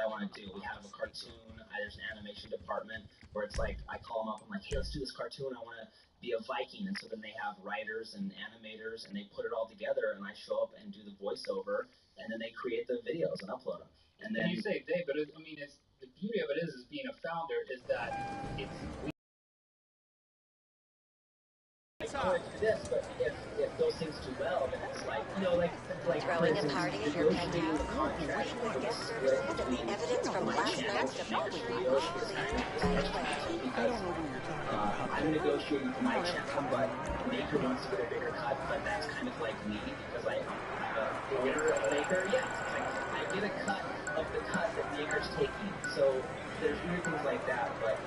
want to do. We have a cartoon. There's an animation department where it's like I call them up. I'm like, hey, let's do this cartoon. I want to be a Viking, and so then they have writers and animators, and they put it all together, and I show up and do the voiceover, and then they create the videos and upload them. And then you say they, but I mean, it's the beauty of it is being a founder is that it's. I would do this, but if those things do well, then it's like, you know, like throwing a party at your penthouse. The evidence from last night's debauchery I'm negotiating for my channel, but Maker wants to get a bigger cut, but that's kind of like me because I'm a winner of Maker. Yeah, it's like I get a cut of the cut that Maker's taking. So there's weird things like that, but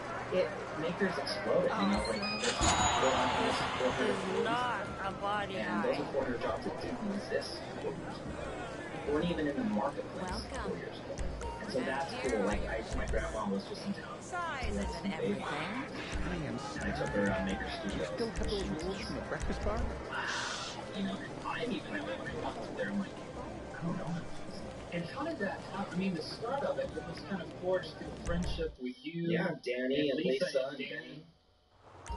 Maker's exploded, you know, like there's 400 not a body and those are 400 jobs that didn't exist 4 years ago. Weren't even in the marketplace 4 years ago. And so that's cool. Like my grandma was just in town. Size and everything. And I took her around Maker Studios. Still have those rules from the breakfast bar? You know, I'm even when I walked through there, I'm like, I don't know. And how did that happen? I mean, the start of it was kind of forged through friendship with you. Yeah, Danny and Lisa and Danny.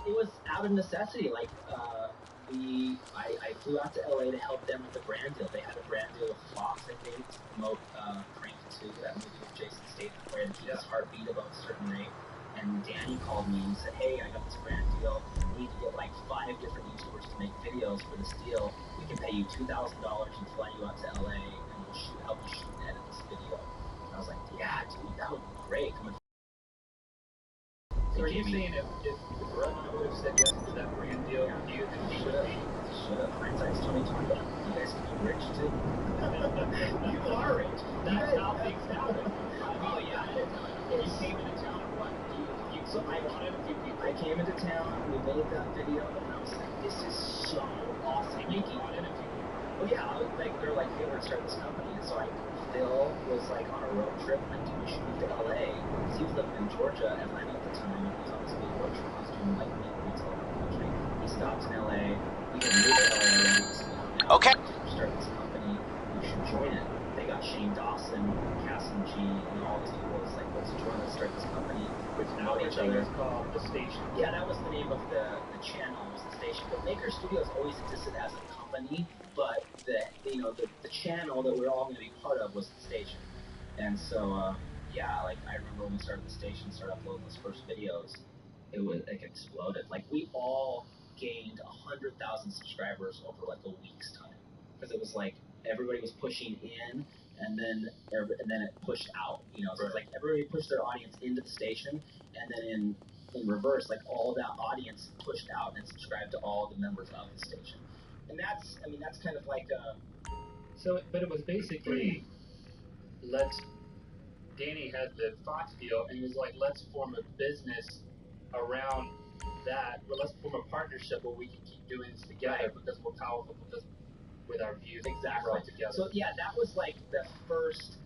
It was out of necessity. Like, I flew out to LA to help them with the brand deal. They had a brand deal with Fox, I think, to promote Crank 2, that movie with Jason Statham, where he keep his heartbeat above a certain rate. And Danny called me and said, hey, I got this brand deal. We need to get like 5 different YouTubers to make videos for this deal. We can pay you $2,000 and fly you out to LA, and we'll help you shoot and edit this video. And I was like, yeah, dude, that would be great. So are you saying if Rugman would have said yes to that brand deal, do you think he would have? Should have. Hindsight's 2020. You guys can be rich too. You are rich. That's how things happen. Oh yeah. You came into town or what? So I came into town, we made that video, and I was like, this is so awesome. You wanted it? Well, yeah, they're like, hey, we're gonna start this company. And so Phil was like on a road trip, like, dude, we should move to LA. Because he was living in Georgia, Atlanta at the time. He was obviously a road trip. He was doing like retail in the country. He stopped in LA. We can move to LA. Okay. Start this company. You should join it. They got Shane Dawson, Cassim G, and all these people. It's like, let's join, let's start this company. Which now each other is called The Station. Yeah, that was the name of the channel, was The Station. But Maker Studios always existed as a company, but the channel that we're all going to be part of was The Station. And so, yeah, like I remember when we started The Station, started uploading those first videos, it exploded. Like we all gained 100,000 subscribers over like a week's time, because it was like everybody was pushing in, and then it pushed out. You know, so it's like everybody pushed their audience into The Station, and then in reverse, like all that audience pushed out and subscribed to all the members of The Station. And that's kind of like but it was basically, Danny had the Fox deal, and he was like, let's form a business around that, but let's form a partnership where we can keep doing this together because we're powerful, because with our views exactly together. So yeah, that was like the first,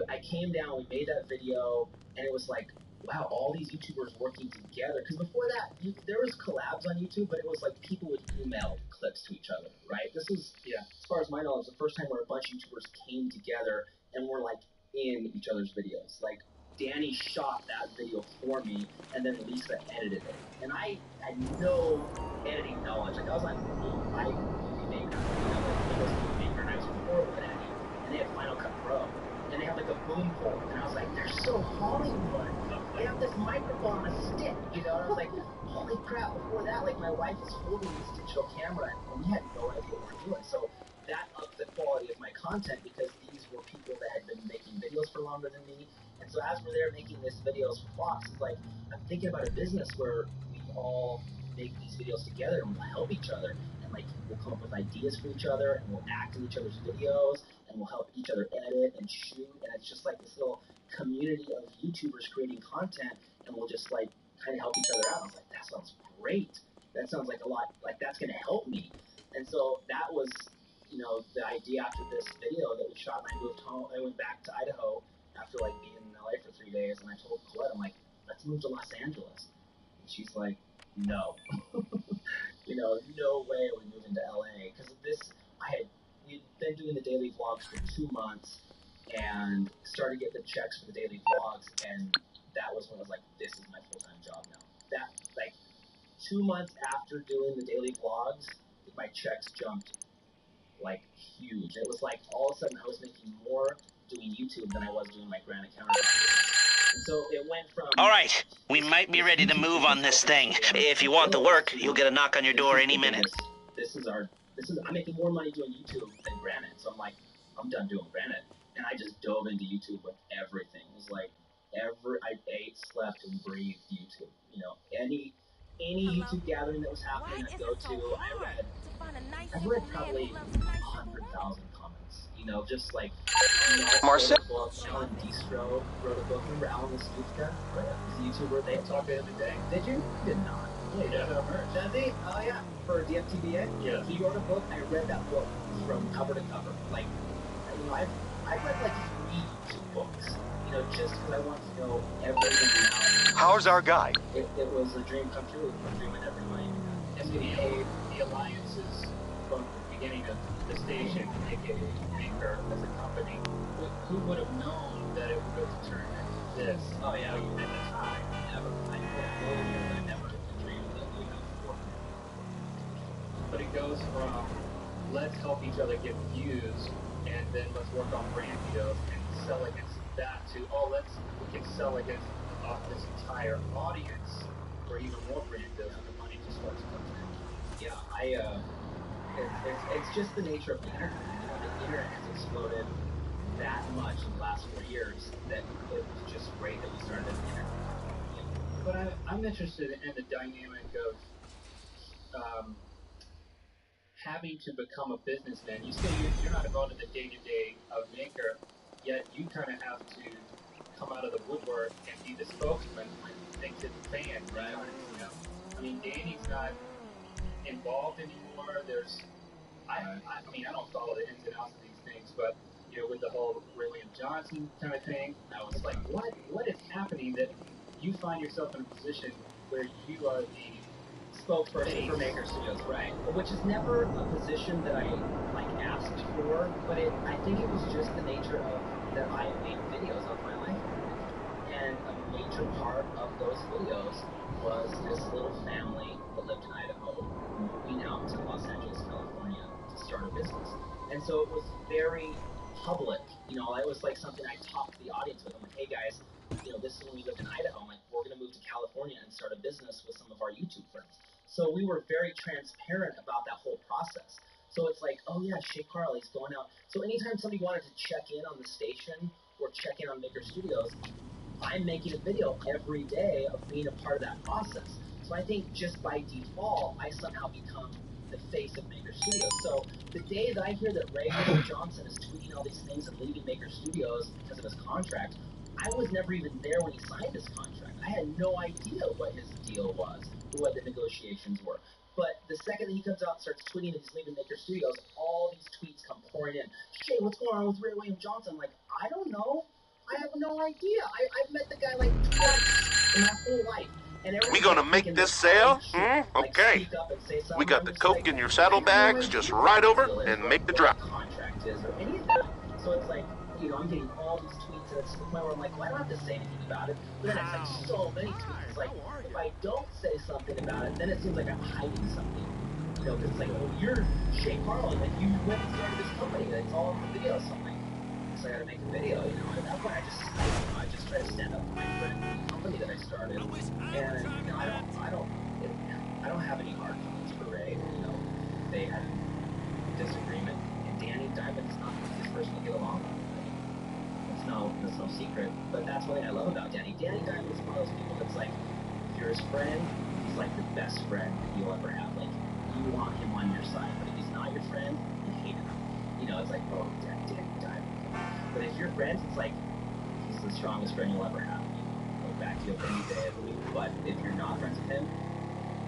I came down, we made that video, and it was like, wow, all these YouTubers working together. Because before that, there was collabs on YouTube, but it was like people would email clips to each other, right? This was, as far as my knowledge, the first time where a bunch of YouTubers came together and were like in each other's videos. Like Danny shot that video for me, and then Lisa edited it. And I had no editing knowledge. Like I was like, I movie maker, he was a movie maker, and I was horrible at editing. And they had Final Cut Pro. And they have like a boom pole, and I was like, they're so Hollywood. They have this microphone on a stick, And I was like, holy crap. Before that, like my wife was holding this digital camera, and we had no idea what we were doing. So that upped the quality of my content, because these were people that had been making videos for longer than me. And so as we're there making these videos for Fox, it's like, I'm thinking about a business where we all make these videos together, and we'll help each other. And like, we'll come up with ideas for each other, and we'll act in each other's videos, and we'll help each other edit and shoot, and it's just like this little community of YouTubers creating content, and we'll just like kind of help each other out. I was like, that sounds great. That sounds like a lot, like that's going to help me. And so that was, the idea after this video that we shot, and I moved home. I went back to Idaho after like being in LA for 3 days, and I told Colette, I'm like, let's move to Los Angeles. And she's like, no. No way are we moving to LA, because of this. We'd been doing the daily vlogs for 2 months, and started getting the checks for the daily vlogs, and that was when I was like, this is my full-time job now. That, like, 2 months after doing the daily vlogs, my checks jumped, like, huge. It was like, all of a sudden, I was making more doing YouTube than I was doing my granite countertop. And so it went from... All right, we might be ready to move on this thing. If you want the work, you'll get a knock on your door any minute. I'm making more money doing YouTube than granite, so I'm like, I'm done doing granite. And I just dove into YouTube with everything. It was like, I ate, slept, and breathed YouTube. You know, any YouTube gathering that was happening, I'd go to. I've read probably 100,000 comments. You know, just like Marcel. Alan Distro wrote a book. Remember Alan Stufka? He's a YouTuber. They talk to him every day. Did you? Did not. Yeah, he does have merch. Does he? Oh yeah. For DFTBA? Yeah. He wrote a book. I read that book from cover to cover. Like, you know, I've read like 3 YouTube books. You know, just because I wanted to know everything about. How's our guy? It was a dream come true. A dream I never imagined. And the alliances from the beginning of the station, aka Anchor, as a company, who would have known that it would have turned into this? Oh yeah, at the time, never. I never dreamed that we would have worked. But it goes from let's help each other get views, and then let's work on brand deals and sell against that to we can sell against this entire audience for even more brand deals, and the money just starts coming in. Yeah, it's just the nature of the internet. You know, the internet has exploded that much in the last 4 years that it was just great that we started the internet. But I'm interested in the dynamic of having to become a businessman. You say you're not involved in the day-to-day of Maker, yet you kind of have to come out of the woodwork and be the spokesman when things hit the fan, right? You know, I mean, Danny's not involved anymore. I mean, I don't follow the ins and outs of these things, but you know, with the whole William Johnson kind of thing, I was like, what is happening that you find yourself in a position where you are the spokesperson for Maker Studios, right? Which is never a position that I like asked for, but I think it was just the nature of that I made videos of my life, and a major part of those videos was this little family that lived in Idaho moving out to Los Angeles, California to start a business. And so it was very public. You know, it was like something I talked to the audience with. I'm like, hey guys, you know, this is when we lived in Idaho. I'm like, we're going to move to California and start a business with some of our YouTube friends. So we were very transparent about that whole process. So it's like, oh yeah, Shay Carl, he's going out. So anytime somebody wanted to check in on the station or check in on Maker Studios, I'm making a video every day of being a part of that process. So I think just by default, I somehow become the face of Maker Studios. So the day that I hear that Ray Johnson is tweeting all these things and leaving Maker Studios because of his contract, I was never even there when he signed his contract. I had no idea what his deal was, or what the negotiations were. But the second that he comes out and starts tweeting that he's leaving Maker Studios, all these tweets come pouring in. Shay, what's going on with Ray William Johnson? I'm like, I don't know. I have no idea. I've met the guy like twice in my whole life. We gonna make this sale? Okay. We got the coke in your saddlebags. Just ride over and make the drop. Contract is or any of that. So it's like, you know, I'm getting all these tweets, and it's to the point where I'm like, well, I don't have to say anything about it. But then it's like so many tweets. It's like, if I don't say something about it, then it seems like I'm hiding something. You know, because it's like, well, you're Shay Carlin, like you went and started this company. That's all in the video. So I'm like, I gotta make a video, you know. At that point, I just try to stand up for my friend, the company that I started, and you know, I don't have any hard feelings for Ray. You know, they had a disagreement, and Danny Diamond's not the easiest person to get along with. That's no secret. But that's one thing I love about Danny. Danny Diamond is one of those people that's like, if you're his friend, he's like the best friend you'll ever have. Like, you want him on your side, but if he's not your friend, you hate him. You know, it's like, oh, Danny Diamond. But if you're friends, it's like, he's the strongest friend you'll ever have. You go back to you any day of the week. But if you're not friends with him,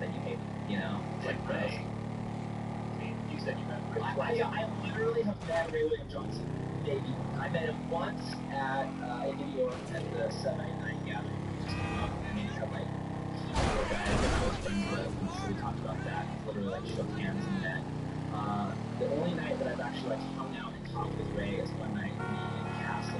then you hate him. You know? It's like Ray. I mean, you said you met Ray twice. I literally have met Ray William Johnson. Maybe. I met him once in New York at the 799 gathering. Just came up and he had like, he's a guy that I was friends with. And so we talked about that. Literally like shook hands and met. The only night that I've actually like hung out and talked with Ray is one night me and Cass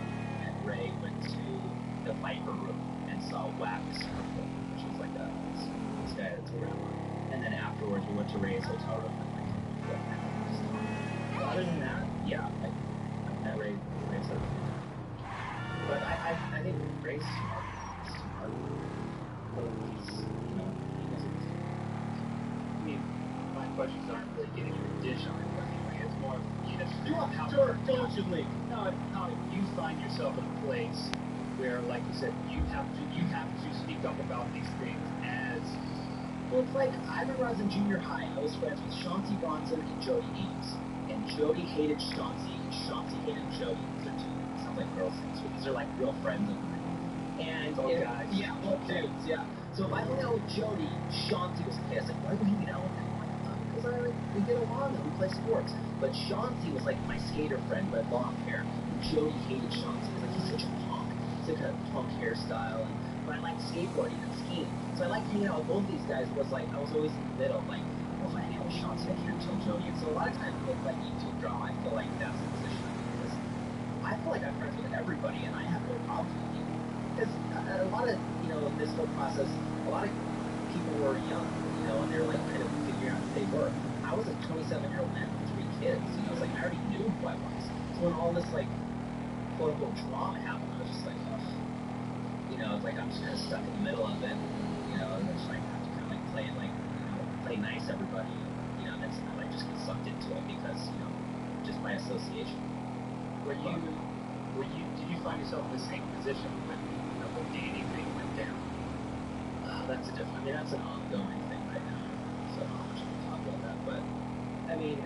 Viper room and saw Wax, which was like this guy that's around. And then afterwards, we went to Ray's hotel room and other than that, yeah, I met Ray said. But I think Ray's smart. He's, you know, he doesn't. I mean, my questions aren't really getting your dish on it anyway. It's more, you know, how you find yourself in a place where, like you said, you have to speak up about these things as. Well, it's like, I remember I was in junior high, I was friends with Chauncey Bronson and Jody Eames. And Jody hated Chauncey, and Chauncey hated Jody. These are two, sounds like girls things, but these are like real friends of mine. And guys. Yeah, both dudes, yeah. So if I hung out with Jody, Chauncey was pissed. Like, why are we hanging out with him? I'm like, because we get along and we play sports. But Chauncey was like my skater friend, but long hair. And Jody hated Chauncey. He's like, he's such a punk. He's like a punk hairstyle. But I liked skateboarding and skiing. So I liked hanging out with both these guys. Was like, I was always in the middle, like, well, if I hang out with Chauncey, I can't tell Jody. And so a lot of times with like YouTube drama, I feel like that's the position I'm in, because I feel like I'm friends with everybody and I have no problems with you. Because a lot of, you know, in this whole process, a lot of people were young, you know, and they were like kind of figuring out who they were. I was a 27-year-old man with 3 kids, you know, it's like I already knew who I was. So when all this like quote unquote drama happened, I was just like, ugh. You know, it's like I'm just kind of stuck in the middle of it. You know, and it's like I have to kind of like play nice everybody. You know, that's I just get sucked into it because, you know, just by association. Did you find yourself in the same position when the dating thing went down? That's a different. I mean, that's an ongoing thing right now. So I don't know how much we can talk about that, but I mean,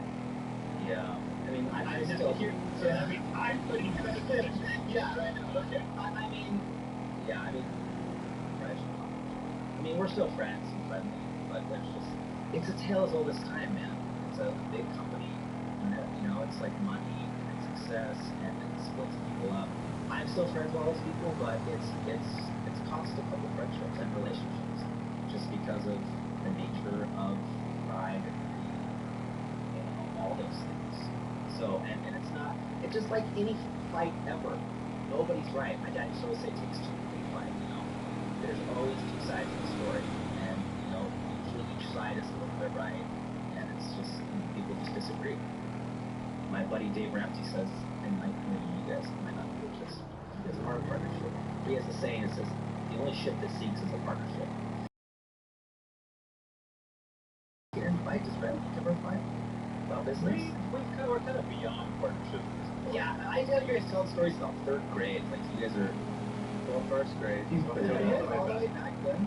yeah. I mean, I still hear. Yeah. I mean, I'm putting you in a position. Yeah, I know. Okay. I mean, yeah. I mean, I mean, we're still friends and friendly, but there's just it's a tale as old as time, man. It's a big company, and you know, it's like money and success, and it splits people up. I'm still friends with all those people, but it's cost a couple friendships and relationships just because of the nature of pride and greed, you know, all those things. So, and it's not. It's just like any fight ever. Nobody's right. My dad used to always say, it takes 2 to be a fight. You know, there's always 2 sides of the story, and you know, usually each side is a little bit right, and it's just people just disagree. My buddy Dave Ramsey says, and like you guys might not know this, you guys are a partnership. He has a saying that says, the only ship that sinks is a partnership. Get in a fight, just right? Ever fight about business? We're kind of beyond partnership. Yeah, I tell you guys tell stories about 3rd grade. Like you guys are. Well, 1st grade. All the way back then.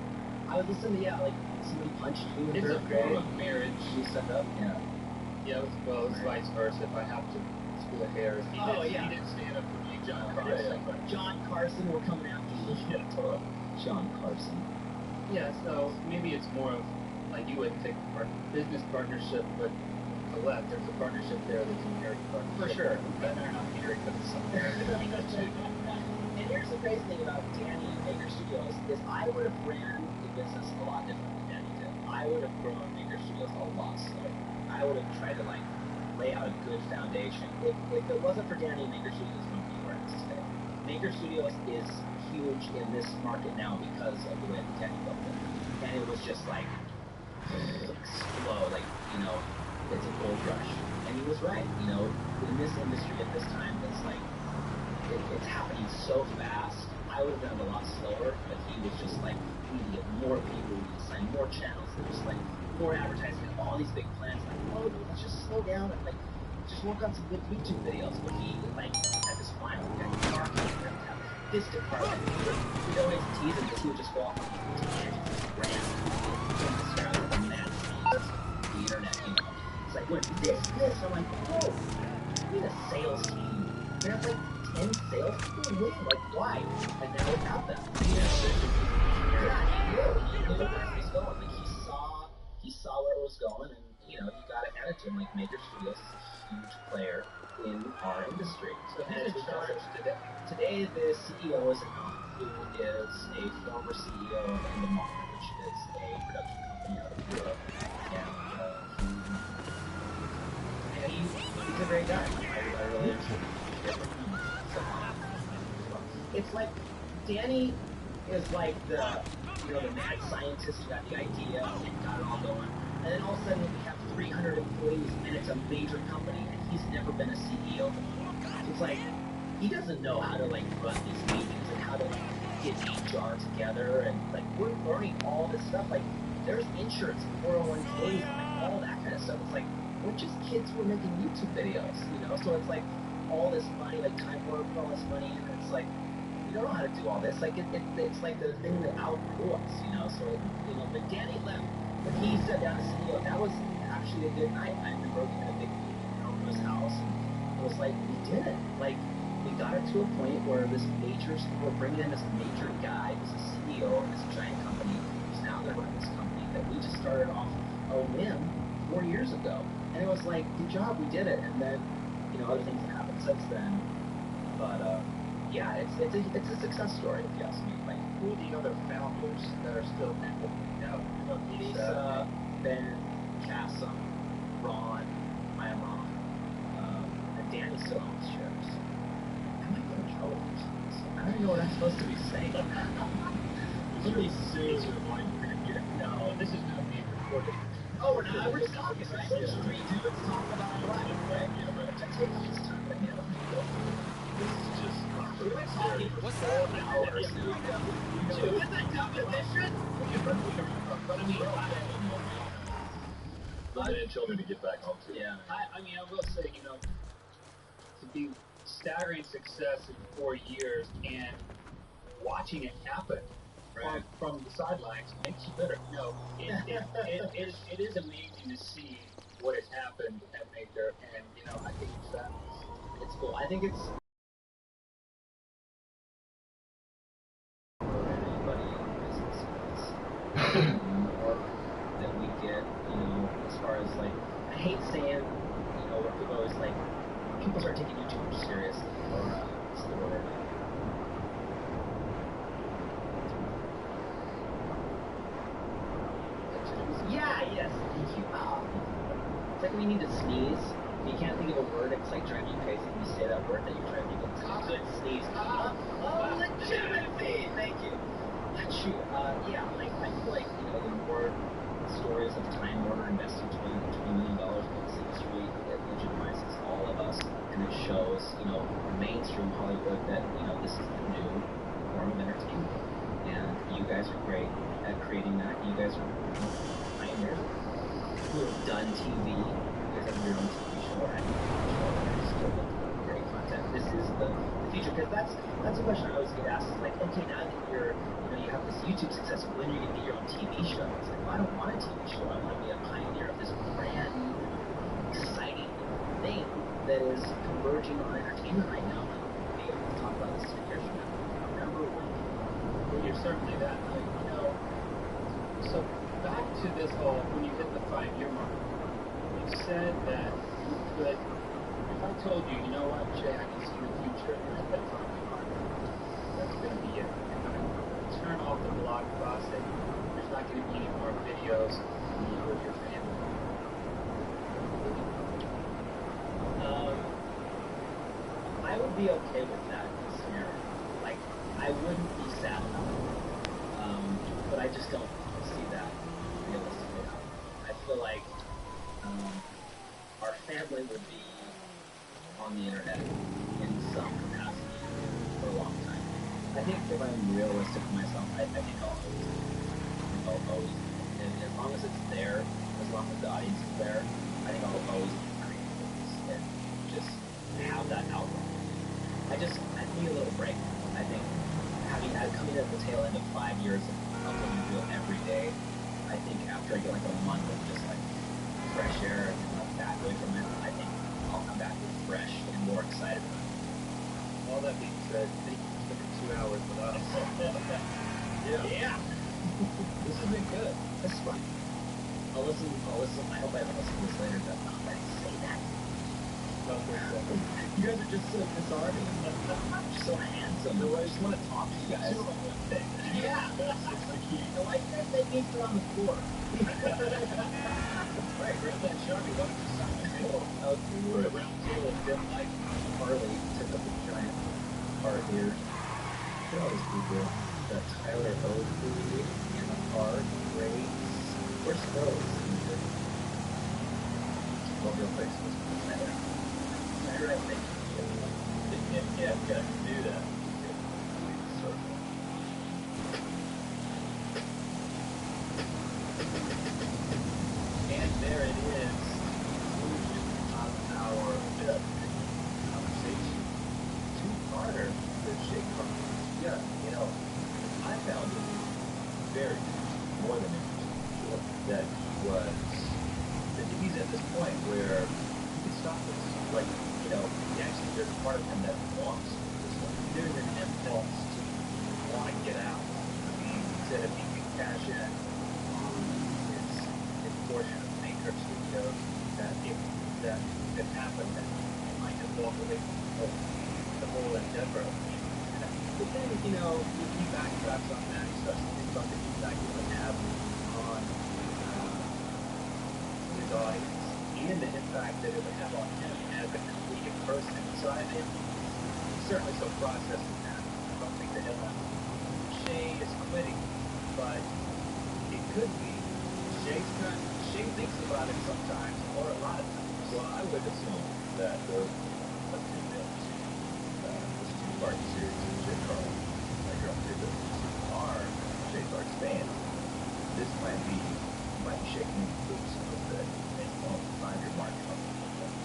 I was listening to like somebody punched you in 3rd grade. It's a form of marriage. You stuck up. Yeah. Yeah. Well, it's vice versa. If I have to split hairs, he didn't stand up for me, John Carson. John Carson, we're coming after you. Yeah, totally. John Carson. Yeah. So maybe it's more of like you wouldn't think business partnership, but the left, there's a partnership there that's a marriage partnership. For sure. But they're not married, but it's some marriage. And here's the crazy thing about Danny and Maker Studios is I would have ran the business a lot different than Danny did. I would have grown Maker Studios a lot slower. I would have tried to like lay out a good foundation. If it wasn't for Danny, Maker Studios wouldn't be where it is today. Maker Studios is huge in this market now because of the way that Danny built it. And it was just like explode, like, you know, it's a gold rush. And he was right, you know, in this industry at this time, it's like it's happening so fast. I would have done it a lot slower, but he was just like, we need to get more people, we need to sign more channels, and just like more advertising, all these big plans. Like, oh, let's just slow down and like just work on some good YouTube videos. But he like had this final, we got marketing, we have this department. We'd always tease him because he would just go off on tangents, rants, surrounded by mad speeds, the internet, you know. It's like, what, this? I'm like, oh, we need a sales team. We have like 10 sales people with, like, why? And now we have them. Yeah, he knew where it was going. Like, he saw where it was going, and, you know, he got ahead of him. Like, Maker Studios is a huge player in our industry. So who's in charge today? Today, the CEO is Anon, who is a former CEO of Endemol, which is a production company out of Europe. And he's a great guy. I really appreciate him. It's like Danny is like the mad scientist who got the idea and got it all going. And then all of a sudden we have 300 employees and it's a major company and he's never been a CEO before. It's like, he doesn't know how to like run these meetings and how to like get HR together and like we're learning all this stuff. Like there's insurance, 401ks, and like all that kind of stuff. It's like, we're just kids who are making YouTube videos, So it's like all this money, like Time Warner put all this money in, and it's like, we don't know how to do all this. Like it's like the thing that outgrew us, So when Danny left, when he sat down as CEO, that was actually a good night. I remember we had a big meeting over his house, and it was like we did it. Like we got it to a point where we're bringing in this major guy who's a CEO of this giant company who's now going to run this company that we just started off a whim 4 years ago. And it was like, good job, we did it. And then, other things have happened since then. But yeah, it's a success story, if you ask me. Like, who are the other founders that are still active now? Lisa, Ben, Cassim, Ron, my mom, and Danny still owns shares. I might get in trouble for this. I don't know what I'm supposed to be saying. Really soon, no, this is not being recorded. Oh, we're not. We're just talking, right? We're just three dudes talking about our life, right? Yeah, but to take all this time, this is just. We've been talking for 4 hours now. Dude, isn't that competition? But I mean, limited children to get back home to. Yeah. I mean, I will say, to be staggering success in 4 years and watching it happen. Right. From the sidelines makes you better. It is amazing to see what has happened at Maker, and I think it's cool. I think it's anybody in business more that we get, as far as like, I hate saying, what people always like, people start taking you too much serious, or what's the word? Yeah, yes, thank you. It's like when you need to sneeze, you can't think of a word, it's like driving you crazy when you say that word that you're trying to think of. It's a good sneeze. Oh, legitimacy! Thank you. Shoot, yeah, like, I feel like, the more stories of Time Warner investing $20 million in Sixth Street, it legitimizes all of us, and it shows, mainstream Hollywood that, this is the new form of entertainment. And you guys are great at creating that. You guys are pioneers who have done TV. You guys have your own TV show, and you're still making great content. This is the future, because that's a question I always get asked. Is like, okay, now that you have this YouTube success, when are you gonna get your own TV show? It's like, well, I don't want a TV show. I want to be a pioneer of this brand new, exciting thing that is converging on entertainment right now. And be able to talk about this 10 years from now. Remember when? Well, you're certainly that. So back to this whole, when you hit the 5-year mark, you said that you could, if I told you, what, Jay, I can see the future, and at that 5-year mark, that's going to be it. You're going to turn off the blog process. There's not going to be any more videos of you with your family. I would be okay with that scenario. Like, I wouldn't be sad about it. But I just don't see that realistically. I feel like our family would be on the internet in some capacity for a long time. I think if I'm realistic with myself, I think I'll always be. And as long as it's there, as long as the audience is there, I think I'll always be creating movies and just have that outlet. I need a little break. I think coming at the tail end of 5 years of uploading video every day, I think after I get like a month of just like fresh air and like back away from it, I think I'll come back fresh and more excited. All that being said, thank you for spending 2 hours with us. Yeah. This has been good. This is fun. I'll listen. I hope I haven't listened to this later, but I'm not letting you say that. You guys are just so disarming. You're so handsome. I just want to talk to you guys. Yeah. Why you guys make me sit on the floor? Right, grab that Sharpie. What is this on the table? We were at a round table and didn't like Harley took up a giant part here. Look at all these people. The Tyler Oakley and the Hard Grace. Where's those? Well, real quick, so Tyler, I think. Yeah, we gotta do that. Circle. And there it is. On our fifth conversation. Two-parter with Shake Park. Yeah, you know, I found it very more than interesting that he was, that he's at this point where he can stop this. Like, you know, actually there's a part of him that wants this one. There's an impulse to want to get out. I mean, he said if he could cash in on his portion of Maker Studios, that if that could happen, then he might have walked away from the whole endeavor. But then, you know, he backtracks on that. He starts to think about the impact it would have on his audience and the impact that it would have on him as a comedic person. So I think he's certainly so processing that. I don't think that Shay is quitting, but it could be. Shay thinks about it sometimes, or a lot of times. Well, I would assume that those two-part series of Jay Carl, like your own business, are Jay Clark's fans. This might be shaking the boots a little bit and won't find your mark on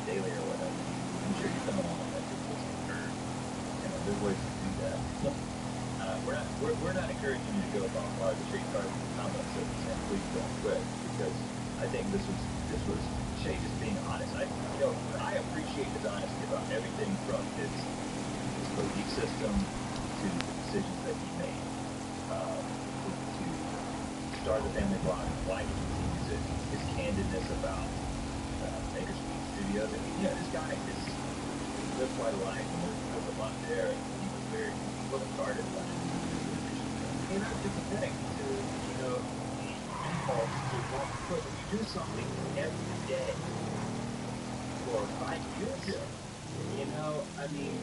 daily or whatever. I'm sure you've done a lot of that business or there's ways to do that. We're not encouraging you to go about all the Jay Clark comments and please don't quit, because I think this was Shay just being honest. I appreciate his honesty about everything from his belief system to the decisions that he made to start the family blog, why he continues it, his candidness about Maker Studios. I mean, yeah, this guy lived quite a life, and there was a lot there, and he was very guarded by it. And I'm sympathetic to, you know, the impulse to want to quit. When you do something every day for 5 years, you know, I mean,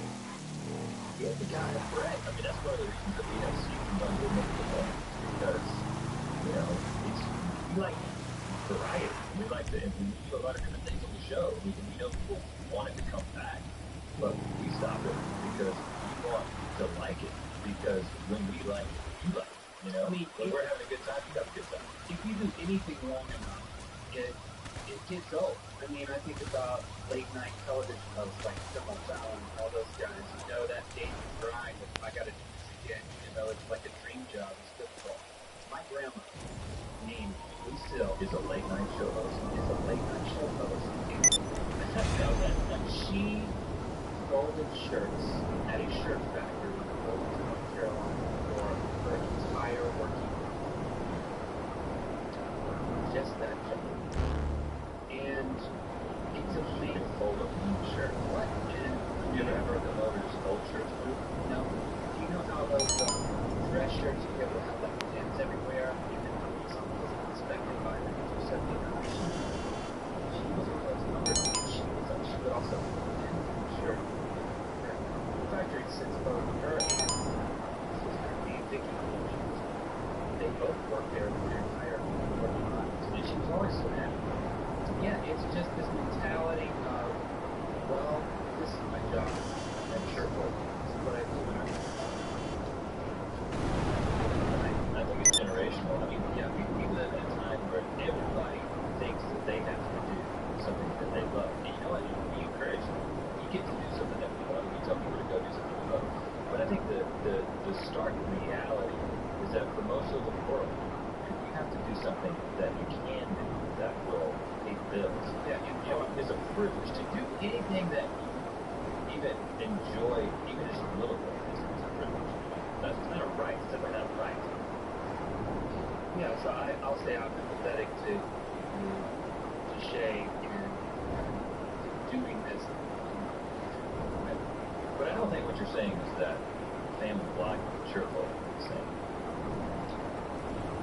you have to kind of break. I mean, that's one of the reasons that we have season 1 to make the point, because, you know, we like variety. We like to, and we do a lot of different things on the show. We know people wanted to come back, but we stop it because we want to like it. Because when we like it, you like it. You know, I mean, when we're having a good time, you have a good time. If you do anything long enough, it gets old. I mean, I think about late night television hosts like Kimmel Fallon and all those guys. You know, that daily grind of I got to do this again. You know, it's like a dream job. It's difficult. My grandma, named Lucille, is a late night show host. She folded shirts at a shirt factory in North Carolina for her entire working life. Just that job. And it's a thing to fold up a shirt. What? And you ever heard the motors fold shirts move? No. Do you know how those dress shirts you get will have like pins everywhere? And then something was inspected by them to 79. She was one of those numbers. She would also pin the shirt. The factory sits both her and sister being Vicky. They both worked there for their entire working lives. And she was always so happy. Yeah, it's just this mentality of, well, this is my job. I'm sure this is what I do. I think it's generational. I mean, yeah, we live in a time where everybody thinks that they have to do something that they love. And you know what? We encourage them. You get to do something that we love. We tell people to go do something we love. But I think the stark reality is that for most of the world, you have to do something that you can do that will pay bills. Yeah, you know, it's a privilege to do anything that you even enjoy, even just a little bit. It's a privilege. That's not a right. It's never not a right. Yeah, so I'll say I'm empathetic to Shay in doing this. But I don't think what you're saying is that family block cheerful is the same.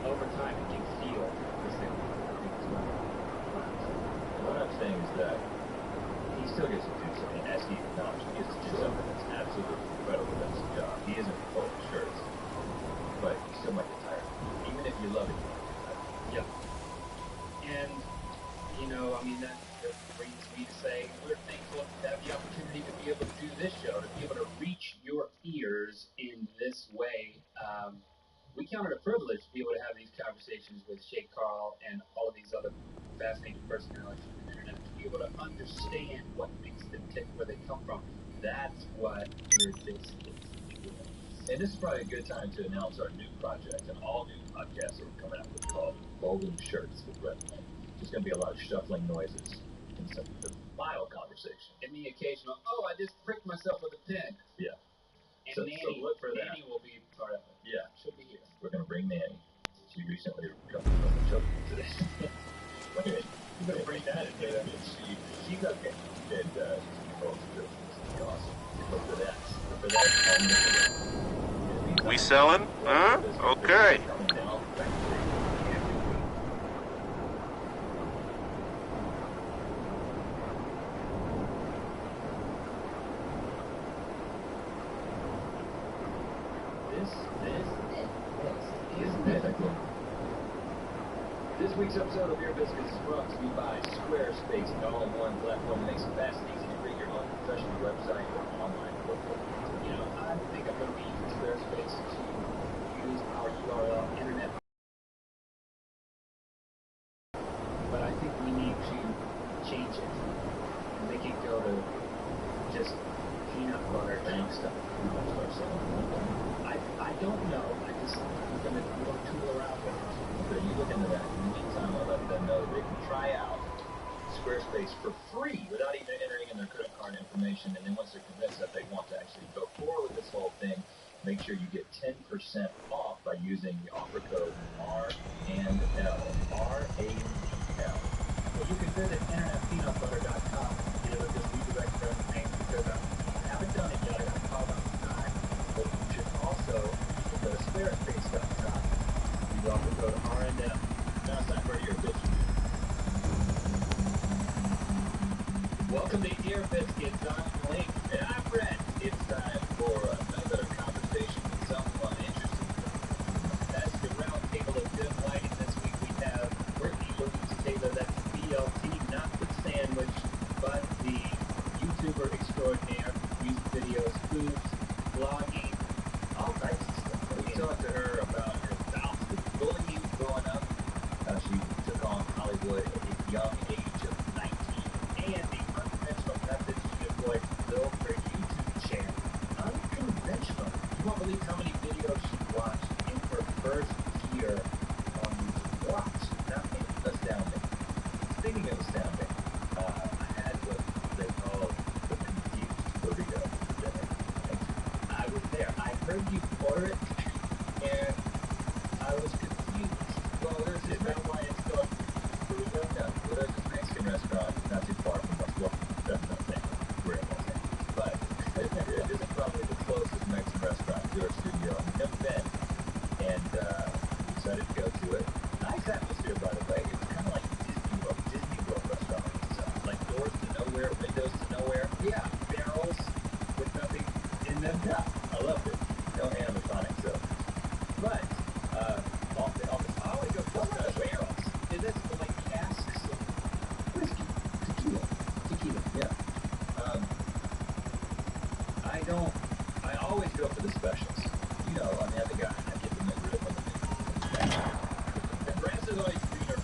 Over time, it can feel the same. What I'm saying is that he still gets to do something, as he acknowledged, he gets to do something that's absolutely incredible. That's his job. He isn't full of shirts. in this way. We count it a privilege to be able to have these conversations with Shay Carl and all of these other fascinating personalities from the internet, to be able to understand what makes them tick, where they come from. That's what Weird Biscuits is. And this is probably a good time to announce our new project, an all-new podcast that we're coming out with called Golden Shirts with Red Men. There's going to be a lot of shuffling noises and some mild conversation. And the occasional, oh, I just pricked myself with a pen. Yeah. And So Nanny, look for that. Nanny will be part of it. Yeah. She'll be here. We're going to bring Nanny. She recently recovered from the choke today. Okay. You better bring that in there. She's okay. And she's controlled the awesome. Look for that. Look for that. We selling? Huh? Okay. This week's episode of Beer Biscuits is brought to you by Squarespace, an all-in-one platform that makes it fast and easy to create your own professional website or online portfolio. You know, I think I'm going to be using Squarespace to use our URL internet. But I think we need to change it and make it go to just peanut butter tank stuff. I don't know. I'm going to tool around with it. So you look into that. In the meantime, I'll let them know they can try out Squarespace for free without even entering in their credit card information. And then once they're convinced that they want to actually go forward with this whole thing, make sure you get 10% off by using the offer code R&L. R-A-N-D-L. Well, you can visit internetpeanutbutter.com and it'll just redirect to everything, because I haven't done it yet. I got to call them tonight. But you should also go to squarespace.com. You offer code R&M. Now it's time for your bitch. Welcome to Ear Biscuits. I'm Link. And I'm Brett. It's time for another conversation with someone interesting. That's the round table of dim lighting. This week we have Brittany Louise-Taylor. That's BLT, not the sandwich, but the YouTuber extraordinaire. Music videos, foods, blogging, all types of stuff. We talked to her about her bouts with bullying growing up, how she took on Hollywood at a young age of 19, and the unconventional methods she employed to build her YouTube channel. Unconventional. You won't believe how many videos she watched in her first year on YouTube. Watch. nothing astounding. Speaking of astounding, I had what they call the confused burrito dinner. I was there. I heard you order it, and I was confused. Well, there's Is that why it's called burrito? no, well, there's a Mexican restaurant not too far from us. Well, that's not saying we're in Los Angeles, but it is probably the closest Mexican restaurant to our studio. I've never been, and we decided to go to it. Nice atmosphere, by the way. It's kind of like Disney World restaurant. It's like doors to nowhere, windows to nowhere. Yeah, barrels with nothing in them. Yeah, I loved it. No animatronics, though. But I always go for those barrels. Is this like casks of Whiskey, tequila, yeah. I always go for the specials. You know, I'm the other guy. I get them in rip on the the grass is always greener.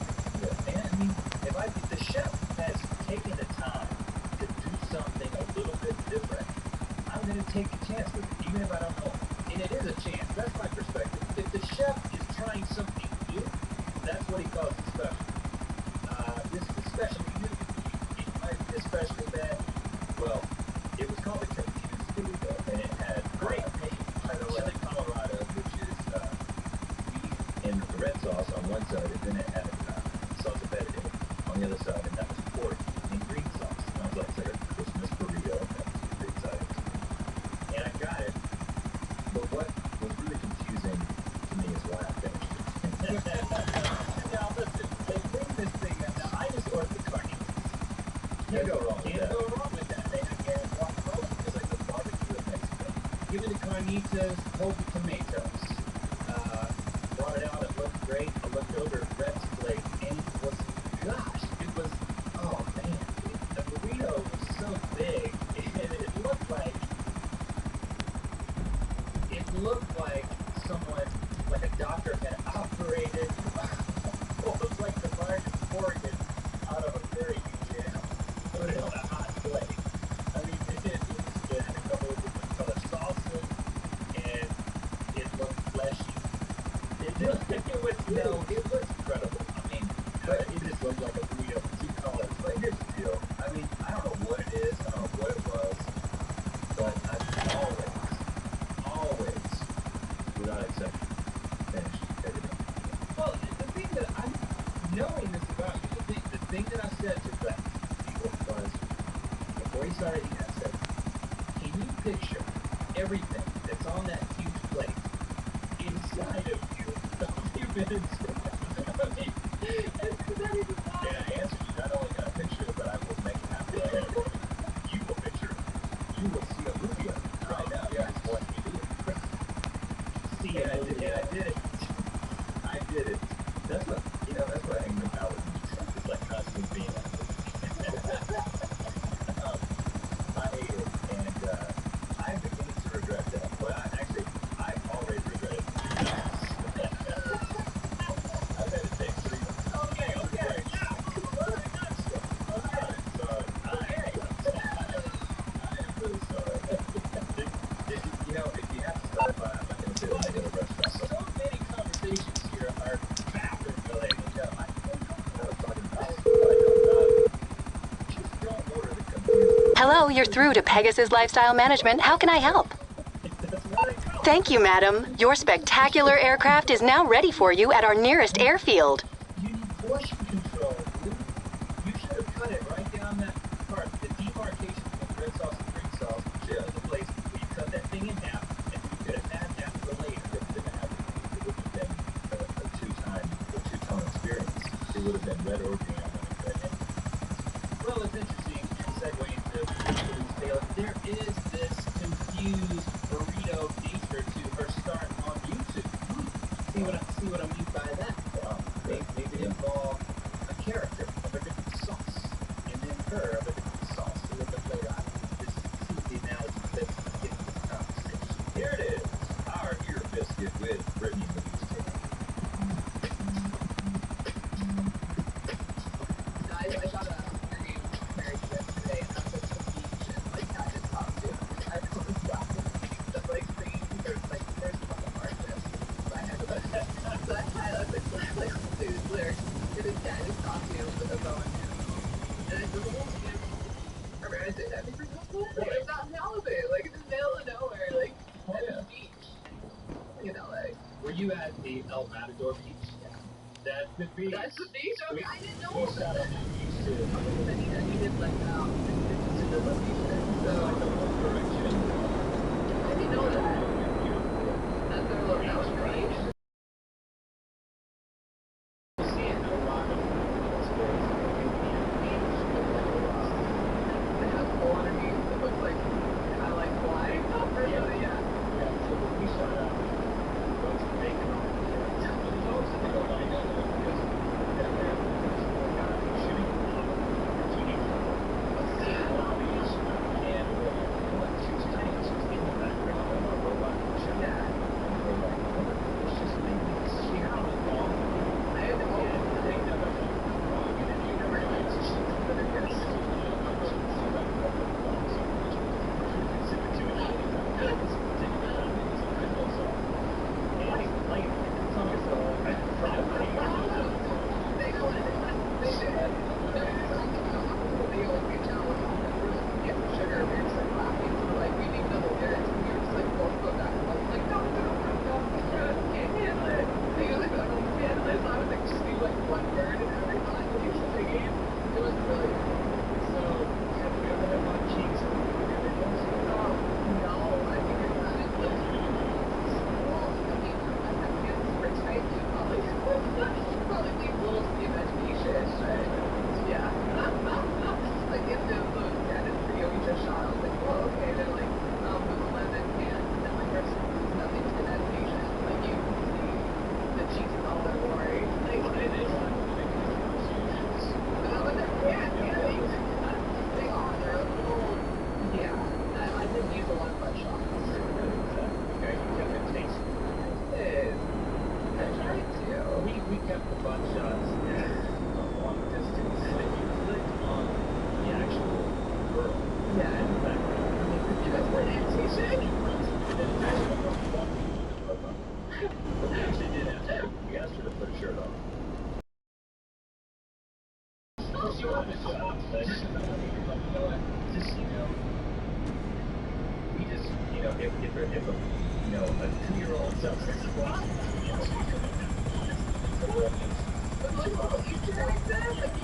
And I mean, if the chef has taken the time to do something a little bit different, I'm going to take a chance with it, even if I don't know. And it is a chance. That's my perspective. If the chef is trying something new, that's what he calls it special. This is especially new. It might be especially bad. Well, it was called a confused burrito, and it had Great. chili Colorado, which is beef and red sauce on one side, and then it had salsa verde on the other side, and that was pork and green sauce. And I was like, it's like a Christmas burrito, and that was super exciting. And I got it, but what was really confusing to me is why I finished it. Now listen, they bring this thing up. Now I just ordered the carnitas. Can't go wrong with Can't that. go wrong with that. They have guacamole. It's like the barbecue of Mexico. Give me the carnitas, hold the tomatoes. Brought it out, it looked great. I looked over at Brett's plate, and it was, gosh, it was, oh man, the burrito was so big, and it looked like it looked like someone, like a doctor had operated what was like the largest organ out of a very huge animal. Put it on a hot plate. I mean, it had a couple of different color sauces, and it looked fleshy. It looked incredible. I mean, but it just looked like a burrito with two colors. But here's the deal. I mean, I don't know what it is. I don't know what it was. But I've always, without exception, finished everything. Well, the thing that I'm knowing this about you, the thing that I said to the people was, before he started eating, I said, can you picture everything that's on that huge plate inside of you a few minutes from now? I mean, And I answered you, not only can I picture it, but I will make it happen right now. You will picture it. You will see a movie of it right now. Yeah. It's what you do. See, And I did it. I did it. That's what, that's what I hang the power with. It's like constantly being at it. I hate it. And I'm beginning to regret that. Well, I've already regretted it. I've had to take 3 months. okay, yeah. If you have to start by, I'm not going to say that I did a restaurant. So many conversations here are bathroom related. I was talking about, just don't order the company. Hello, you're through to Pegasus Lifestyle Management. How can I help? Thank you, madam. Your spectacular aircraft is now ready for you at our nearest airfield. You need portion control, dude. You should have cut it right down that part. The demarcation between red sauce and green sauce should have been the place where you cut that thing in half, and you could have had that for later. It would have been a two-tone experience. It would have been red or green. Well, it's interesting, and segue into Louise Taylor. There is this confused burrito nature to her start on YouTube. See what I mean by that? Maybe it involved a character of a different sauce, and then her of a different sauce. A little bit later, I just see the analogy that's getting this conversation. Here it is, our ear biscuit with Brittany Louise Taylor. I got a married yesterday, and I took the beach and like had to talk to. I was laughing. The like singing, there's some on the margin. So I had to like dude lyrics. And his dad just talked to him with a bow and arrow. And it's a little skip. Or I said, have you ever done that? Like, it's out in Malibu, like it's in the middle of nowhere, like at the beach in LA. Were you at the El Matador Beach? Yeah. That's the beach. That's the beach? Okay, I didn't know We that. shot on that beach too. He did let out to the location. So I didn't know that. That's their little beach. See it, no rock. It has a hole underneath that looks like kind of like flying up or something. Yeah. Yeah, so we shot out. Those bacon on the those that go lined up because that man was shooting shooting lobbies and what two tanks was in the background of a robot shot. And they were like, But we actually did have to. We asked her to put a shirt on. She wanted to job. Just, we just, if a 2-year-old sells this box, But like, what you trying to like,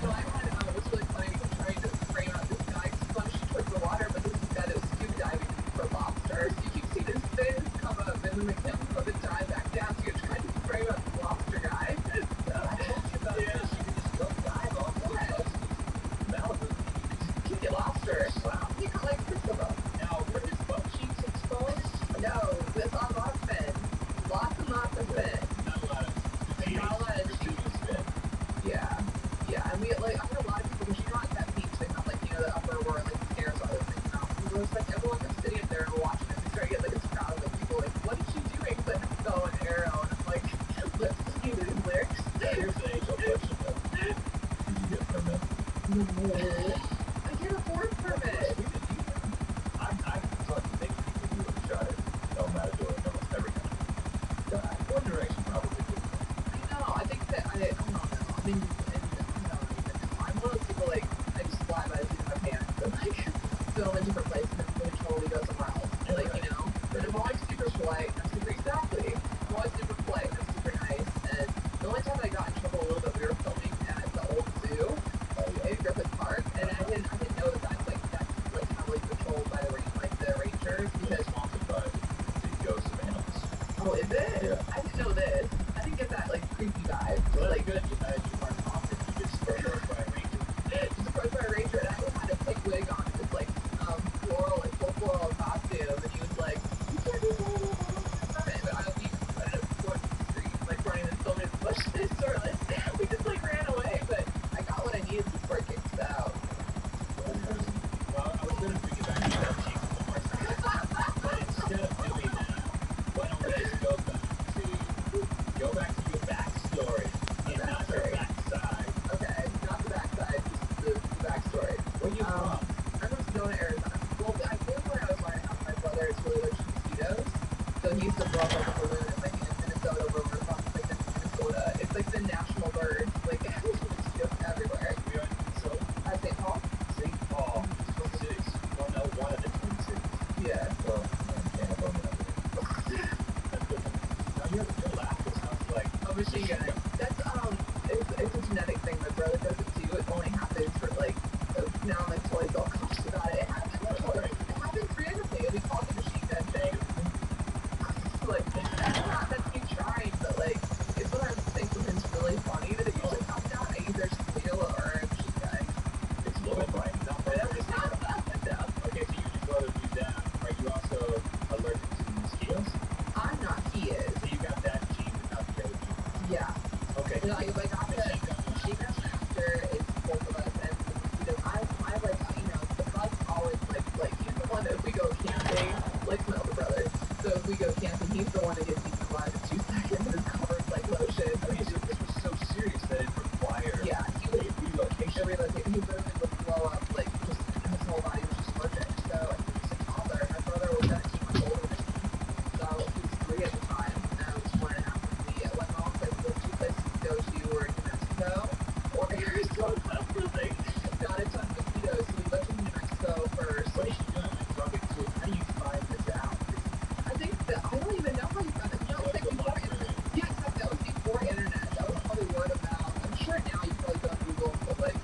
so I had, it was really funny because I'm trying to frame out this guy splashed towards the water, but this guy that was scuba diving for lobsters. You keep seeing his fins come up and then the camera come up and dive back down, so you're trying to frame out the lobster guy. I told you about it. You can just go dive off the head. Malibu. You get lobsters. Wow. You got like 6 of them. Now, were his butt cheeks exposed? No, that's on lots of fins. Lots and lots of fins. Not a lot of cheeks. Yeah. Yeah, and we, like, I had a lot of people, because not that beach, they have, like, the upper where, like, the stairs are other things out. And it was, like, everyone was sitting up there and watching it. We started getting, like, this crowd of, like, people, like, what is she doing? But I'm bow and arrow, and I'm like, let's see the lyrics. Here's an angel question, though. Did you get a permit? No. I can't afford a permit. I've talked to many people who have shot at El Matador almost every time. One Direction probably did. I know, I think that, I don't know. I mean, I'm one of those people, like, I just fly by the seat of my pants and, like, film in different places and then totally go somewhere else. Like, and I'm always super polite. Exactly. I'm always super polite and I'm super nice. And the only time that I got in trouble a little bit, we were filming at the old zoo in Griffith Park, and I didn't know that that's heavily patrolled by the rangers because Sponsored by the ghosts of animals. Oh, is it? Yeah. I didn't know this. I didn't get that creepy vibe. Well, that's good. You weren't often. You just approached by a ranger. Just approached by a ranger, and I had a big wig on, and this full floral costume, and he was like, "You can't do that." But I ended up going to the street, like running and filming in the bushes, or like we just ran away. But I got what I needed before it kicked out. Well, I was going to bring you back to that cheek one more time. But instead of doing that, why don't we just go back to your backstory and not your backside? Okay, not the backside, just the backstory. Where are you from? I'm from Sedona, Arizona. Well, I think when I was learning how my brother is really allergic to mosquitoes, so he used to blow up like a balloon in Minnesota, where we're from, Minnesota. It's like the national bird. Like, there's mosquitoes everywhere. We are in Minnesota. At St. Paul? St. Paul, Twin Cities. Well, no, one of the Twin Cities. Yeah. Well, can't have only now your laughter sounds like A machine gun. That's, it's a genetic thing. My brother does it too. It only happens for, like, now I'm like totally self-conscious about it. It happens randomly, and we call it the machine gun thing. Like, that's me trying, but, like, it's one of those things something's really funny that it usually comes out at either steel or a machine gun. it's low, right? No, But every single time. okay, so you just rather do that. Are you also allergic to mosquitoes? I'm not, he is. So you got that gene, but not the other gene. Yeah. Okay. You know, like, I got the machine gun after it's both of us, and the mosquitoes, I like, the bug's always, like, he's the one that if we go camping, like my older brother, so if we go camping, he's the one that gets eaten alive in 2 seconds and is covered, like, lotion. I mean, this was so serious that it required Yeah, he would relocation. he literally would blow up, like, just his whole body was just allergic. So, and he was a toddler, and my brother was 17 months older than me, so he was 3 at the time, and I was 1.5 with me. When mom said the 2 places to go to were New Mexico or Arizona, like, not a ton of mosquitoes, so we went to New Mexico first. What is she doing? Like, talking to, how do you find this out? I think that, I don't even know how you found it. You know, it was like before internet. Yeah, exactly. That was before internet. That was probably word of mouth. I'm sure now you probably go on Google and put, like,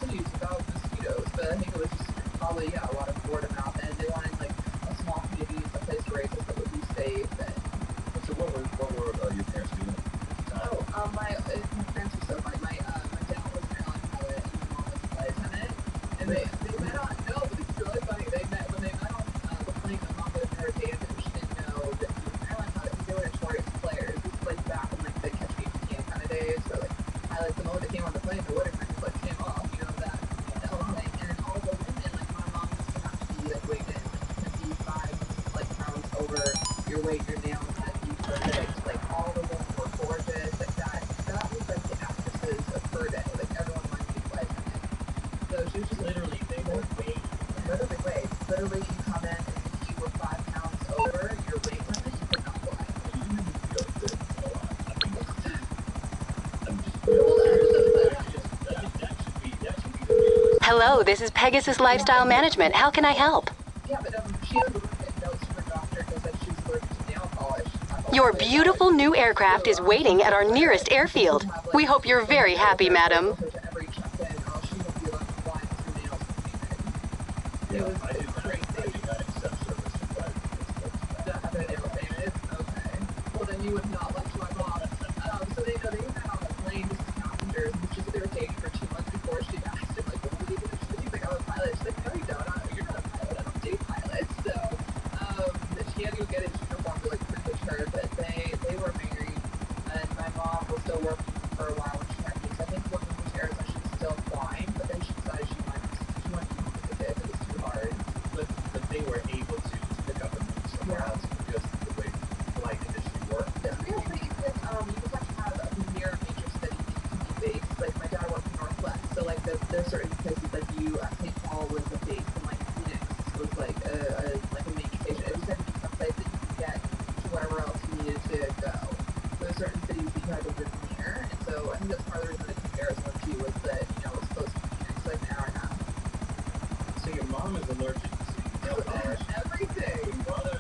cities without mosquitoes, but I think it was just probably, a lot of word of mouth, and they wanted, like, a small community, a place to raise us that would be safe, and... So what were your parents doing at the time? My parents were so funny. My dad was an airline pilot, and my mom was a flight attendant, and they met on, no, but it's really funny, when they met on the plane, my mom would have never dated him, she didn't know that he was an airline pilot, because they were notorious players. This is, like, back in, like, the catch me if you can kind of days, where, like, pilots, the moment they came on the plane, the wedding ring just, like, came off, that whole thing, and all the women, like, my mom used to have to be, like, weighed in, like, 55, like, pounds over your weight, your nails had to be perfect, like, all the women were gorgeous, like, that was, like, the actresses of her day, like, everyone wanted to be flight attendant. So she was just Literally, they were weighed. literally, you come in, and if you were 5 pounds over your Hello, this is Pegasus Lifestyle Management. How can I help? Yeah, but she had looked at notes from her doctor that said she was allergic to nail polish. Your beautiful new aircraft is waiting at our nearest airfield. We hope you're very happy, madam. Every check-in, or she will be like flying through nails. It was I do not accept service from private. have been nail painted. Okay. Well, then you would not lecture my mom. So they know they went on a plane just as passengers, and just they were dating for 2 months before she asked him, like, what do you do? He's like, I'm a pilot. She's like, no, you don't. You're not a pilot. I don't date pilots. So, she had to get a uniform to like privilege her, but they were married, and my mom was still working for a while when she had me. So I think when we moved to Arizona, she was still flying, but then she decided she wanted to be home with the kids. It was too hard. But they were able to pick up and move somewhere else because of the way flight industry worked. It's real pretty because you just have to have a near major study base. Like my dad worked in Northwest, so like there's certain places like St. Paul was the base, and like Phoenix was like a main station. It just had to be someplace that you could get to wherever else you needed to go. So there's certain cities that you had to live near, and so I think that's part of the reason that Arizona too was that it was close to Phoenix, like an hour and a half. So your mom is allergic to nail polish. Everything. Your brother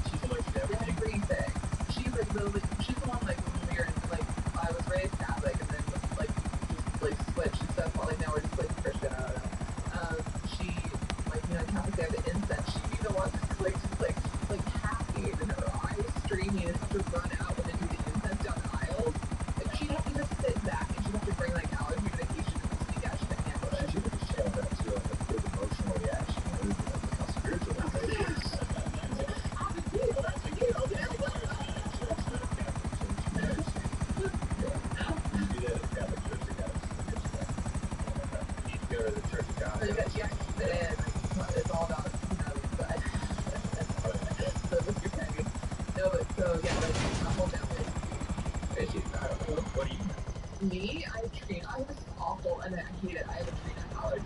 she's allergic to everything. Everything. She's like literally, she's the one like when we were in, like I was raised Catholic and then like just like switched and stuff. Well, like now we're just like Christian. I don't know. She like Catholic they have the incense. She'd be the one that's like just like happy and her eyes streaming and have to run out when they do the incense down the aisles. Like she'd have to just sit back and she'd have to bring like allergy medication and sneak out. She couldn't handle it. She would just have that too, like a big emotional reaction. How spiritual that is. Yes, it is. It's all about but no, but so yeah, like my whole family issues. I don't know. What do you? Me, I was awful, and I hate it. I have a tree nut allergy,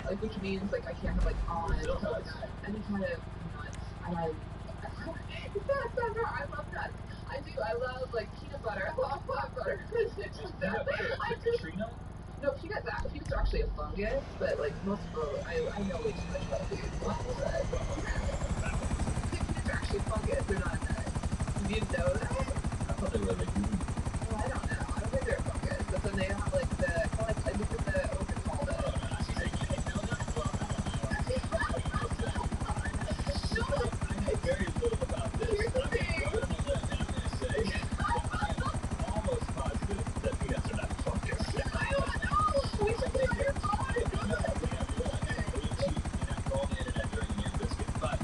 like which means like I can't have like almonds, coconut, any kind of nuts. And it's not fair. I love nuts. I do. I love like peanut butter. I love peanut butter. It's just that. Tree nut? No, peanuts are actually a fungus, but like most people, I know way too much about food. Most people say. Peanuts are actually a fungus. They're not a nut. You didn't know that? I thought they were like green. Well, I don't know. I don't think they're a fungus. But then they have like the kind of like I think it's the what's it called? I know very little about this. Here's the thing. Almost positive that peanuts are not fungus. I don't know. We should take your time. But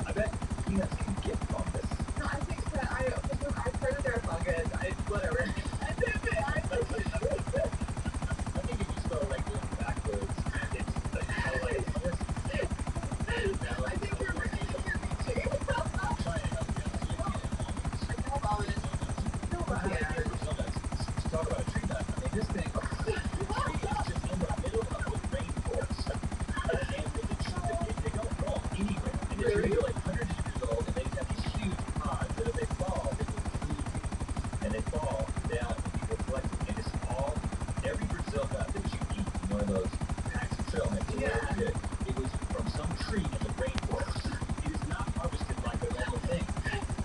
I bet peanuts can get fungus. No, I think that I've heard that they're a fungus. Whatever. I think if you spell like going backwards, it's like hilarious. I think you're reaching. I'm trying to help you out. I know about it. No, but yeah. Talk about a tree nut. I mean, this thing, the tree is just in the middle of the rainforest. And they don't grow anywhere. And they're like hundreds of years old, and they have these huge pods that if they fall, they will freeze. And they fall down, and people collect them. And it's all, every Brazil nut that you eat in one of those packs of trail mix, it was from some tree in the rainforest. It is not harvested like a normal thing.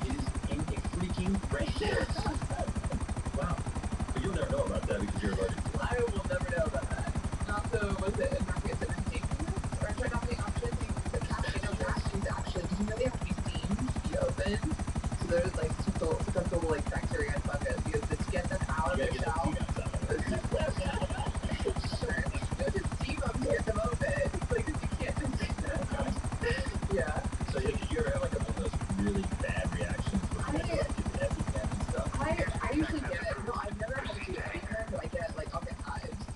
It is in a freaking rainforest. Wow. But you'll never know about that because you're allergic to it. I will never know about that. Also, was it is it in Or I'm trying to actually think the cashews actually, did you know they have to be steamed to be open? So there's like susceptible like bacteria and fungus because to get them out of the shell. Sure. You have to steam them to get them open. Like you can't just yeah. So you ever have like one of those really bad reactions where you have to get EpiPen and stuff? I usually get it. No, I've never had to do EpiPen, but I get like I'll get hives.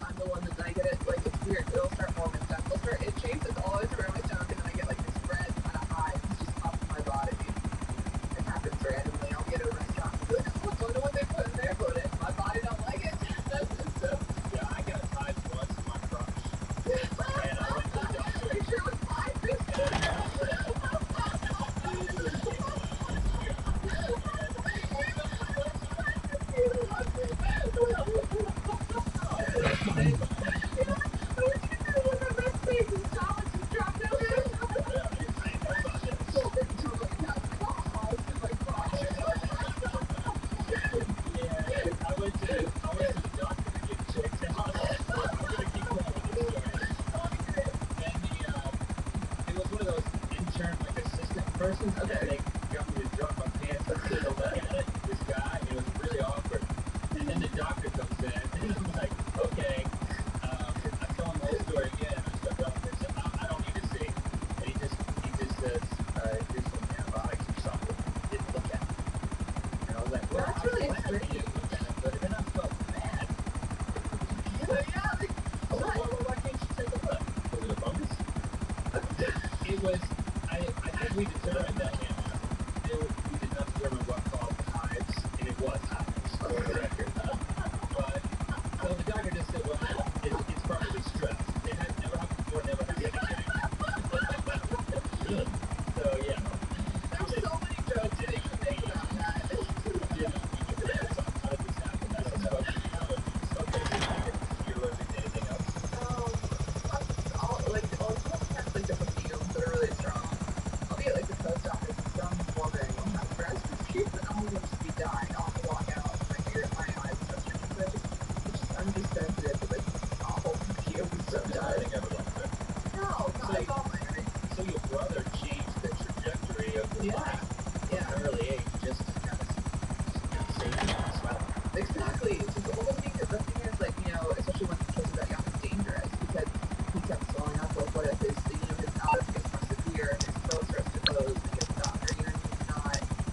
Exactly. It's just, well, the thing is, like, you know, especially when kids are that young, it's dangerous because he kept swelling up. Like, what if his, you know, his allergy gets more severe, his throat starts to close, and he gets a doctor. You know what I mean? It's not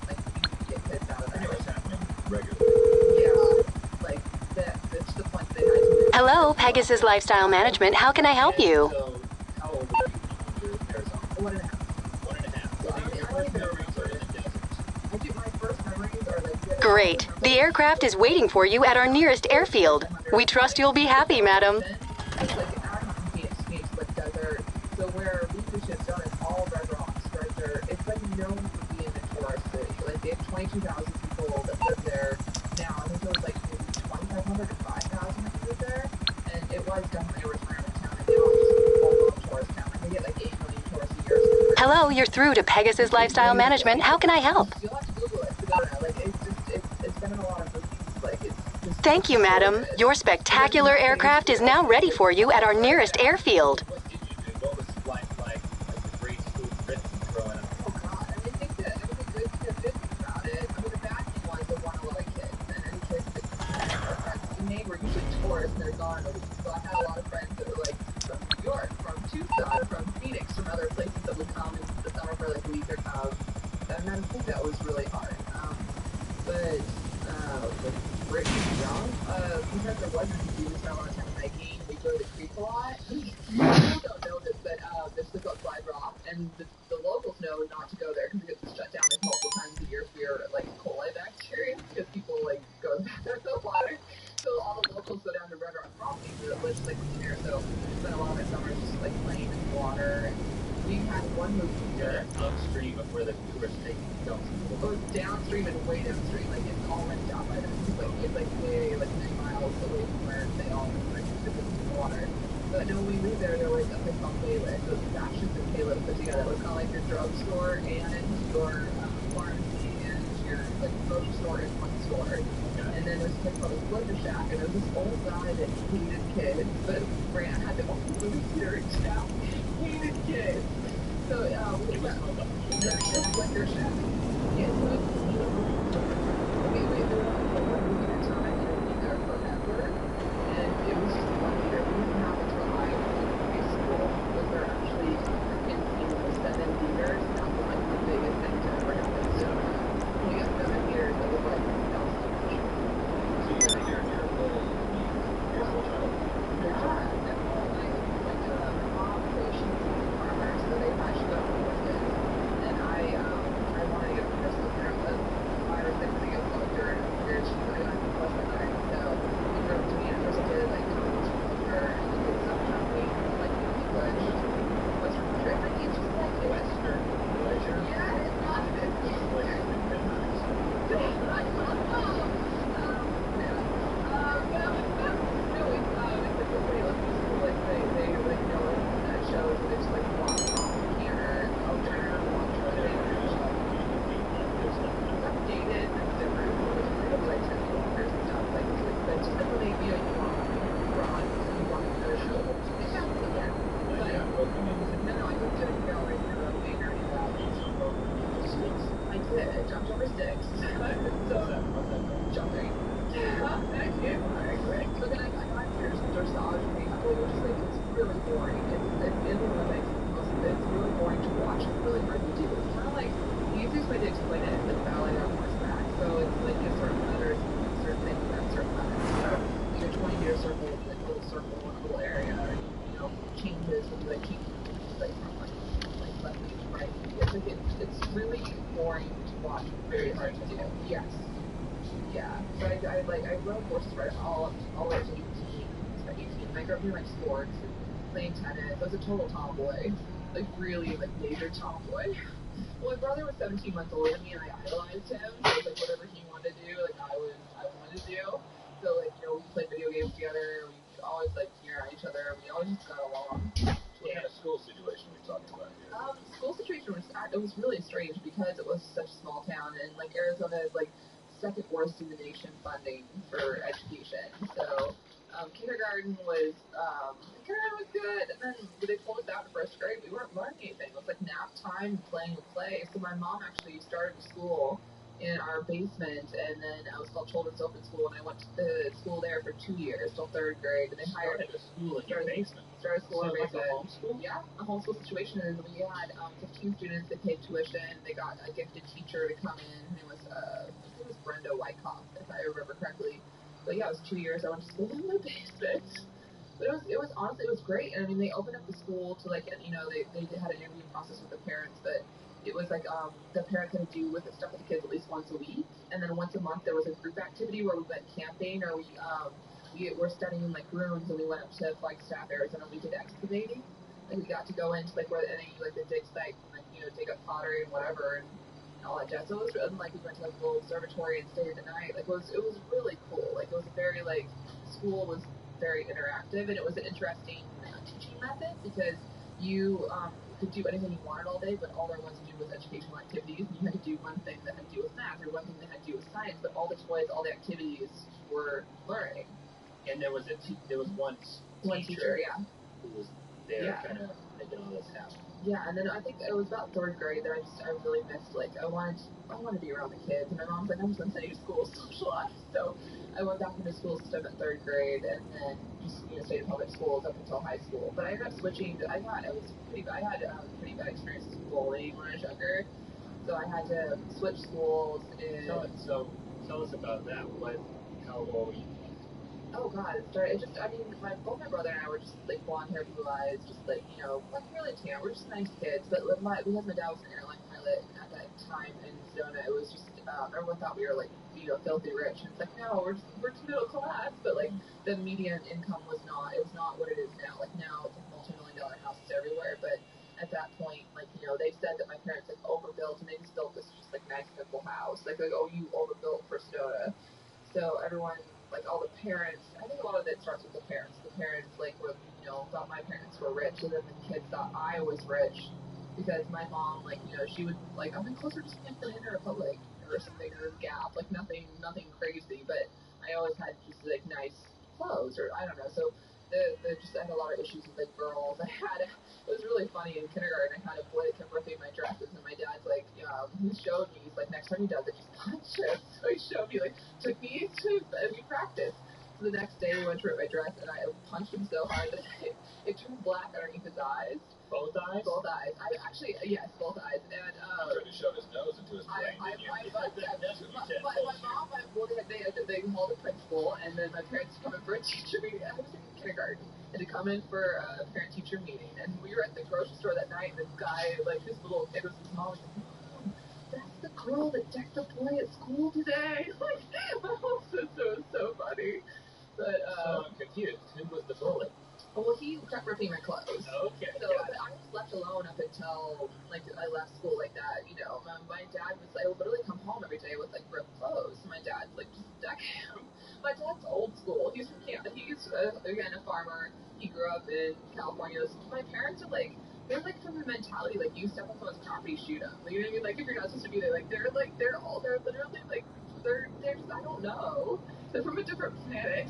like you can get kids out of that. I know it's happening regularly. Yeah, like that's the point that I told. Hello, Pegasus Lifestyle Management. How can I help you? So, how old were you when you moved to Arizona? 1.5. 1.5. So, I your don't first even memories are in the desert. I do. My first memories are like. Great. The aircraft is waiting for you at our nearest airfield. We trust you'll be happy, madam. It's like out in Phoenix, like desert. So where Beach is done is all red rocks, right there. It's like known for being a tourist city. Like they have 22,000 people that live there now. I think it was like maybe 2,500 to 5,000 that live there, and it was definitely a retirement town. And now it's just a full-blown tourist town. Like they get like 8 million tourists a year. So Hello, you're through to Pegasus Lifestyle Management. How can I help? you'll have to Google it to go there. Like it's been in a lot of movies. Like it's just. Thank you, madam. Your spectacular aircraft is now ready for you at our nearest airfield. What did you do? What was life like the grade school trip growing up? Oh God, I mean, I think that the good thing about it. I mean, the bad thing was there weren't a lot of kids, and any kids that our friends we made were usually tourists, and they're gone in a week. So I had a lot of friends that were like from New York, from Tucson, from Phoenix, from other places that would come in the summer for like a week or come. And I think that was really hard. But when we were young, because there wasn't, we would spend a lot of time hiking. We go to the creek a lot. People don't know this, but there's the Slide Rock, and the locals know not to go there because it gets shut down like multiple times a year for like E. coli bacteria because people like go there in the water. So all the locals go down to Red Rock Crossing that lives like near. So we spent a lot of my summers just like playing in the water. And we had one movie theater. Upstream of where the tourists take themselves. It was downstream and way downstream. Like it's all rinsed out by them. It's like way like 9 miles away from where they all like visit the water. But no, when we lived there were like a place called Payless. So it was Bastions and Payless put together. It was kind of like your drugstore and your pharmacy and your like grocery store in one store. And then there's a place called the Splendor Shack, and there was this old guy that hated kids, but had the only movie theater in town. Hated kids. So we got the Splendor Shack. Yeah, so it's we were one movie at a time, and we'd be there forever. And it was just one year. We didn't have a drive to high school. Was there actually in the 7 theaters? That was like the biggest thing to ever happen. So we got 7 years. It was like that was so much. So you're full child. Yeah, and all like my mom, so she's a farmer, so they she got horses, and I wanted to get a horse. So apparently 5 or 6 years ago, during a period, she's like, I have a horse with her. So we drove to me, and first I did like competition with her, and we did some shopping, like English, Western country. I think it's just like Western pleasure. yeah, it's not. Jumped over sticks. So, jumping. Yeah, thank you. So then I got dressage rehab, which is like, it's really boring. It's really boring to watch and really hard to do. It's kind of like, the easiest way to explain it is like ballet on horseback. So it's like you have certain letters, certain things, and certain letters. So you get 20 meter circle, like a little circle in a little area, and changes and like keep like from like left knee to right knee. It's like it's really boring to watch, very hard to do. Yes. Yeah. So I rode horses right all the way up to 18. So 18. And I grew up doing like sports and playing tennis. I was a total tomboy. Like really like major tomboy. Well, my brother was 17 months older than me, and I idolized him. So it was like whatever he wanted to do, like I wanted to do. So like we played video games together. We always like around each other. We always just got along. What kind of school situation are we talking about here? School situation was really strange because it was such a small town, and like Arizona is like second worst in the nation funding for education. So kindergarten was good, and then they pulled us out in first grade. We weren't learning anything. It was like nap time, playing with play. So my mom actually started school in our basement, and then I was called Children's Open School, and I went to the school there for 2 years, till 3rd grade, and they hired Started a school in your basement. Started school in So our like a basement. homeschool? Yeah, a homeschool situation, and we had 15 students that paid tuition. They got a gifted teacher to come in. Her name was, I think it was Brenda Wyckoff, if I remember correctly. But yeah, it was 2 years. I went to school in the basement. But it was honestly, it was great. And I mean, they opened up the school to like, you know, they had an interviewing process with the parents, but it was like the parents had to do with the stuff with the kids at least once a week, and then once a month there was a group activity where we went camping, or we were studying in like rooms, and we went up to Flagstaff, Arizona. We did excavating, and we got to go into like where like the dig site, and like, you know, dig up pottery and whatever, and all that jazz. So it was, and like we went to like a little observatory and stayed the night. Like it was really cool. Like it was a very like school was very interactive, and it was an interesting teaching method because you could do anything you wanted all day, but all there was to do was educational activities. And you had to do one thing that had to do with math, or one thing that had to do with science, but all the toys, all the activities were learning. And there was one teacher, yeah, who was there, yeah, kind of making all this happen. Yeah, and then I think it was about 3rd grade that I really missed, like, I wanted to be around the kids, and my mom's like, I'm just going to send you to school, socialize. So I went back into school system at 3rd grade, and then just, you know, stayed in public schools up until high school. But I ended up switching. I had pretty bad experiences with bullying when I was younger, so I had to switch schools. So tell us about that. How old were you? Oh God, it started. Both my brother and I were just like blonde hair, blue eyes, just like, you know, like really tan. We're just nice kids. But because my dad was an airline pilot at that time in Sedona, it was just everyone thought we were like, you know, filthy rich. And it's like, no, we're just middle class. But like the median income was not. It was not what it is now. Like now, it's like multi-million-dollar houses everywhere. But at that point, like, you know, they said that my parents like overbuilt, and they just built this just like nice simple house. Like oh, you overbuilt for Sedona. So everyone, like all the parents, I think a lot of it starts with the parents. The parents like were, you know, thought my parents were rich, and then the kids thought I was rich because my mom, like, you know, she would like, I'm closer to Banana Republic or something, or Gap, like nothing crazy, but I always had just like nice clothes, or I don't know. So I had a lot of issues with like girls. It was really funny in kindergarten. I had a boy that kept ripping my dresses, and my dad's like, he showed me, he's like, next time he does it, just punch him. So he showed me, like, took me and we practiced. So the next day he went to rip my dress, and I punched him so hard that it turned black underneath his eyes. Both eyes? Both eyes. Yes, both eyes. And He tried to shove his nose into his brain, didn't you? My mom, they called the principal, and then my parents come in for a teacher meeting. I was in kindergarten, and to come in for a parent-teacher meeting. And we were at the grocery store that night, and this guy, like, his little kid was his mom, was like, Mom, that's the girl that decked the boy at school today. Like, my mom said so. It was so funny. But, so I'm confused. Who was the bully? Well, he kept ripping my clothes. Okay. So I was left alone up until, like, I left school like that, you know. My dad was, I would literally come home every day with, like, ripped clothes. My dad's, like, just deck him. My dad's old school. He's from Canada. He's, again, a farmer. He grew up in California. My parents are, like, they're, like, from the mentality, like, you step on someone's property, shoot them. Like, you know what I mean? Like, if you're not supposed to be there, like, they're literally, like, they're just, I don't know. They're from a different planet.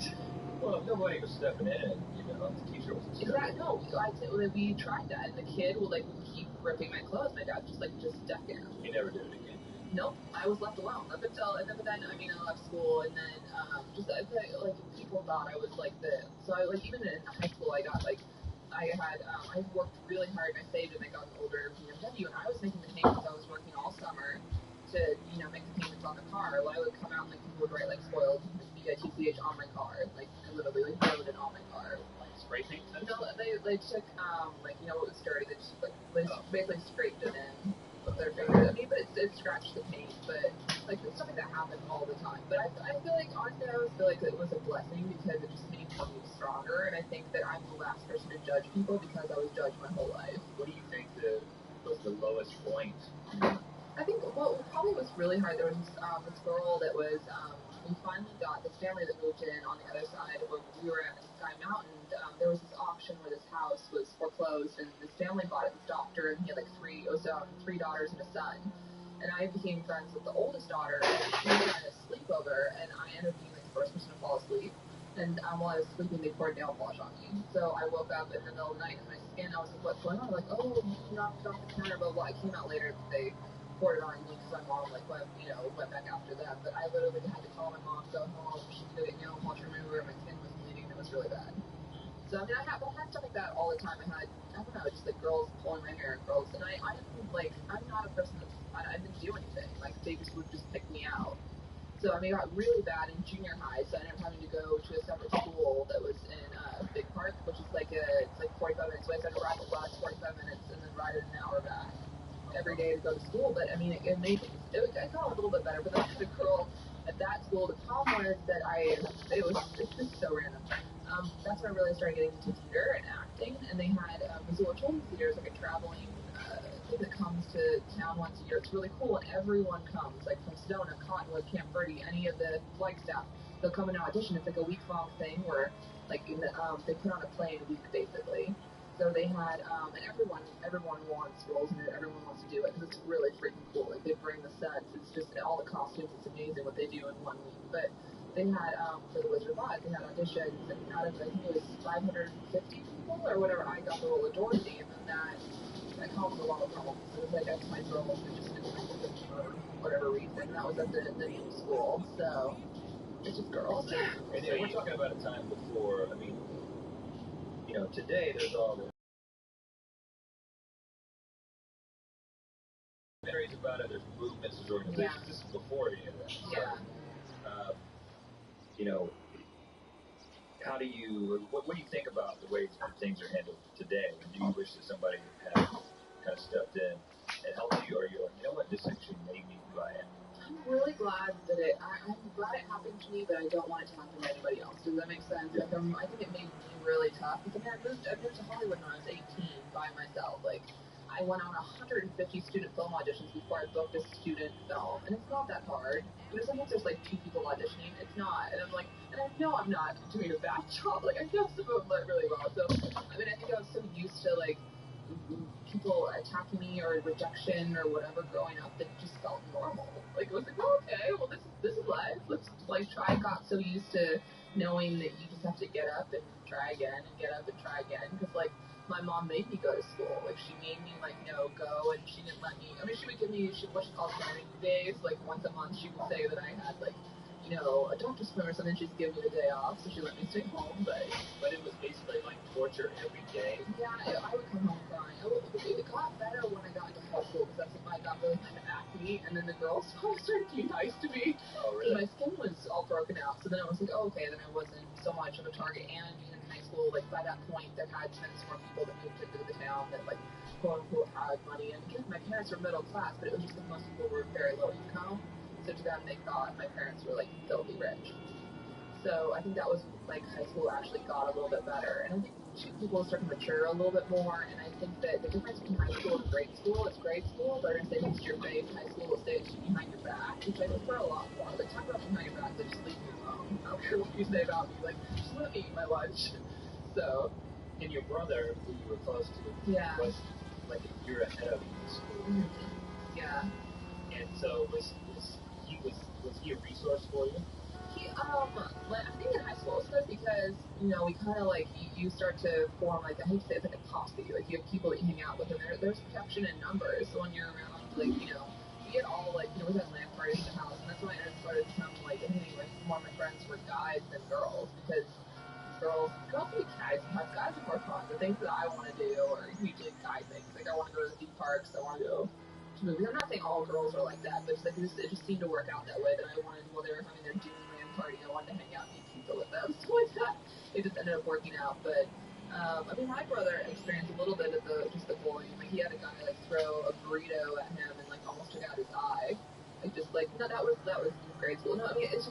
Well, nobody was stepping in, you know, the teacher was stepping in. No, we tried that, and the kid would, like, keep ripping my clothes. My dad just deck him. He never did it again. Nope, I was left alone up until, and then I left school, and then, like, people thought I was, like, so I, like, even in high school, I got, like, I worked really hard, and I saved, and I got an older BMW, and I was making the payments. I was working all summer to, you know, make the payments on the car. Well, I would come out, and, like, people would write, like, spoiled BITCH on my car. Like, I literally, like, wrote it on my car. Like spray paint? No, they took, like, you know, what was dirty, they just, like, basically scraped it in with their fingers. I mean, but it scratched the paint, but, like, it's something that happens all the time. But I feel like, honestly, I always feel like it was a blessing because it just made me stronger, and I think that I'm the last person to judge people because I was judged my whole life. What do you think was the lowest point? I think, well, probably was really hard. There was this girl that was, we finally got this family that moved in on the other side where we were at Sky Mountain. There was this auction where this house was foreclosed, and this family bought it, this doctor, and he had like three daughters and a son. And I became friends with the oldest daughter, and she had a sleepover, and I ended up being like the first person to fall asleep. And while I was sleeping, they poured nail polish on me. So I woke up in the middle of the night, and my skin, I was like, what's going on? Like, oh, you knocked it off the counter, blah, blah. I came out later that they reported on me because my mom like went back after them. But I literally had to call my mom, go home. She was getting nail polish remover, my skin was bleeding, and it was really bad. So I mean, I had stuff like that all the time. I don't know, just like girls pulling my hair and girls, and I didn't like. I'm not a person I didn't do anything. Like they just would just pick me out. So I mean, it got really bad in junior high. So I ended up having to go to a separate school that was in Big Park, which is it's like 45 minutes away. So I had to ride the bus 45 minutes and then ride it an hour back every day to go to school. But I mean, it got a little bit better. But then the girl at that school, the problem was that it's just so random. That's when I really started getting into theater and acting. And they had Missoula Children's Theater is like a traveling thing that comes to town once a year. It's really cool, and everyone comes, like from Sedona, Cottonwood, Camp Verde, any of the flight staff. They'll come and audition. It's like a week-long thing where, like, they put on a play in a week, basically. So they had, and everyone wants roles in it. Everyone wants to do it because it's really freaking cool. Like they bring the sets. It's just all the costumes. It's amazing what they do in 1 week. But they had for the Wizard of Oz, they had auditions, and out of I think it was 550 people or whatever, I got the role of Dorothy, and then that caused a lot of problems. It was like my girls who just didn't like it for whatever reason. That was at the new school, so it's just girls. And we're talking about a time before. I mean, today there's all the documentaries about it. There's movements, there's organizations. This is before any of that. Yeah. So, how do you? What do you think about the way things are handled today? And do you wish that somebody had kind of stepped in and helped you, or you're like, you know what, this actually made me who I am? I'm really glad that I'm glad it happened to me, but I don't want it to happen to anybody else. Does that make sense? Like, I think it made me really tough. Because I moved to Hollywood when I was 18 by myself. Like, I went on 150 student film auditions before I booked a student film, and it's not that hard. Sometimes there's like 2 people auditioning. It's not, and I'm like, and I know I'm not doing a bad job. Like, I know some of them went really well. So, I mean, I think I was so used to like people attacking me or rejection or whatever growing up that just felt normal. Like it was like, oh, okay, well this is life. Let's like try. I got so used to knowing that you just have to get up and try again and get up and try again. Because like my mom made me go to school. Like she made me like go, and she didn't let me. I mean, she would give me what she calls learning days. Like once a month, she would say that I had like a doctor's appointment or something. She'd give me the day off, so she let me stay home. But it was basically like torture every day. Yeah, I would come home crying. It got better when I got into high school because that's when I got really kind of acne, and then the girls started to be nice to me. Oh, really? My skin was all broken out, so then I was like, oh, okay, then I wasn't so much of a target. And in high school, like by that point, there had been some more people that moved into the town that like quote unquote had money. And again, my parents were middle class, but it was just that most people were very low income. So to them, they thought my parents were like filthy rich. So I think that was like high school actually got a little bit better, and I think people start to mature a little bit more. And I think that the difference between high school and grade school is grade school, they're gonna say things to your face. High school will say it behind your back, which I prefer a lot more. Like talk about behind your back, they just leave me alone. I don't care what you say about me. Like just let me eat my lunch. So. And your brother, who you were close to, was like a year ahead of you in school. Mm-hmm. Yeah. And so was he a resource for you? I think in high school it's good because, we kind of like, you start to form, like, I hate to say it's like a posse, like, you have people that you hang out with, and there's protection in numbers, so when you're around, like, we get all, like, we had land parties in the house, and that's when I started to become, like, I think, like, more of my friends were guys than girls, because girls be guys, sometimes guys are more fun, the things that I want to do are usually guy things, like, I want to go to the theme parks, I want to go to movies. I'm not saying all girls are like that, but it's like it just seemed to work out that way. That I wanted, while they were having their Disneyland party, I wanted to hang out and eat pizza with them, stuff like that. It just ended up working out. But I mean, my brother experienced a little bit of the bullying. Like he had a guy like throw a burrito at him and like almost took out his eye. Like just like no, that was in grade school. No, I mean it's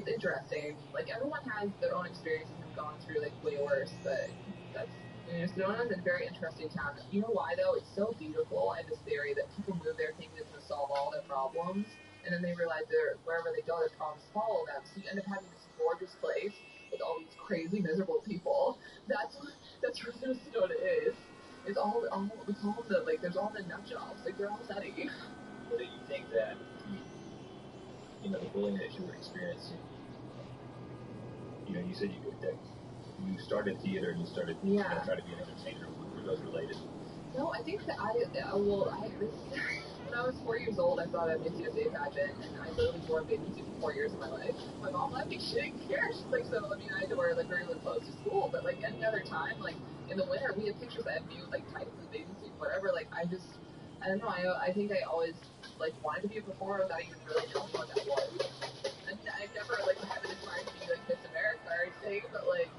interesting. Like everyone has their own experiences and gone through like way worse, but that's. Sedona's a very interesting town. You know why, though? It's so beautiful. I have this theory that people move there thinking it's going to solve all their problems, and then they realize wherever they go, their problems follow them. So you end up having this gorgeous place with all these crazy, miserable people. That's really Sedona is. It's all the, like, there's all the nut jobs. Like, they're all nutty. But do you think that, the bullying that you were experiencing, you said you started theater and you started trying to be an entertainer. Were those related? No, I think that when I was 4 years old, I saw that Miss USA pageant, and I literally wore a bathing suit for 4 years of my life. My mom let me, she didn't care. She's like, so, I mean, I had to wear, like, regular clothes to school, but, like, any other time, like, in the winter, we had pictures of me with, like, tights and bathing suit, whatever, like, I don't know, I think I always, like, wanted to be a performer without even really knowing what that was. And I never, like, had an aspired to be, like, Miss America or anything, but, like,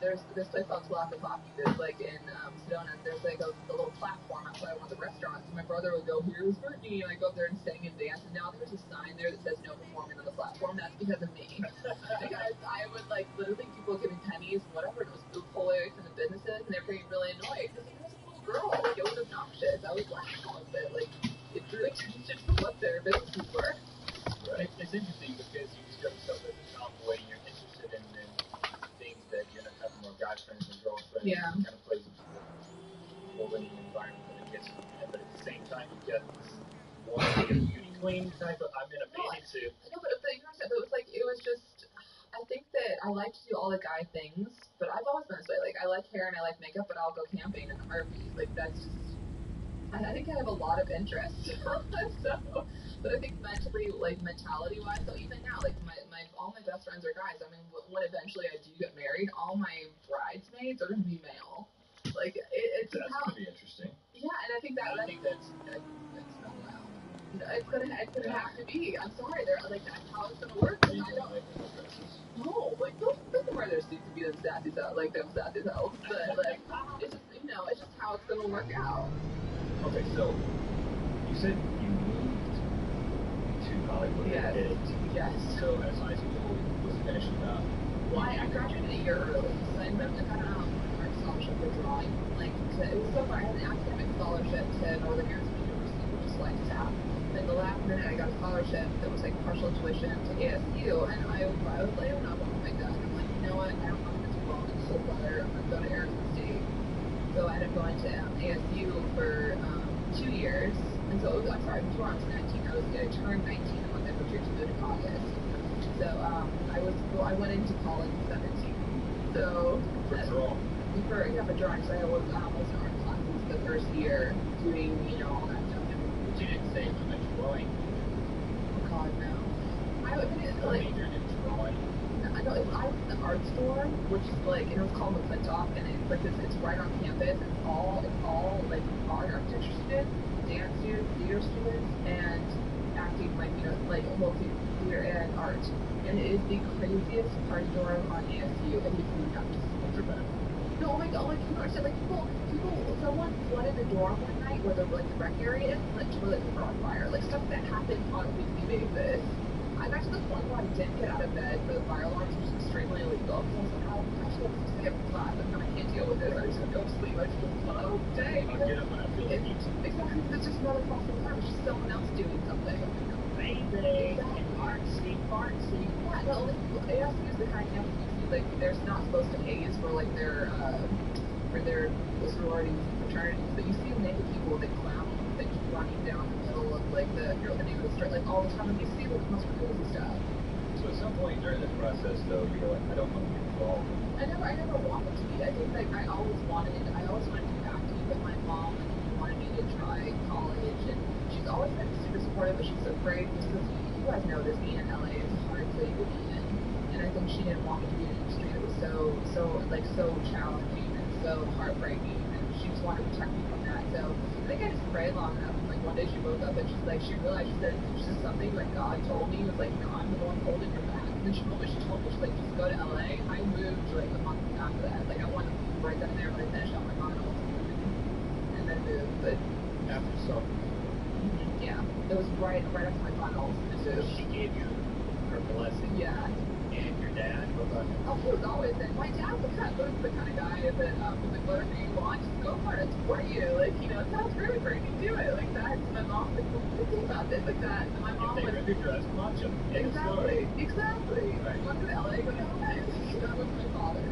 there's this place called Talakapaku that's like in Sedona. There's like a little platform outside one of the restaurants. And my brother would go, "Here's Brittany," and I go up there and sing and dance. And now there's a sign there that says "No performing on the platform." That's because of me. Because I would like literally people would give me pennies and whatever, and it was pull away from the businesses, and they're getting really annoyed because like, I was a little girl. Like it was obnoxious. I was loud, but like it drew attention to what their businesses were. Right. It's interesting because you discover stuff as a tomboy and you're interested in things that you end up having more guy friends and girl friends. Yeah. It kind of plays into the bullying environment that it gets you in. But at the same time, you've got this one beauty queen type of, I'm in a bathing suit. No, but you know what I'm saying? But it was like, it was just, I think that I like to do all the guy things, but I've always been this way. Like, I like hair and I like makeup, but I'll go camping in a heartbeat. Like, that's just, I think I have a lot of interest. So, but I think mentally, like mentality-wise, so even now, like all my best friends are guys. I mean, when eventually I do get married, all my bridesmaids are gonna be male. Like it's That's how. gonna be interesting. Yeah, and I think that's not allowed. It's gonna have to be. I'm sorry, they're like that's how it's gonna work. Are you gonna make them dresses? No, like those can wear their suits and be them sassy selves, like them sassy selves. But like, it's just it's just how it's gonna work out. Okay, so you said you moved to Hollywood. Yes. Yes. So as high school was finishing up. Well, I graduated a year early, so I got an art scholarship for drawing. Like, it was so fun. I had an academic scholarship to Northern Arizona University, which is like TAP. And the last minute, I got a scholarship that was like partial tuition to ASU, and I was like, I don't know about my dad. I'm like, you know what? I don't want to do well. I'm so better. I'm gonna go to Arizona State. So I ended up going to ASU for 2 years. And so I'm sorry, before I was 19, I turned 19 a month after to go to August. So I went into college at 17. So For drawing. For drawing. So I was in art classes the first year doing all that stuff. But you didn't say you meant drawing. Oh God, no. I majored in drawing. I was in the art store, which is like, and it was called McClintock, and it's like it's right on campus. It's all like art, architecture students, dance students, theater students, and acting, like mostly theater and art. And it is the craziest party dorm on ASU, and it's nuts. No, oh my God, like you don't understand, like someone flooded the dorm one night where the rec area is, and the toilets were on fire. Like stuff that happens on a weekly basis. I got to the point where I didn't get out of bed for the fire alarms, which is extremely illegal. Because I was like, oh, I should have to stay up for class. I can't deal with this. I'm just gonna go to sleep. I just thought, oh, dang. I'll get up when I feel the heat. Exactly. It's just another class in the car. It's just someone else doing something. Baby, artsy, fartsy. Yeah, no, like ASU is the kind of campus you see. Like, they're not supposed to haze for like their sororities and fraternities, but you see naked people with a clown that keep running down the middle of like the neighborhood street, like all the time, and you see like the most crazy stuff. So at some point during this process, though, you were like, I don't want to get involved. I never wanted to be. I think like I always wanted to be active, but my mom wanted me to try college, and she's always been super supportive, but she's afraid just because you guys know this, being in LA is a hard city to be in, and I think she didn't want me to be in an industry that was so challenging and so heartbreaking, and she just wanted to protect me from that. So I think I just prayed long enough, and like one day she woke up and she realized, she said, it's just something like God told me, was like, I'm the one holding her back. And then she told me, she's like, just go to LA. I moved like a month after that. Like I wanted to move right then and there, but I finished out my finals and then moved. But After some. yeah, it was right after my finals. So she gave you her blessing. Yeah. And your dad, what about him? Oh, he was always there. My dad's the kind of guy that was like, whatever you want, just go for it. It's for you. Like, it sounds really great. Do it. Like that. My mom was like, what do you think about this? Like that. And my mom If was they recognize watch them. exactly. Right. You want to go to LA? Go to LA. That was my father.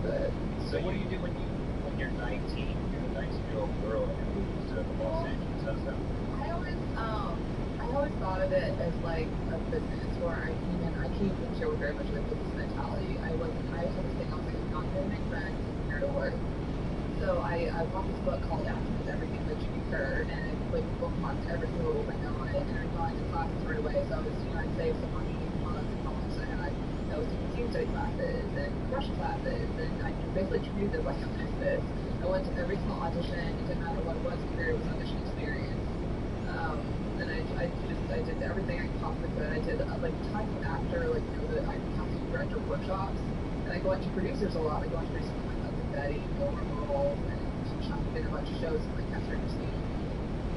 But So what do you do when you're 19? You're a 19-year-old girl and you move to Los Angeles. How's that? I always thought of it as like a business where I came from here with very much like business mentality. I had this thing, I was like, I'm not going to make friends, I'm here to work. So So I bought this book called After Everything That You Incur, and it like bookmarked every single window on it, and I got into classes right away. So I was, I'd save some money while I was in college. So I was taking team study classes and commercial classes, and I basically treated it like a business. I went to every single audition. It didn't matter what it was, it was audition experience. And I did everything I possibly could. I did like tons of actor, like the casting director workshops, and I go out to producers a lot. I go out to producers like Betty, Gilmore, and did a bunch of shows in like Casper Christine.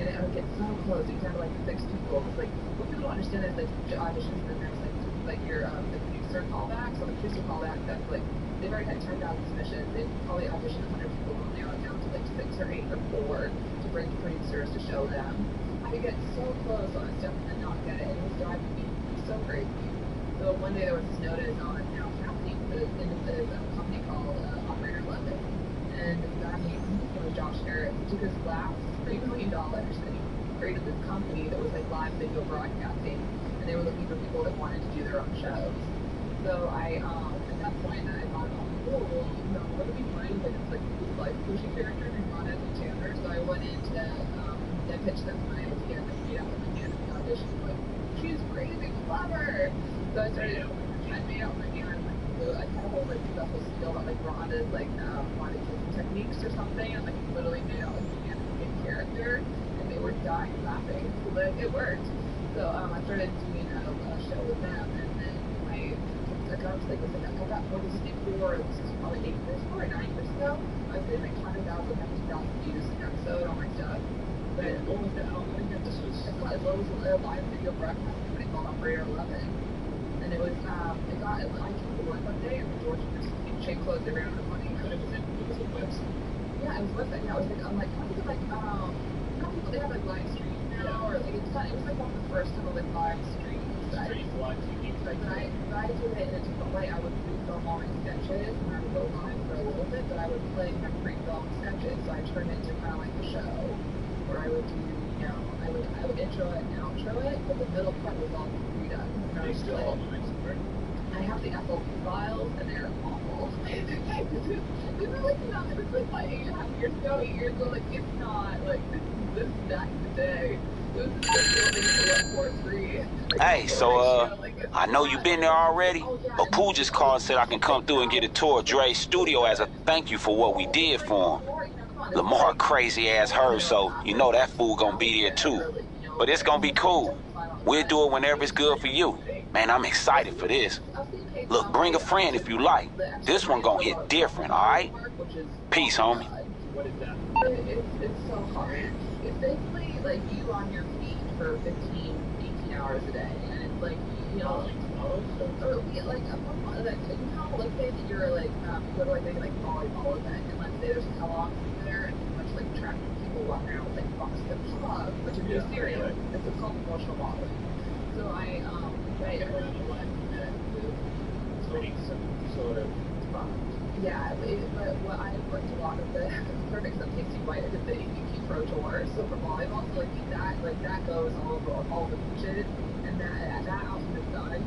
And I would get so close. You kind of like 6 people. It's like what people don't understand is like auditions, and then there's like your the producer callback. So the producer callback, that's like they've already had 10,000 submissions. They've probably auditioned 100 people, and narrow it down to like 6 or 8 or 4 to bring to producers to show them. I would get so close on stuff and not get it. It was driving me so crazy. So one day there was this notice on casting for this company called Operator 11, and the guy named Josh Harris took his last $3 million and he created this company that was like live video broadcasting, and they were looking for people that wanted to do their own shows. So I at that point I thought, oh, well, what do we find that it's like this life coaching character and not as a Chandler? So I went into I pitched them my idea and I made out with my hand in the audition, like, she's crazy clever. So I made out with my hand, I had a whole like special skill that like Rhonda's like wanted techniques or something, and like literally made out with my hand in character, and they were dying laughing. But it worked. So I started doing a show with them, and then I got to like I got more this before, this is probably 8 years ago or 9 years ago. I was getting like 100,000, 100,000 views an episode on my stuff. But what was that? I think this was a live video broadcast company called Operator 11, and it was I came to work one day and the Georgia chain closed around the money, but it was a website. Yeah, it was a website. Yeah, it was like I'm like how people they have like live streams now, or like it was like one of the first ever like live streams. Live TV. But I did it in a different way. I would pre-film all my sketches and I would go live for a little bit, but I would play my pre-film sketches, so I turned it into kind of like the show. Where I would do, I would intro it and outro it, but the middle part was all redone. I have the FLP files, and they're awful. This is like not, it was like 8.5 years ago, 8 years ago, like, it's not, like, this is back in the day. This is like building en4cer666. Hey, so, I know you've been there already, but Pooh just called and said I can come through and get a tour of Dre's studio as a thank you for what we did for him. Lamar crazy ass her, so you know that fool gonna be there too. But it's gonna be cool. We'll do it whenever it's good for you. Man, I'm excited for this. Look, bring a friend if you like. This one gonna hit different, alright? Peace, homie. It's so hard. It's basically like you on your feet for 15, 18 hours a day. And it's like, let's say that you're like, you go to like maybe like volleyball event, and let's say there's a tell-off there, and you much like track people walking around with like boxes of club, which is very serious. This is called emotional modeling. So I sort of yeah, but what I worked a lot of the perfect that takes you right into the EQ Pro Tour. So for volleyball, so like that goes all over all the beaches, and that outfit is done.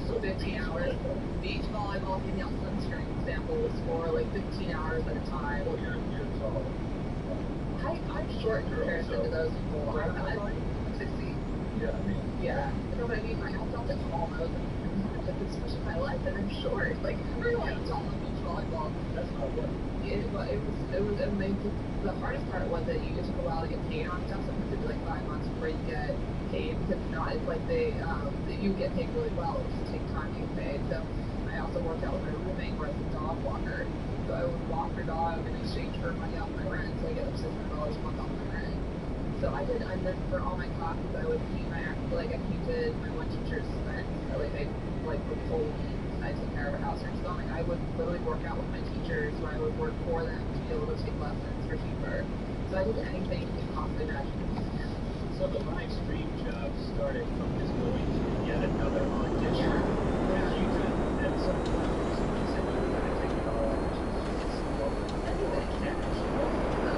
So 15 hours. Beach volleyball, getting out sunscreen samples for like 15 hours at a time. Well, you're tall. I'm short in comparison to those people. I'm 60. Yeah, I mean. Yeah. You know what I mean? I have felt it almost. I've been switching my life, and I'm short. Like, everyone tall on beach volleyball. That's not what. It was amazing. The hardest part was that it took a while to get paid on stuff. Sometimes it'd be like 5 months before you get paid, because if not, it's like you get paid really well. It just takes time to get paid. So I also worked out with my roommate, where I was a dog walker. So I would walk her dog in exchange for money off my rent. So I get up $600 a month off my rent. So I did, and then for all my classes, I would paint I painted my one teacher's fence. So they would pull me, and I took care of a house rent. So I would literally work out with my teachers, where I would work for them to be able to take lessons for cheaper. So I did anything you could possibly imagine. So the live stream job started from just going to yet another audition. Yeah. You could, and sometimes you said you were going to take it all auditions. Anything. Yeah.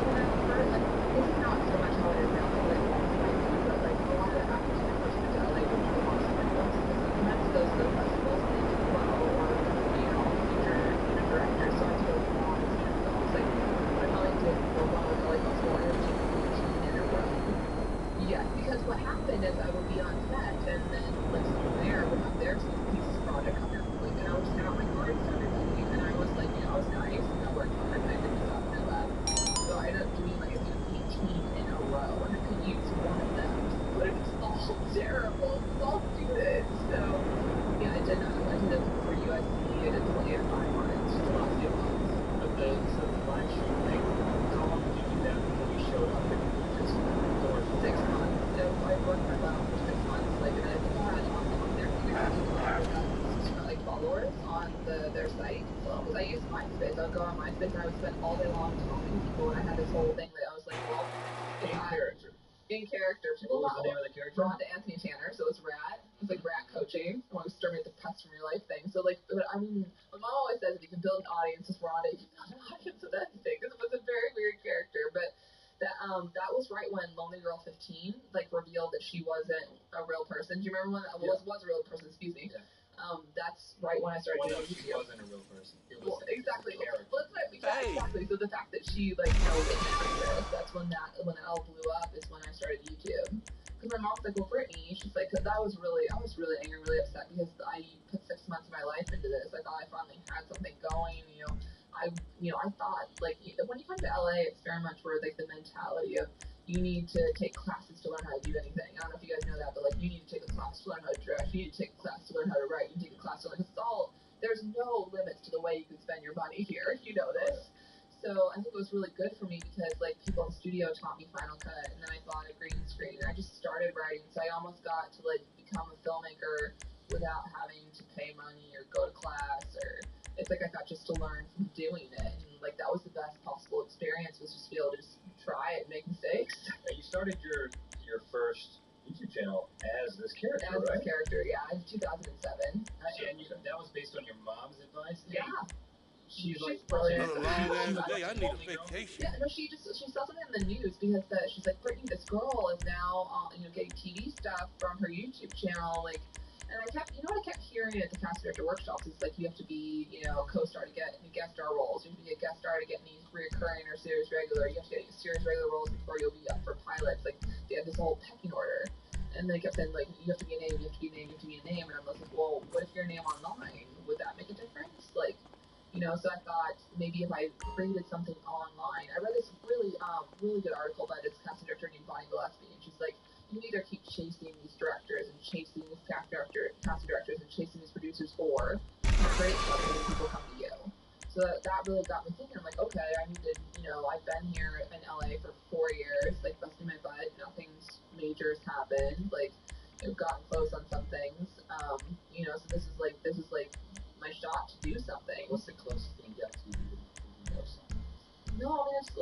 When I first, this is not so much how it is now, but like a lot of the actors when I first went to LA would do the most of my films, and that's those festivals, and they do well, or feature directors, so I had to go to a lot of films. Like, I probably did all students. So yeah, I did it for USC. I did 28 or 5 months, just the last few months. But the live stream thing, how long did you do that before you showed up and just for 6 months. I worked my butt off for 6 months. Like, and I think I had on their like followers on their site. Because I used MySpace. I would go on MySpace and I would spend all day long talking to people, and I had this whole thing that I was like, well, in character. What was the name of the character? Rhonda Anthony Tanner, so it's Rat. It's like Rat coaching. I want to exterminate the pest from your life thing. So like, I mean, my mom always says if you can build an audience with Rhonda, you can build an audience with anything. Because it was a very weird character, but that was right when Lonely Girl 15 like revealed that she wasn't a real person. Do you remember when that was a real person? Excuse me. Yeah. That's right when I started doing YouTube. She wasn't a real person. It was exactly. Well, exactly. So the fact that she like was an actress, that's when that all blew up is when I started YouTube. Because my mom's like, well, Brittany, she's like, cause I was really angry, really upset because I put 6 months of my life into this. I thought I finally had something going. I thought like when you come to LA, it's very much where like the mentality of you need to take classes to learn how to do anything. I don't know if you guys know that, but like you need to take a class to learn how to dress. You need to take a class to learn how to write. You need to take a class to learn. There's no limits to the way you can spend your money here. You know this. So I think it was really good for me because like people in the studio taught me Final Cut, and then I bought a green screen. And I just started writing, so I almost got to like become a filmmaker without having to pay money or go to class. Or it's like I got just to learn from doing it, and like that was the best possible experience, was just to be able to just try it and make mistakes. You started your first YouTube channel as this character, right? As this character, yeah, in 2007. And that was based on your mom's advice? Yeah. She's brilliant. I need a vacation. Yeah, no, she saw something in the news because she's like, Brittany, this girl is now getting TV stuff from her YouTube channel, like. And I kept hearing at the casting director workshops, it's like you have to be, co-star to get guest star roles. You have to be a guest star to get any recurring or series regular. You have to get series regular roles before you'll be up for pilots. Like, they have this whole pecking order. And they kept saying, like, you have to be a name, you have to be a name, you have to be a name. And I was like, well, what if your name online? Would that make a difference? Like, so I thought maybe if I created something online. I read this really good article by this casting director named Bonnie Gillespie, and she's like, you either keep chasing these directors and chasing these casting directors and chasing these producers, or create something and people come to you. So that really got me thinking. I'm like, okay, I need to, I've been here in LA for 4 years, like busting my butt. Nothing's major's happened. Like, I've gotten close on some things. So this is like my shot to do something. What's the closest thing you got to something? No, I mean it's a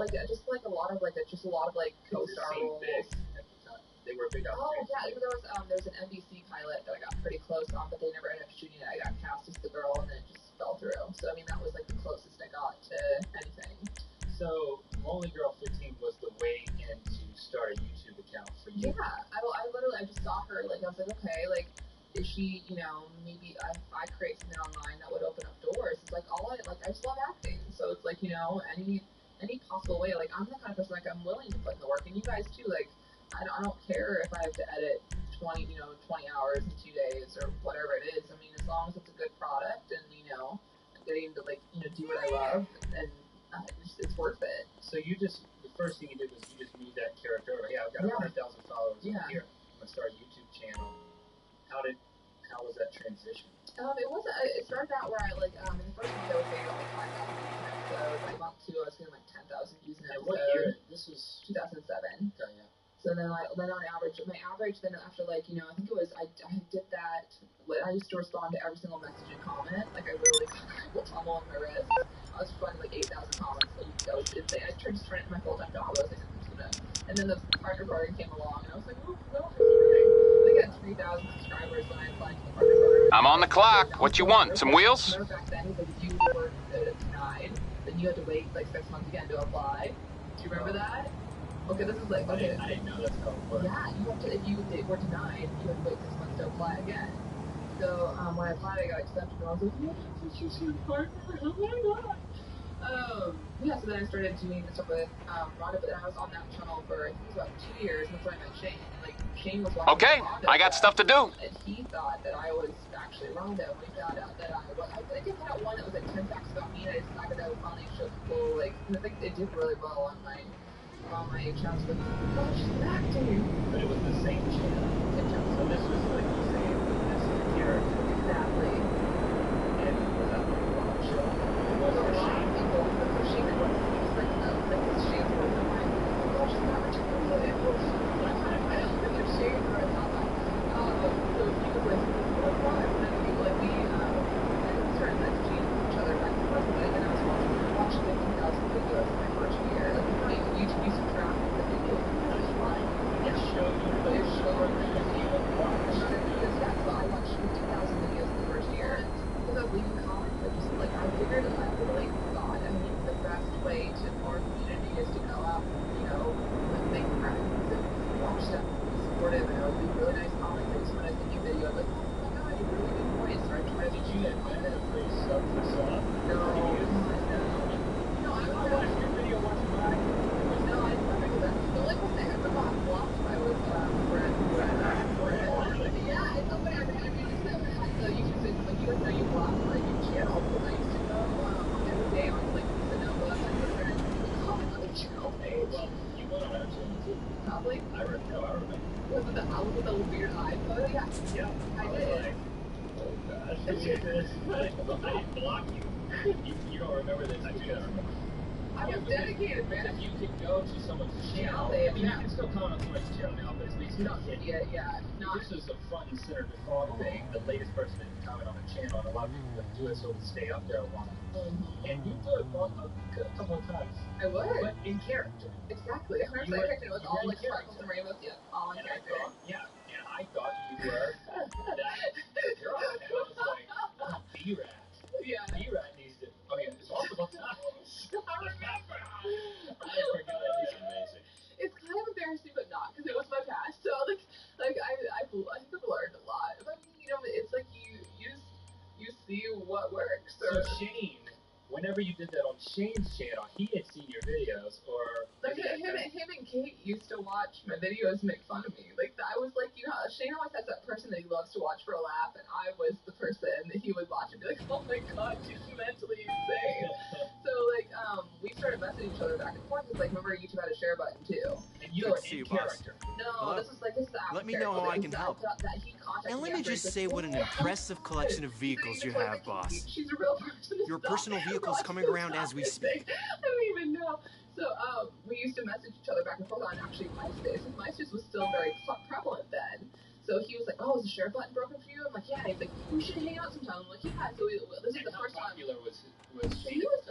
lot of co-star roles. They were big. Oh yeah, there was an NBC pilot that I got pretty close on, but they never ended up shooting it. I got cast as the girl, and then it just fell through. So I mean, that was like the closest I got to anything. So Lonely Girl 15 was the way in to start a YouTube account for you. Yeah, I just saw her. Like, I was like, okay, like, is she, maybe if I create something online that would open up doors. It's like I just love acting. So it's like, any possible way. Like, I'm the kind of person, like, I'm willing to put in the work, and you guys too. Like, I don't care if I have to edit 20 hours in 2 days or whatever it is. I mean, as long as it's a good product and, I'm getting to, like, do what I love, and it's worth it. So the first thing you did was you just moved that character over. Yeah, I've got 100,000 followers here. I'm going to start a YouTube channel. How was that transition? It started out where I, like, in the first month I was getting like 5,000 views an episode. By month 2, I was getting like 10,000 views an episode. What year? This was 2007. Okay, yeah. So then on average, then after like, I think it was, I did that, I used to respond to every single message and comment. Like, I literally got a tumble on my wrist. I was responding to like 8,000 comments. Like, that was insane. I just turned it into my full-time job. I was like, and then the partner program came along, and I was like, oh, no, I got 3,000 subscribers when I applied to the partner program. I'm on the clock. What you want? Some wheels? Back then, if you were denied, then you had to wait like 6 months again to apply. Do you remember that? Okay, this is like, okay. I didn't know that's how it worked. Yeah, you have to, if you were denied, you have to wait 6 months to apply again. So, when I applied, I got accepted, and I was like, yeah, she's your partner, oh my god. Yeah, so then I started doing stuff with Rhonda, but then I was on that channel for, I think it was about 2 years, and that's when I met Shane. And, like, Shane was watching Okay, Rhonda, I got stuff to do. And he thought that I was actually Rhonda when he found out that I did put out one that was like 10 facts about me, and I decided I would finally show people, like, I think it did really well on my channel. Like, oh, she's acting. But it was the same channel. So this was like I did. Oh gosh. I didn't block you. You don't remember this? I do not remember. I was dedicated, man. If you could go to someone's channel, I mean, you can still comment on someone's channel now, but it's basically not hidden. Yeah. This is a front and center default thing. The latest person didn't comment on the channel, and a lot of people do it so it will stay up there a while. And you do it a couple of times. I would. But in character. Exactly. 100% character. It was all like sparkles and rainbows. Yeah, all in character. And I thought you were that girl. And I was like, B-Rat. Yeah. B-Rat needs to. Oh yeah, it's multiple times. I remember. I forgot. It's amazing. It's kind of embarrassing, but not, because it was my past. So like I think I've learned a lot. But you know, it's like you see what works. So Shane, whenever you did that on Shane's channel, he had seen your videos, or like him and Kate used to watch my videos and make fun of me. Like I was like, you know, Shane always has that person that he loves to watch for a laugh, and I was the person that he would watch and be like, oh my god, she's mentally insane. So like we started messaging each other back and forth. It's like, remember YouTube had a share button too. And you were in character. No, this is the Let me know how I can help. And let me just say what an impressive collection of vehicles you have, boss. She's a real person. Your personal vehicle's coming around as we speak. I don't even know. So we used to message each other back and forth on actually MySpace. And MySpace was still very prevalent then. So he was like, oh, is the share button broken for you? I'm like, yeah. He's like, we should hang out sometime. I'm like, yeah. So this is the first time. He was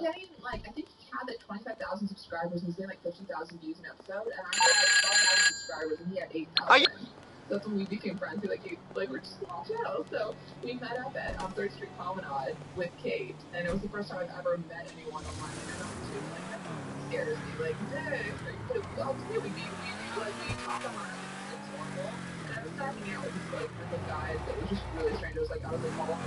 getting, like, I think he had like 25,000 subscribers, and he's getting like 50,000 views an episode, and I had like 12,000 subscribers, and he had 8,000. So that's when we became friends. We're just small channels. So we met up at 3rd Street Promenade with Kate, and it was the first time I've ever met anyone online. And she was like, I'm scared of me. Like, hey, we talked online. It's normal. And I was hanging out with this like group of guys that was just really strange. It was like I was like all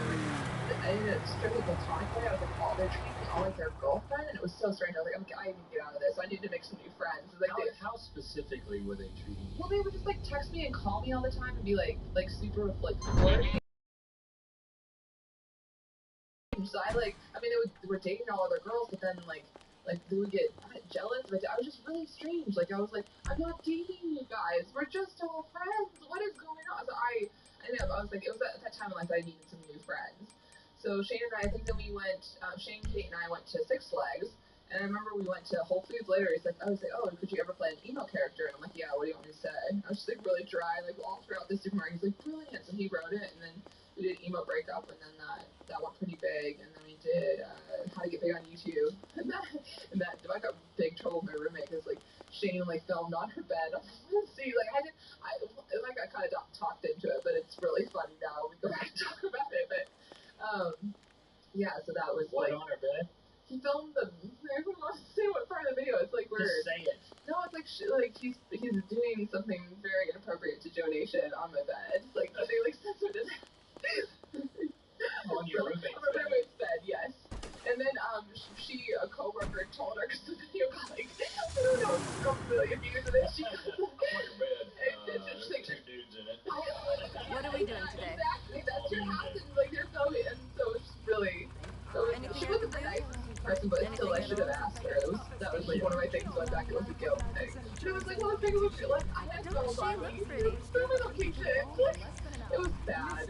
in a strictly platonic way. I was like, oh, they're treating me all like their girlfriend, and it was so strange. I was like, I need to get out of this. I need to make some new friends. Like, how specifically were they treating you? Well, they would just like text me and call me all the time and be like super like flirty. So I mean, they were dating all other girls, but then like they would get jealous. But I was just really strange. Like I was like, I'm not dating you guys. We're just all friends. What is going on? So I was like, it was at that time in life I needed some new friends. So Shane and I think that we went, Shane, Kate, and I went to Six Flags. And I remember we went to Whole Foods later. He's like, oh, could you ever play an emo character? And I'm like, yeah, what do you want me to say? I was just like really dry, like all throughout the supermarket. He's like, brilliant. So he wrote it, and then we did emo breakup, and then that went pretty big. And then we did How to Get Big on YouTube. And that I got big trouble with my roommate because like Shane like filmed on her bed. See, like I kind of talked into it, but it's really funny now. We go back and talk about it, but yeah. So that was what, like on her bed. He filmed the. I don't want to say what part of the video. It's like weird. Just say it. No, it's like he's doing something very inappropriate to Joe Nation on my bed. Like nothing like censored in on your roommate's bed. On my roommate's bed, yes. And then a coworker told her because the video got like I don't know, a million views, and then she. There's 2 dudes in it. What are we doing today? Exactly, that's your house, and like they're filming, and so it's just really. She wasn't the nicest person, but still, I should have asked her. That was like one of my things going back. It was a guilt thing. She was like, well, the thing was, like, I had spells on me. You don't keep shit. It was bad.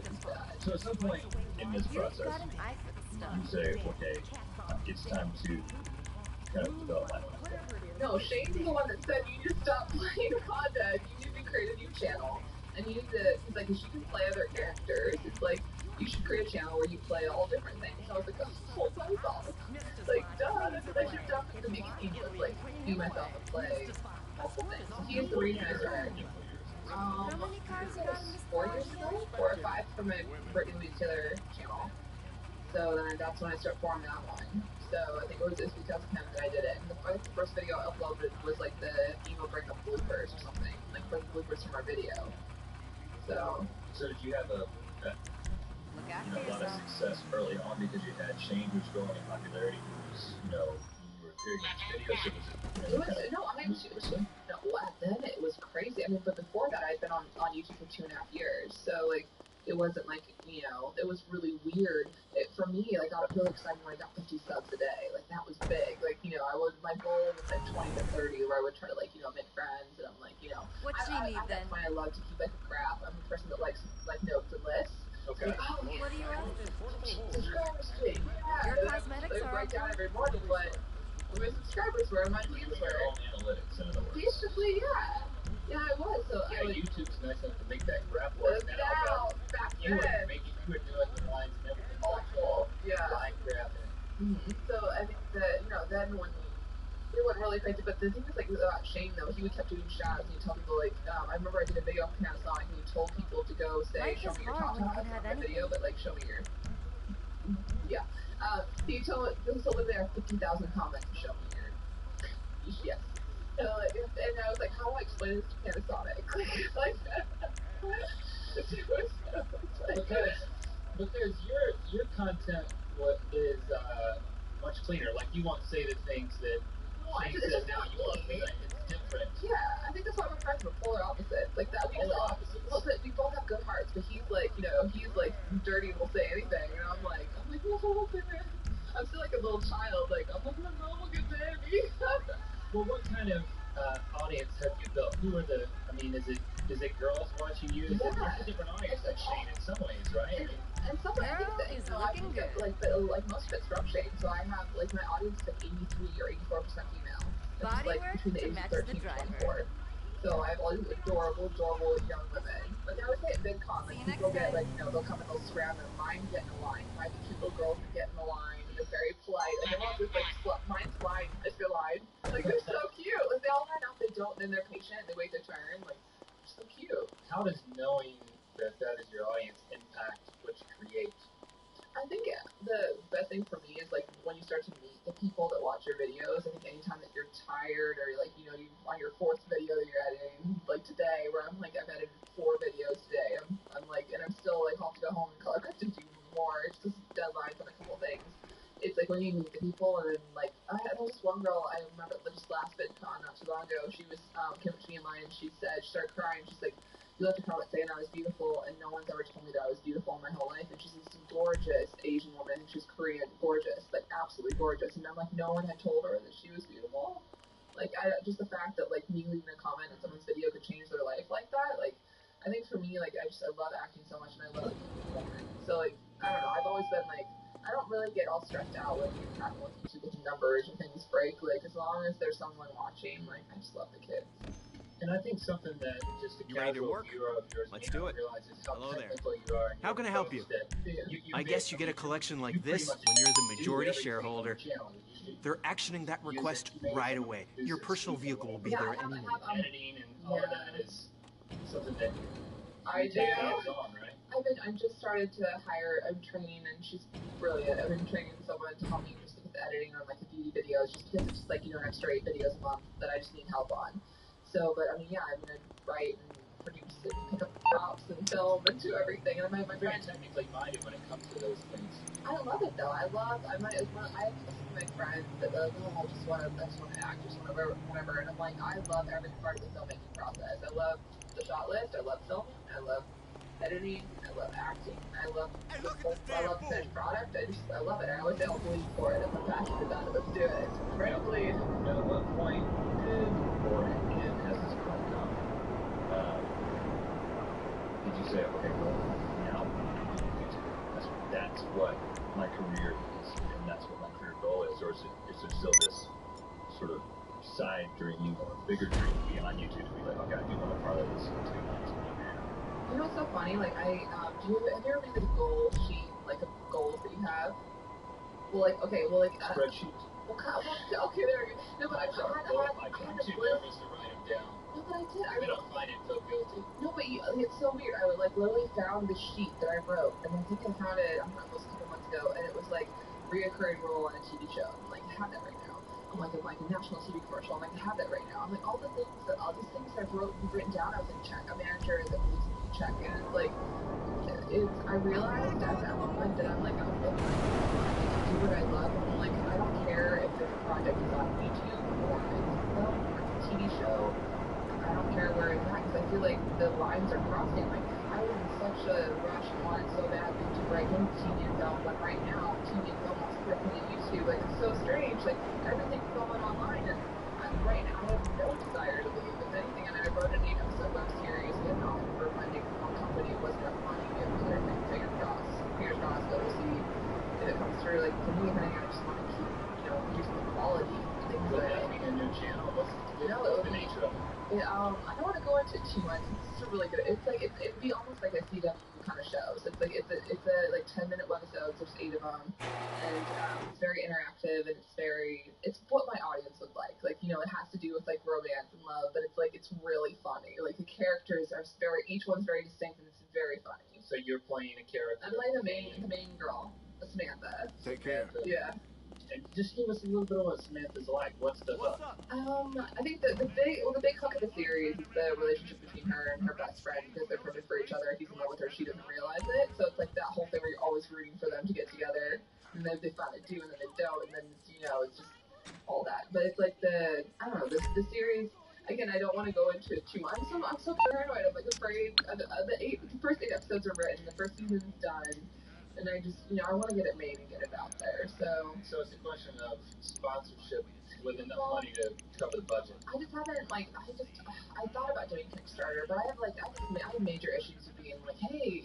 So at some point in this process, you say, okay, it's time to kind of develop my own. No, Shane's the one that said you need to stop playing content. You need to create a new channel. And you need to, he's like, you can play other characters. It's like, you should create a channel where you play all different things. So I was like, oh, that's awesome. Like, duh, that's what I should have done at the beginning. Was like, do myself a play. That's the thing. So he's the reason I started. 4 years ago? 4 or 5 from a Brittany Lee Taylor channel. So then that's when I started forming that one. So I think it was just because of him that I did it. And the first video I uploaded was like the emo breakup bloopers or something. Like the bloopers from our video. So did you have a lot of success early on because you had Shane who's growing in popularity, who was, you were appearing in videos, then it was crazy. I mean, but before that, I'd been on YouTube for 2.5 years. So, like, it wasn't like, you know, it was really weird. For me, I got really excited when I got 50 subs a day. Like, that was big. Like, you know, my goal was like 20 to 30, where I would try to, like, you know, make friends, and I'm like, you know, What do you need then? That's why I love to keep like a graph. I'm the person that likes like notes and lists. Okay. Like, oh, What do you after? subscribers to me. Yeah. Your And cosmetics I are write down on every morning what my subscribers were, my views were. Your own analytics, in other words. Basically, yeah. Yeah, I was. So Yeah, like, YouTube's nice enough to make that graph work now. back You were then. doing the lines and everything. Awful. Yeah. Line graphing. So I think that, you know, then when we went really crazy, but the thing is, like, about Shane, though, he would kept doing shout outs, and he'd tell people, like, I remember I did a video on Panasonic, and he told people to go say, Life show is me your hard top when you hats can have on the video, anything. but, like, show me your, yeah. He told them there are 50,000 comments to show me your, yes. And I was like, how do I explain this to Panasonic? Like, because your content is much cleaner. Like, you won't say the things that Shane says now. You won't say it. It's different. Yeah, I think that's why my friends were polar opposites. Like that, we both have good hearts, but he's like, you know, he's like dirty and will say anything, and I'm like, whoa, man. I'm still like a little child. Like, I'm like, my mom will get mad at me. Well, what kind of audience have you built? Who are the? I mean, is it girls watching you? Is it a different audience than Shane in some ways, right? And some, I think that, is you know, looking good. Like most of it's from Shane, so I have like my audience is like 83 or 84% female. Body like work between the to ages match of the 13 and driver. 24. So I have all these adorable young women. Like I would say at VidCon, like people get like, you know, they'll come and they'll scram their mind, get in a line. My cute little girls that get in the line, and they're very polite, and they want this like mine's flying, I feel line. Like they're so cute. Like they all run out, they don't, and then they're patient, they wait their turn. Like they're so cute. How does knowing that is your audience impact what you create? I think the best thing for me is like when you start to meet the people that watch your videos. I think anytime that you're tired or like, you know, you on your fourth video that you're editing, like today where I'm like, I've edited 4 videos today. I'm like, and I'm still like have to go home and color correct and do more. It's just deadlines on a couple things. It's like when you meet the people, and then like I had this one girl I remember just last VidCon not too long ago. She was came up to me in line and she started crying. She's like, you left a comment saying I was beautiful, and no one's ever told me that I was beautiful in my whole life. And she's this gorgeous Asian woman, and she's Korean, gorgeous, like absolutely gorgeous. And I'm like, no one had told her that she was beautiful. Like, just the fact that like me leaving a comment on someone's video could change their life like that. Like, I think for me, like I love acting so much, and I love performing. So like, I don't know. I've always been like, I don't really get all stressed out when you're talking with YouTube with numbers and things break. Like, as long as there's someone watching, like I just love the kids. And I think something that just a casual viewer of yours Let's do it. realizes how Hello there. technical you are. How can I help you? I guess you get a collection like this when you're the majority shareholder. They're actioning that request right away. Your personal vehicle will be there anyway. Editing and all of that is something that I do. hands-on, right? I just started to hire. I'm training, and she's brilliant. I've been training someone to help me just with the editing on like the beauty videos, just because it's just like, you know, an extra 8 videos a month that I just need help on. So, but I mean, yeah, I'm gonna write and produce and pick up props and film and do everything. And my friends technically minded when it comes to those things. I love it though. I have my friends that go, oh, I just want to act, just whatever. And I'm like, I love every part of the filmmaking process. I love the shot list. I love filming. I love editing. I love acting. I love the finished product. I love it. I always say I'll bleed for it. If I'm passionate about it, let's do it. It's ready to bleed. At what point did has this come? Did you say, okay, well, now that's what my career is, and that's what my career goal is, or is there still this sort of side dream, or bigger dream beyond YouTube to be like, okay, I do want to parlay this into my career? You know what's so funny? Like have you ever made a goal sheet, like of goals that you have? Well, like spreadsheet. Okay, there we go. No, but I had I'm too nervous to write them down. No, but I did. I don't find it so guilty. No, but it's so weird. I like literally found the sheet that I wrote, and I think I found it. I'm not supposed to a couple months ago, and it was like reoccurring role on a TV show. I'm like, I have that right now. I'm like a national TV commercial. I'm like, I have that right now. I'm like, all these things I've written down. I was like, check. A manager that believes in me, check. And it's like, I realized at that moment that I'm like, I'm like, I do what I love. And I'm like, I don't care if this project is on YouTube or it's a film or it's a TV show. I don't care where it's at, because I feel like the lines are crossing. Like, I was in such a rush and wanted so badly to break into TV and film, when right now TV and film wants to break into YouTube. Like, it's so strange. Like, everything's going online, and right now I have no desire to leave. If anything, I wrote an 8-episode web series with for my big film company. It wasn't enough money. We have other things, fingers crossed, that we'll see if it comes through. Like, for me, I just want to keep, using the quality things Would that that be a new channel? What's it would the be. nature of it? I don't want to go into it too much. It's a really good. It's like it'd be almost like a CW kind of show. So it's a like 10-minute webisodes. There's 8 of them, and it's very interactive, and it's what my audience would like. Like, it has to do with like romance and love, but it's really funny. Like, the characters are each one's very distinct, and it's very funny. So you're playing a character. I'm playing the main girl, Samantha. Take care. Yeah. And just give us a little bit of what Samantha's like. What's the hook? I think the big hook of the series is the relationship between her and her best friend, because they're perfect for each other. He's in love with her, she doesn't realize it. So it's like that whole thing where you're always rooting for them to get together, and then they finally do, and then they don't, and then it's just all that. But it's like the series. Again, I don't want to go into it too much. I'm so paranoid. I'm like afraid. The first 8 episodes are written. The first season is done. And I just, I want to get it made and get it out there. So it's a question of sponsorship with enough money to cover the budget. I just haven't, I thought about doing Kickstarter, but I have major issues with being like, hey,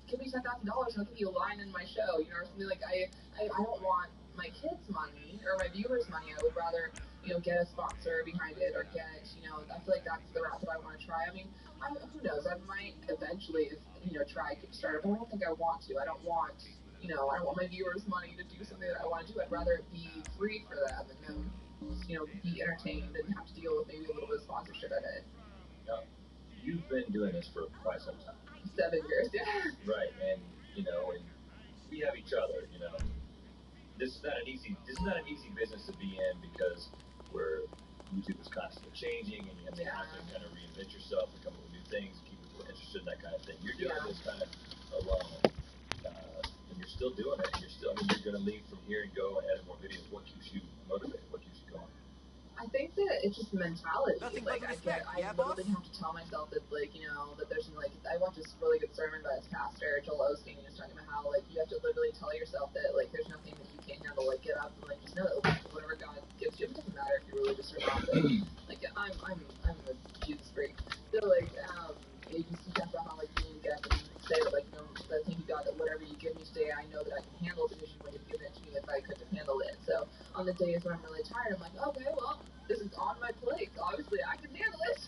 give me $10,000 and I'll give you a line in my show, or something. Like, I don't want my kids' money or my viewers' money. I would rather, get a sponsor behind it, or get, I feel like that's the route that I want to try. I mean, who knows? I might eventually, try Kickstarter, but I don't think I want to. I don't want my viewers' money to do something that I want to do. I'd rather it be free for them and them, be entertained and have to deal with maybe a little bit of sponsorship in it. Now, you've been doing this for quite some time. 7 years, yeah. Right, and and we have each other. This is not an easy business to be in, because YouTube is constantly changing, and you have to kind of reinvent yourself and come up with new things, keep people interested in that kind of thing. You're doing this kind of alone, and you're still doing it. You're going to leave from here and go and edit more videos. What keeps you motivated? What keeps you going? I think that it's just mentality. Nothing like, but I respect. Yeah, literally have to tell myself that, that there's, I watched this really good sermon by this pastor, Joel Osteen, and he was talking about how, you have to literally tell yourself that, there's nothing that you can't handle. Get up and, just know that, whatever God gives you, it doesn't matter if you're religious or not. I'm a Jesus freak. So, you just talk about how, you need to get up and say that, that thank you, God, that whatever you give me today, I know that I can handle, because you would have given it to me if I couldn't have handled it. So, on the days when I'm really tired, I'm like, okay, well, this is on my plate. Obviously, I can handle it.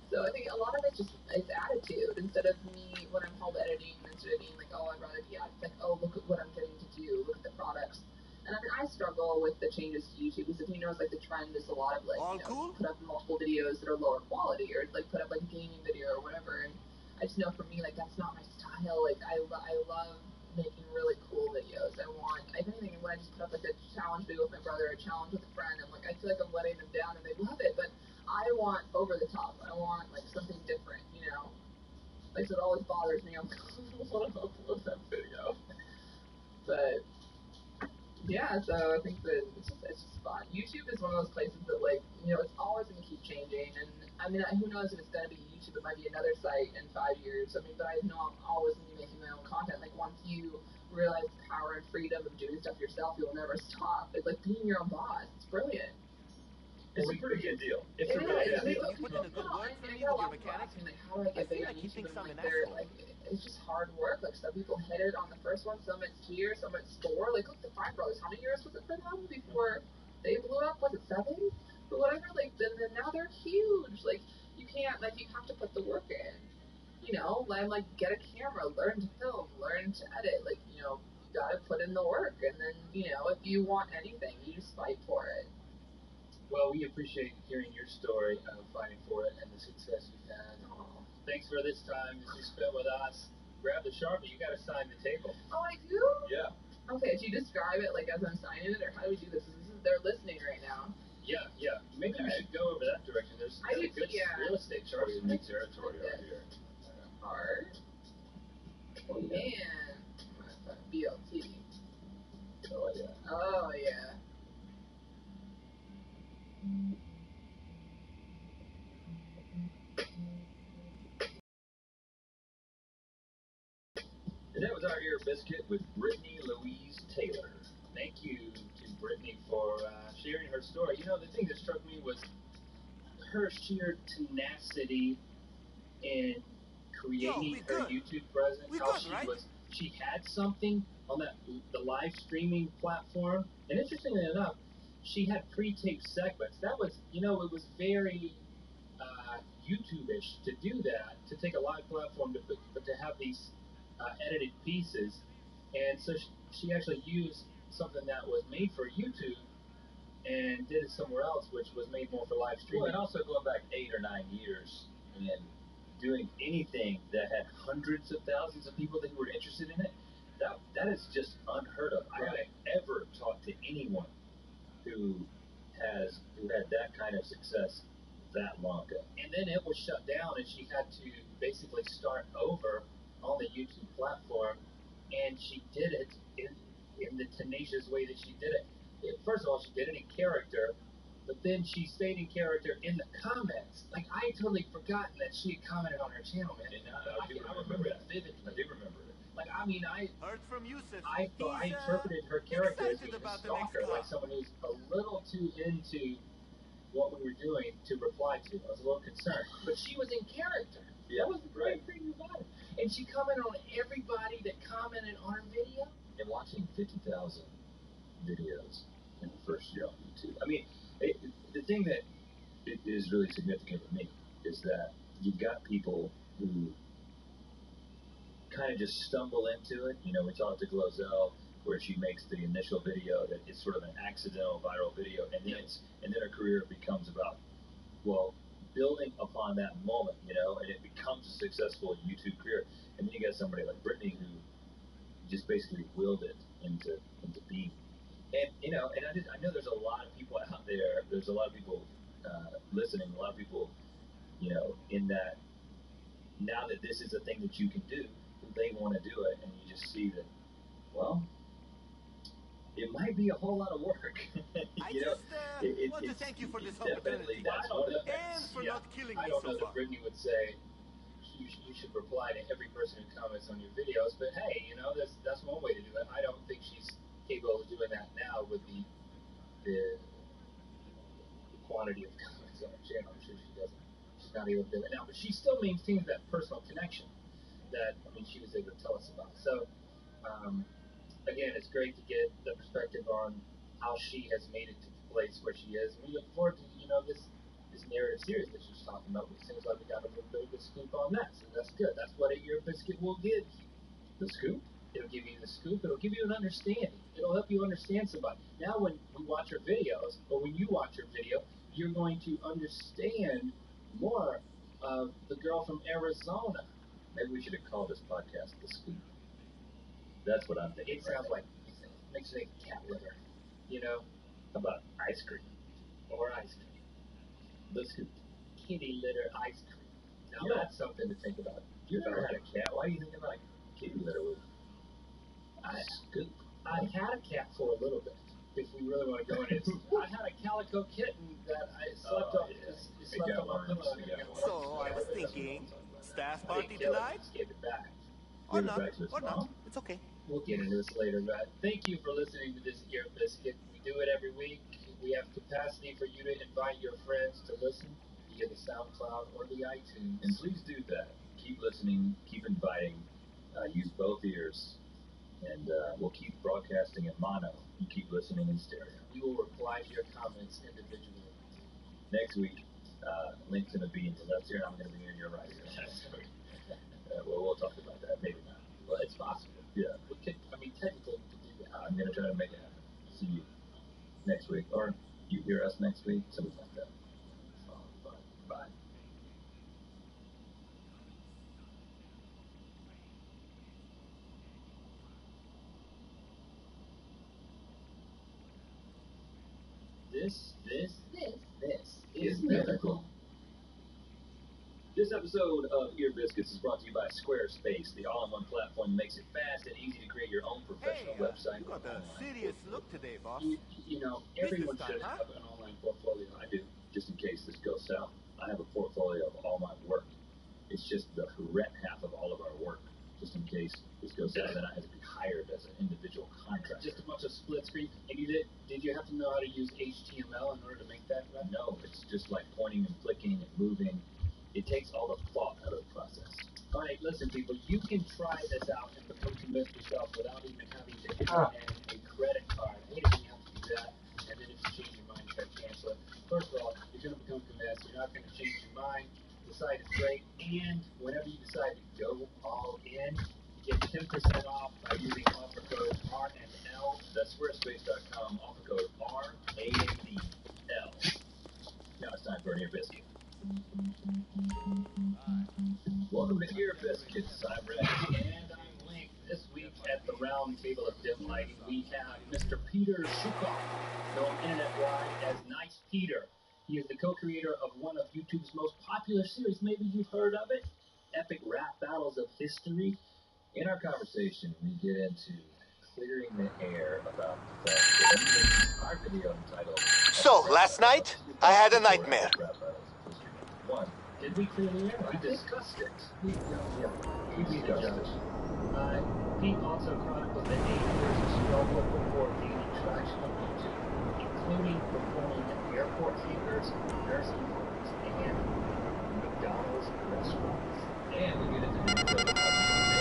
So I think a lot of it's attitude. Instead of me, when I'm home editing, instead of being like, oh, I'd rather be out, it's like, oh, look at what I'm getting to do. Look at the products. And I mean, I struggle with the changes to YouTube, because if you notice, the trend is a lot of, put up multiple videos that are lower quality, or, put up, a gaming video or whatever. And I just know for me, that's not my style. I love making really cool videos. If anything, when I just put up, a challenge video with my brother, a challenge with a friend, I feel like I'm letting them down, and they love it, but I want over the top. I want, something different, so it always bothers me. I'm like, I want to upload that video. But yeah, so I think that it's just fun. YouTube is one of those places that, it's always going to keep changing, and I mean, who knows if it's going to be YouTube, it might be another site in 5 years. I mean, but I know I'm always going to be making my own content. Once you realize the power and freedom of doing stuff yourself, you'll never stop. It's like being your own boss. It's brilliant. It's a pretty good deal. It's a really good deal. You put in a good word for me with your mechanics. How do I get big on he YouTube? thinks I'm an They're asshole. it's just hard work. Some people hit it on the first one, some it's 2 years, some it's 4. Look, the Fine Brothers, how many years was it for them before they blew up? Was it 7? But whatever, then now they're huge. You can't, you have to put the work in. Get a camera, learn to film, learn to edit. You gotta put in the work, and then, if you want anything, you just fight for it. Well, we appreciate hearing your story of fighting for it and the success you've had. Thanks for this time that you spent with us. Grab the Sharpie. You got to sign the table. Oh, I do? Yeah. Okay, do you describe it as I'm signing it, or how do we do this? They're listening right now. Yeah. Maybe we should go over that direction. There's a good real estate Sharpie in the territory right here. Art. And BLT. Oh, yeah. Oh, yeah. And that was our ear biscuit with Brittany Louise Taylor. Thank you to Brittany for sharing her story. You know, the thing that struck me was her sheer tenacity in creating her YouTube presence. She had something on the live streaming platform, and interestingly enough, she had pre-taped segments. That was, you know, it was very YouTube-ish to do that, to take a live platform, but to have these edited pieces. And so she actually used something that was made for YouTube and did it somewhere else, which was made more for live streaming. Well, and also going back 8 or 9 years and doing anything that had hundreds of thousands of people that were interested in it, that is just unheard of. I haven't ever talked to anyone who had that kind of success that long ago. And then it was shut down, and she had to basically start over on the YouTube platform, and she did it in the tenacious way that she did it. First of all, she did it in character, but then she stayed in character in the comments. Like, I had totally forgotten that she had commented on her channel, man. And I remember that vividly. I do remember it. Like, I mean, I He's, interpreted her character as excited being a about the stalker, next like cop. someone who's a little too into what we were doing to reply to. I was a little concerned. But she was in character. Yeah, That was the great thing about it. And she commented on everybody that commented on her video. And watching 50,000 videos in the first year on YouTube. I mean, the thing that is really significant for me is that you've got people who kind of just stumble into it. You know, we talked to Glozell where she makes the initial video that is sort of an accidental viral video, and then her career becomes about, well, building upon that moment, you know, and it becomes a successful YouTube career. And then you got somebody like Brittany who just basically willed it into being. And you know, and I know there's a lot of people out there. There's a lot of people listening. A lot of people, you know, in that now that this is a thing that you can do, they want to do it, and you just see that. Well, it might be a whole lot of work. You know, I want to thank you for this opportunity. That's one of the And for not killing me I don't so know far. that Brittany would say you should reply to every person who comments on your videos, but hey, you know, that's one way to do it. I don't think she's capable of doing that now with the quantity of comments on her channel. I'm sure she doesn't. She's not able to do it now, but she still maintains that personal connection that, I mean, she was able to tell us about. So, again, it's great to get the perspective on how she has made it to the place where she is. We look forward to, you know, this narrative series that she's talking about. It seems like we got a little bit of a scoop on that, so that's good. That's what a Ear Biscuit will give you. The scoop. It'll give you the scoop. It'll give you an understanding. It'll help you understand somebody. Now, when we watch her videos, or when you watch her video, you're going to understand more of the girl from Arizona. Maybe we should have called this podcast The Scoop. That's what I'm thinking. It sounds like, it makes you think cat litter, you know? How about ice cream? Or ice cream. The Scoop. Kitty litter ice cream. Now Yeah. that's something to think about. You've never had a cat. Why are you thinking about kitty litter with Scoop? I had a cat for a little bit. If we really want to go into it, I had a calico kitten that I slept on. Yeah. It slept on my pillow. So I was thinking, staff I party didn't kill it, tonight? just gave it back. Or Give it not, back to its or mom? not. It's okay. We'll get into this later, but thank you for listening to this Ear Biscuit. We do it every week. We have capacity for you to invite your friends to listen via the SoundCloud or the iTunes. And please do that. Keep listening. Keep inviting. Use both ears. And we'll keep broadcasting in mono. You keep listening in stereo. We will reply to your comments individually. Next week, Link's going to be in your left ear, and I'm going to be in your right ear. Well, we'll talk about that. Maybe not. Well, it's possible. Yeah. We could, I mean, technically, we could do that. I'm going to try to make it happen. See you next week. Or you hear us next week. Something like that. Bye. This is mythical. This episode of Ear Biscuits is brought to you by Squarespace, the all-in-one platform that makes it fast and easy to create your own professional website. You got a serious look today, boss. You know, everyone Business should time, huh? have an online portfolio. I do, just in case this goes south. I have a portfolio of all my work. It's just the red half of all of our work. just in case this goes down, then I have to be hired as an individual contractor. Just a bunch of split screen. And did you have to know how to use HTML in order to make that run? No, it's just like pointing and clicking and moving. It takes all the thought out of the process. All right, listen, people, you can try this out and become convinced yourself without even having to put in a credit card. I hate it when you have to do that, and then if you change your mind, you try to cancel it. First of all, you're going to become convinced. You're not going to change your mind. The site is great, and whenever you decide to go all in, get 10% off by using offer code RNL. That's squarespace.com, offer code RANDL. Now it's time for an ear biscuit. Welcome to Ear Biscuits. I'm Rex. And I'm Link. This week at the round table of dim lighting, we have Mr. Peter Shukoff, known internet-wide as Nice Peter. He is the co-creator of one of YouTube's most popular series. Maybe you've heard of it? Epic Rap Battles of History. In our conversation, we get into clearing the air about the fact that our video entitled... So, last night, I had a nightmare. One, did we clear the air? We discussed it. We discussed it. Pete also chronicled the 8 years of struggle before gaining traction on YouTube, including performing at airport hangars, nursing homes, and McDonald's restaurants. And we get into the details of how we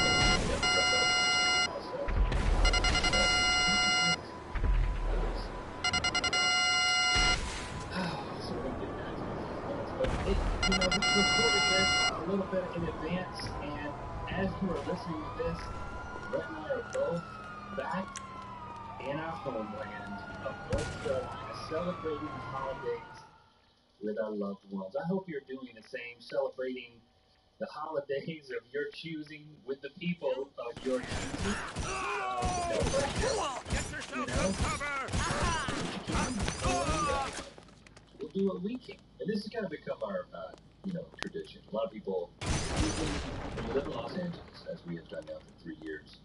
recorded this a little bit in advance, and as you are listening to this, Brett and I are both back in our homeland of North Carolina, celebrating the holidays with our loved ones. I hope you're doing the same, celebrating the holidays of your choosing with the people of your choosing. No pressure. Get yourself some cover! We'll do what we can. And this has kind of become our, tradition. A lot of people, when you live in Los Angeles, as we have done now for 3 years,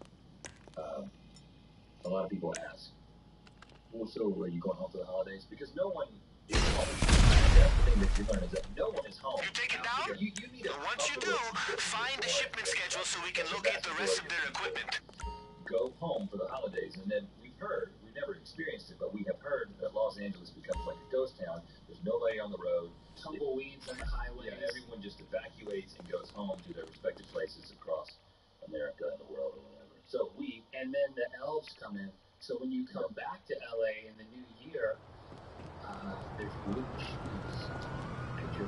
a lot of people ask, well, so are you going home for the holidays? Because no one is home. That's the thing that you learn is that no one is home. You take it down? You need a Once you do, find the shipment schedule so we can locate the rest of their equipment. Go home for the holidays, and then we've never experienced it, but we have heard that Los Angeles becomes like a ghost town. There's nobody on the road. Tumbleweeds on the highways. Yeah, everyone just evacuates and goes home to their respective places across America and the world or whatever. So and then the elves come in. So when you come back to LA in the new year, there's blue shoes at your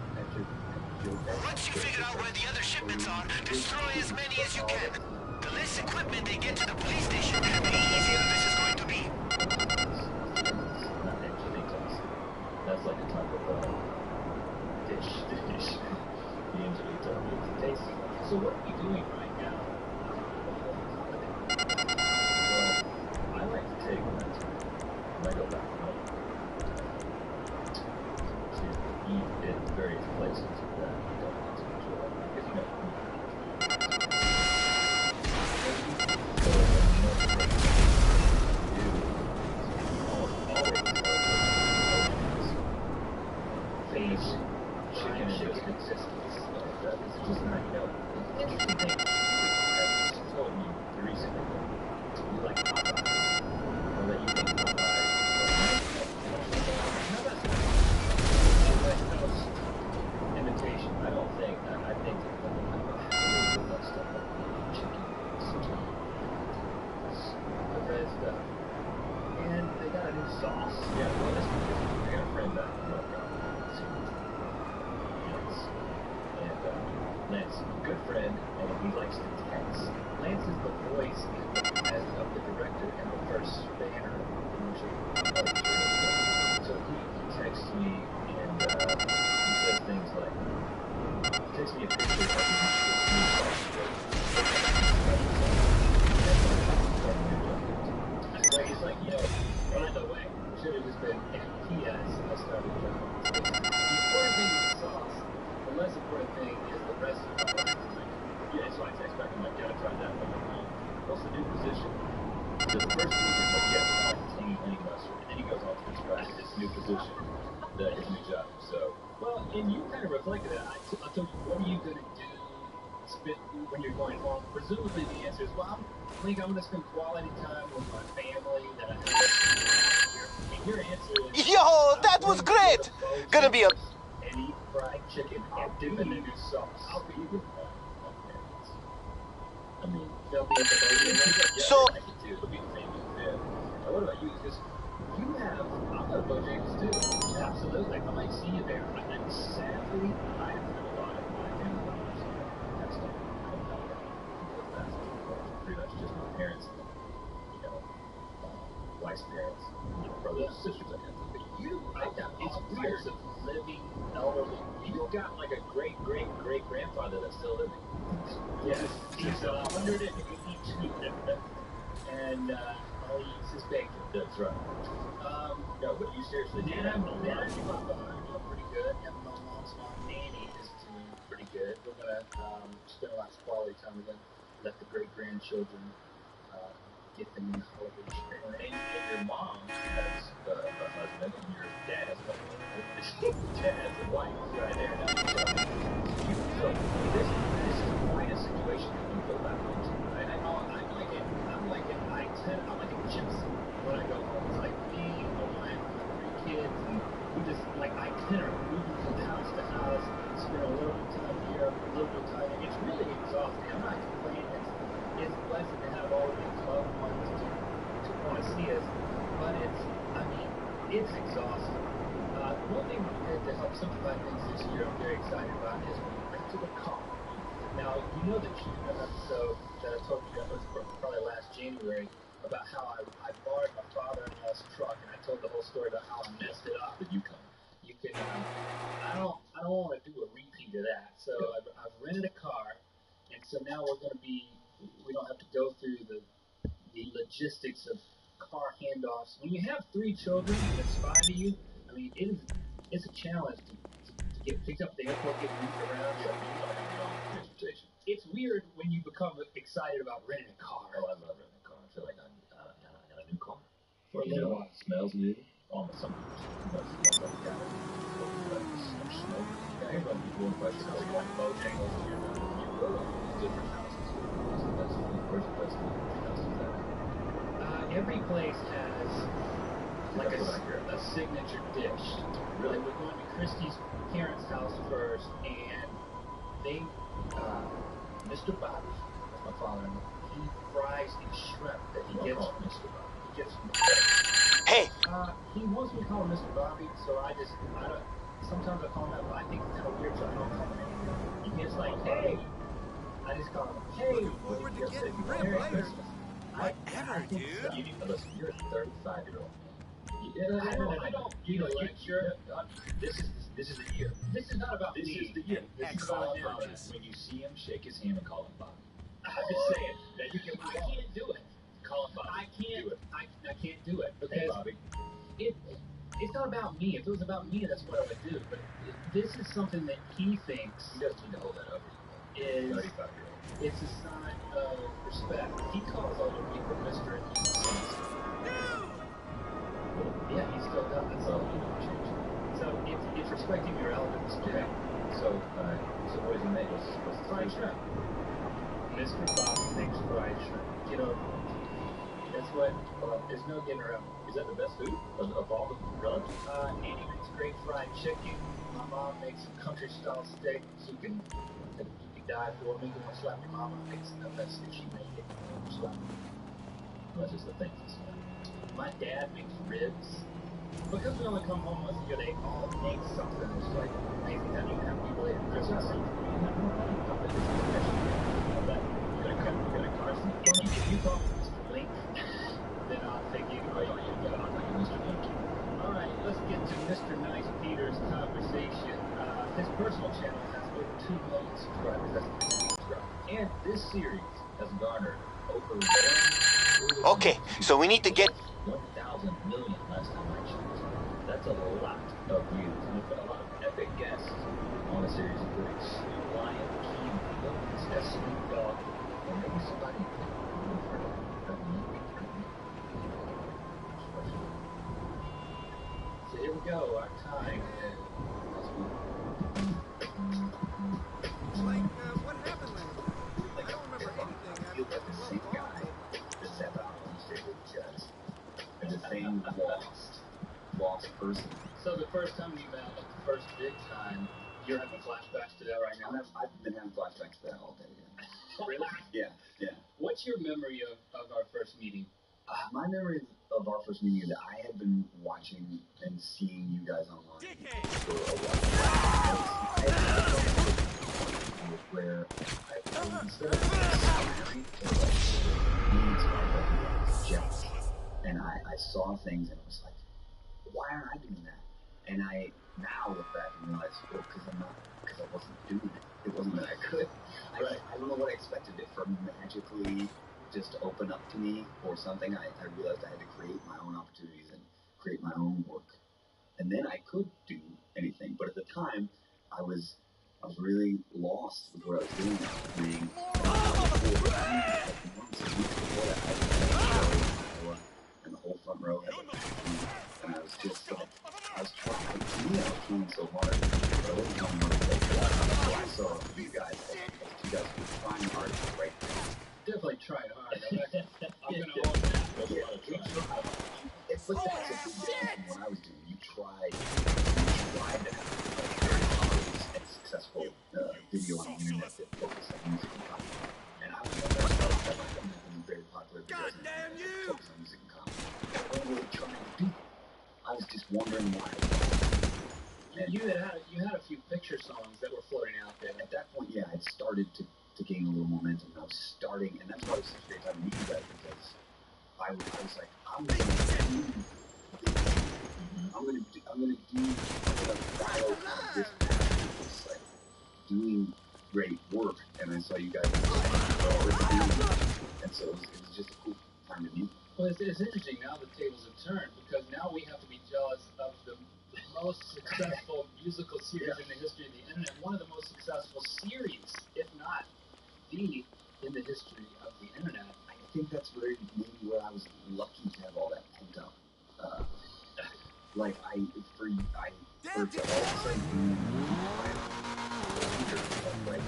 Once you figure out where the other shipments are, destroy as many as you can. The less equipment they get to the police station, the easier this is going to be. Not actually that's like a type of dish. The enchilada is tasty. So what are we doing right now? Well, I like to take that when I go back home to eat at various places that I don't get to enjoy. Because chicken and just existence. That is just not, interesting thing that told me recently that you like Popeyes, or that you think Popeyes is West Coast imitation. I don't think, I think that stuff like chicken, the red stuff. And they got a new sauce. Yeah, well, that's because I got a friend back in North Carolina. Lance, good friend, and he likes to text. Lance is the voice of the director and the first banner commercial. So he texts me and he says things like, he texts me a picture of his new software. It's like, by the way, should have just been FPS. I started the important thing is the sauce. The less important thing is the rest of the product. Yeah, so I text back, I'm like, gotta try that one. What's the new position? So the first piece is like, yes, I like honey mustard. And then he goes on to describe his new position, his new job. So, well, and you kind of reflected that. I told you, what are you going to do spend when you're going home? Presumably the answer is, well, I think I'm going to spend quality time with my family that I haven't seen here. And your answer is, Yo, that was great. Gonna be a... and eat fried chicken and dip it in your sauce. I'll be with my parents. I mean, they'll be at the boat. So... I can do it'll be the same as that. Now, what about you? Because you have... I'm going to Bojangles too. Absolutely. I might see you there. Sadly, I have to a lot of my family members. That's not... I don't know that. Pretty much just my parents, you know, wife's parents, you know, brothers and sisters, I guess. But you, it's weird of living elderly. You've got like a great-great-great-grandfather that's still living. Yes, he's 182. And all he eats is bacon. That's right. No, but you seriously do have a lot of people doing pretty good. And my mom's mom, Nanny, is doing pretty good. We're going to spend a lot of quality time with them. Let the great-grandchildren get them in college. And your mom has a husband, and your dad has a husband. Dad has a wife right there. So this is quite a situation that you go back into. Right? I'm like a gypsy when I go home. It's like me, my wife, my 3 kids, and we just like itinerant, moving from house to house, spend a little bit of time here, a little bit of time there. It's really exhausting. I'm not complaining. It's blessed to have all of these loved ones to want to see us, but it's exhausting. One thing we did to help simplify things this year I'm very excited about is we rented a car. Now, you know the Chillin episode that I told you, that was probably last January, about how I borrowed my father-in-law's truck, and I told the whole story about how I messed it up. But you can, I don't want to do a repeat of that. So I've rented a car, and so now we don't have to go through the logistics of car handoffs. When you have 3 children and it's 5 of you, I mean, it's a challenge to get picked up at the airport, get moved around. you don't have your own transportation. It's weird when you become excited about renting a car. Oh, I love renting a car. I feel like I got a new car. For a little while. It smells new. Almost something. That's all we got. Smoke. Yeah, everybody be doing questions. How we going to Bojangles? You go to different houses. Where's the best houses at? Every place has like a signature dish. Really, we're going to Christy's parents' house first, and they, Mr. Bobby, that's my father-in-law, he fries these shrimp that he gets from Mr. Bobby. He gets from Hey! He wants me to call him Mr. Bobby, so sometimes I call him that, but I think it's kind of weird, so I don't call him anymore. He gets like, hey! I just call him, hey! Looking forward to getting Merry Christmas. Whatever, dude. Listen, you're a 35-year-old. I don't. You know, like, sure. This is the year. This is not about me. This is the year. This is about him. purchase. When you see him, shake his hand and call him Bobby. I'm just saying that I can't do it. Call him Bobby. I can't. Do it. I can't do it because Hey, Bobby. it's not about me. If it was about me, that's what I would do. But this is something that he thinks He doesn't need to hold that over. is 35-year-old. it's a sign of respect. He calls older people Mr. and Mrs. Yeah, he still does. Well, you know, change. So it's respecting your elders. Okay. So what does he make? What's the Fried shrimp. Mr. Bobby makes fried shrimp. Get over it. That's what, there's no getting around. Is that the best food of all the relatives? Annie makes great fried chicken. My mom makes some country style steak you can die for. Maybe you want to slap your mama, makes the best that she made it. Slap her. That's just the thing. My dad makes ribs. Because we only come home once a year, they all make something. It's like amazing how you have people at Christmas. If you call Mr. Link, then I'll take you. Alright, let's get to Mr. Nice Peter's conversation. His personal channel has over 2 million subscribers. And this series has garnered over 1 Okay, so we need to get... 1,000 million last time I checked. That's a lot of views. And we've got a lot of epic guests on the series, including Snoop Lion, Kim-Pedersen, Snoop Dogg, or maybe somebody you've heard of. So here we go, our time. Like, what happened last night? same lost person. So the first time you met, like the first big time, you're having flashbacks to that right now? I've been having flashbacks to that all day, yeah. Really? Yeah. What's your memory of our first meeting? My memory of our first meeting is that I had been watching and seeing you guys online for a while. Where instead of scaring to being inspired by jealous, and I saw things and it was like, why aren't I doing that? And I now look back and realize, well, because I wasn't doing it. It wasn't that I could. I don't know what I expected it from magically just open up to me or something. I realized I had to create my own opportunities and create my own work. And then I could do anything. But at the time, I was really lost with what I was doing. I was playing months and weeks before that. I was playing Iowa, and the whole front row had and I was just like, I was trying so hard, but I wasn't telling myself that. So I saw you guys were trying hard to the right thing. Definitely tried hard. I'm going to own that. But that's a big difference from what I was doing. You tried to have a very obvious and successful video on the internet that focused on music and comedy. And I was making very popular videos that focused on music and comedy. I wasn't really trying to do that. I was just wondering why. And you had a few picture songs that were floating out there. At that point, yeah, I'd started to gain a little momentum. I was starting, and that's why it was such a great time to meet you guys, because I was like, I'm gonna follow this path. It's like doing great work, and I saw you guys and so it was just a cool time to meet. Well, it's interesting now the tables have turned, because now we have to be jealous of the most successful musical series in the history of the internet, one of the most successful series, if not the, in the history of the internet. I think that's maybe where I was lucky to have all that pent up. Like for all of a sudden like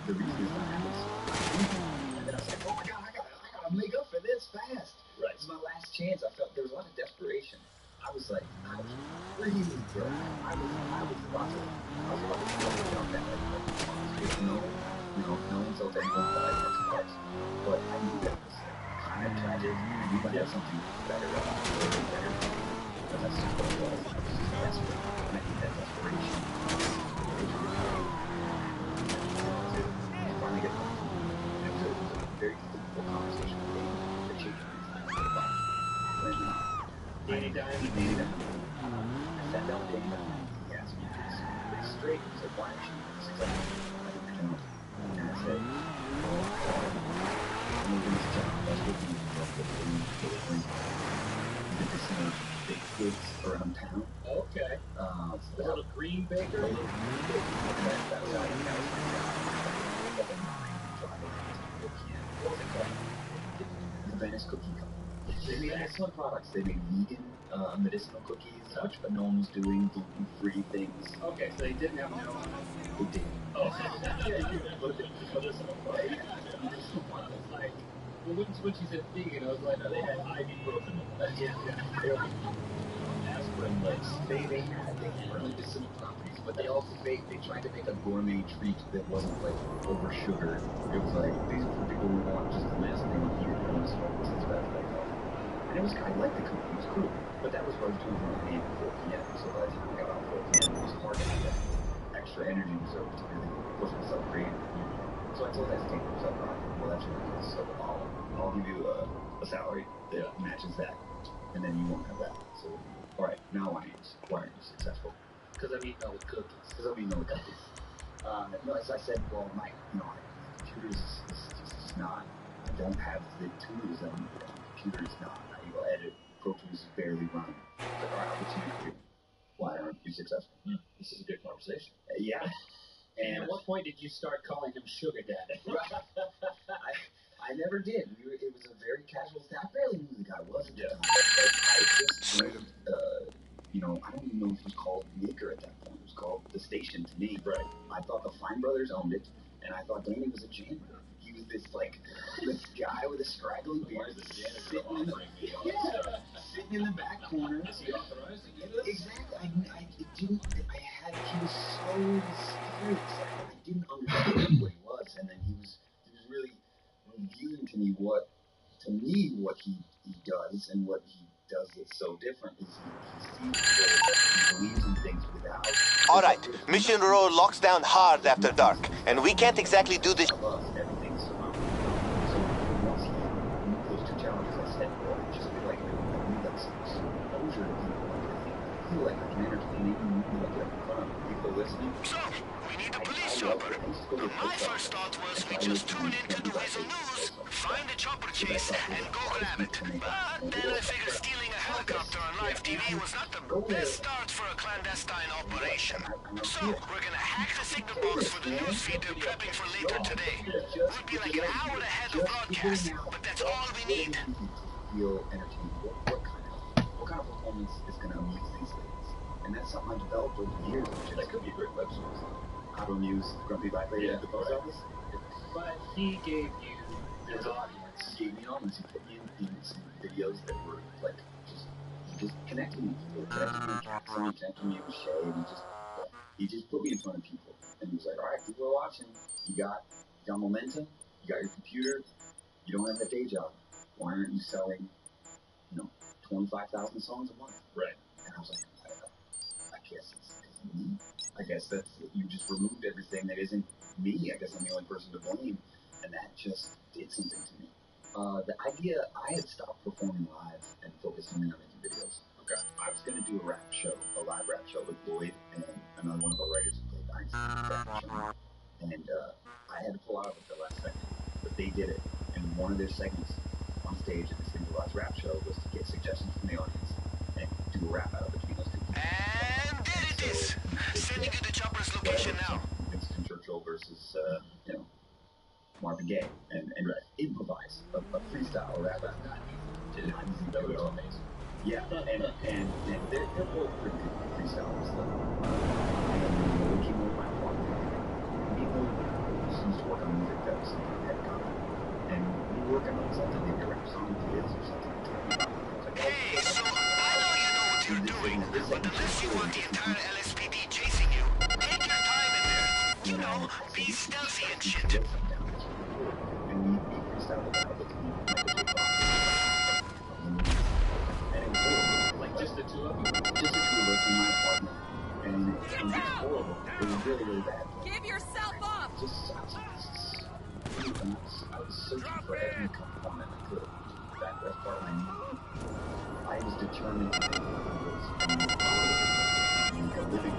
the reason is that I was and then I was like, oh my god, I gotta make up for this fast. Right. It's my last chance. I felt there was a lot of desperation. I was really good. I was about to jump at it. No insult to anyone that I worked hard. But I knew that was kind of tragic. I knew I had something better. But that's just what it was. I was just desperate. And I think that desperation finally get home. It was a very fruitful conversation with Dave. The chicken Danny Diamond. I sat down with Danny Diamond. He asked me pretty straight. He said, why aren't you successful? I think you're talented. And I said, I'm moving this job. That's what we delivering medicinal baked goods around town. Okay. The little green baker? That was my job. What was it called? The Venice Cookie Company. They made excellent products. They made vegan medicinal cookies, which no one was doing, gluten-free things. Okay, so they didn't have marijuana. They did. Oh, yeah, you put it in medicinal products. Like, well, when she said vegan, I was like, oh, they had ibuprofen. Yeah. Aspirin, they had medicinal properties, but they also they tried to make a gourmet treat that wasn't like over sugar. It was like these are for people who want just the mass thing here and want to smoke since bad for their health. And it was kind of like the company, it was cool. But that was what I was doing from 9 a.m. to 4 p.m. So by the time I got off 4 p.m. it was hard to have that extra energy reserve to really push myself creative. So I told that to take myself, all right, well that's ridiculous. So I'll give you a salary that matches that, and then you won't have that. So all right, now why aren't you successful? Because I'm eating all the cookies. No, as I said, well, my computer is just not. I don't have the tools that I need. The computer is not. I go edit. Pro Tools is barely running. It's like, all right, what's you do? Why aren't you successful? This is a good conversation. Yeah. And at what point did you start calling him Sugar Daddy? I never did. It was a very casual thing. I barely knew who the guy was at the time. I just I don't even know if it was called Maker at that point. It was called The Station to me. Right. I thought the Fine Brothers owned it, and I thought Danny was a janitor. He was this guy with a scraggly beard sitting sitting in the back corner. He Exactly. He was so mysterious. I didn't understand what he was, and then he was really revealing to me what he does, and what he does that's so different is he believes in things without. All right, Mission Row locks down hard after dark, and we can't exactly do this. Everything's surrounded. So once he moved those two challenges, I said, well, I just feel like I need that some exposure to people. I feel like I can entertain even like in front of people listening. So, we need a police chopper. My first thought was we just tune into the Weasel News, find a chopper chase, and go grab it. But then I figured stealing a helicopter on live TV was not the best start for a clandestine operation. So, we're gonna hack the signal box for the newsfeed they're prepping for later today. We'll be like an hour ahead of broadcast, but that's all we need. Feel entertained. What kind of performance is going to amuse these ladies? And that's something I've developed over the years. That could be a great web series. How to amuse grumpy vibrator at the post office. But he gave you an audience. He gave me an audience. He put me in some videos that were like just connecting me. Connecting me with Capson, connecting me with Shay, and he just put me in front of people. And he was like, all right, people are watching. You got momentum. You got your computer. You don't have a day job. Why aren't you selling, 25,000 songs a month? Right. And I was like, I guess it's me. I guess that's, you just removed everything that isn't me. I guess I'm the only person to blame. And that just did something to me. The idea, I had stopped performing live and focused only on making videos. Okay. I was going to do a live rap show with Lloyd and another one of our writers who played Einstein. And I had to pull out of it the last second. But they did it. And one of their segments on stage at this improvised rap show was to get suggestions from the audience and do a rap battle between those two people. And there it is. Sending you the chopper's location now. Winston Churchill versus, Marvin Gaye. And improvise a freestyle rap battle. That would be amazing. Yeah, and they're both pretty good freestylers. And we came over my partner. We used to work on music that was had gone. And we were working on something, maybe a rap song kids or something. Hey, so I know you know what you're doing, but unless you want the entire LSPD chasing you, take your time in there. You know, be stealthy and shit. And we freestyled about it. And it was horrible. Like just the two of you? Just the two of us in my apartment. And it was horrible. It was really, really bad. Give yourself up! I was searching for every component I could. That's part of my need. I was determined to make a living.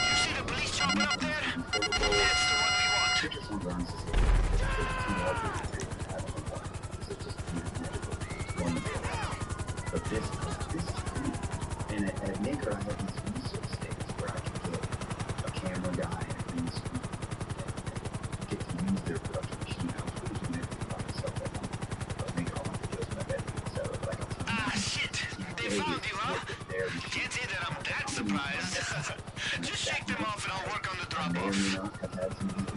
You see the police chopper up there? That's the one we want. Pictures on guns is but this is free. And at Maker, I have these resource states where I can get a camera guy and a green screen and get to use their production machine. I was really doing everything by myself at home. I was making all my videos in my bedroom, so but I got to shit! They found you, huh? Can't say that I'm that surprised. Just shake them off and I'll work on the drop-off. I've had some deep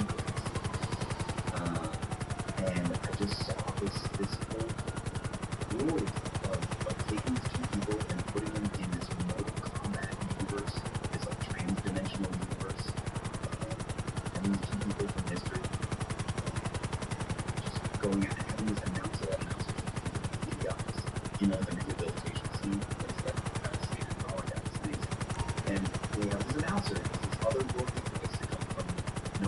and I just saw this whole world of taking these two people and putting them in this Mortal Kombat universe, this like trans-dimensional universe, and these two people from history just going out and having this announcer in the office, the rehabilitation scene, it's like kind of scene and all like that, it's nice. And they have this announcer, this other working voice that comes from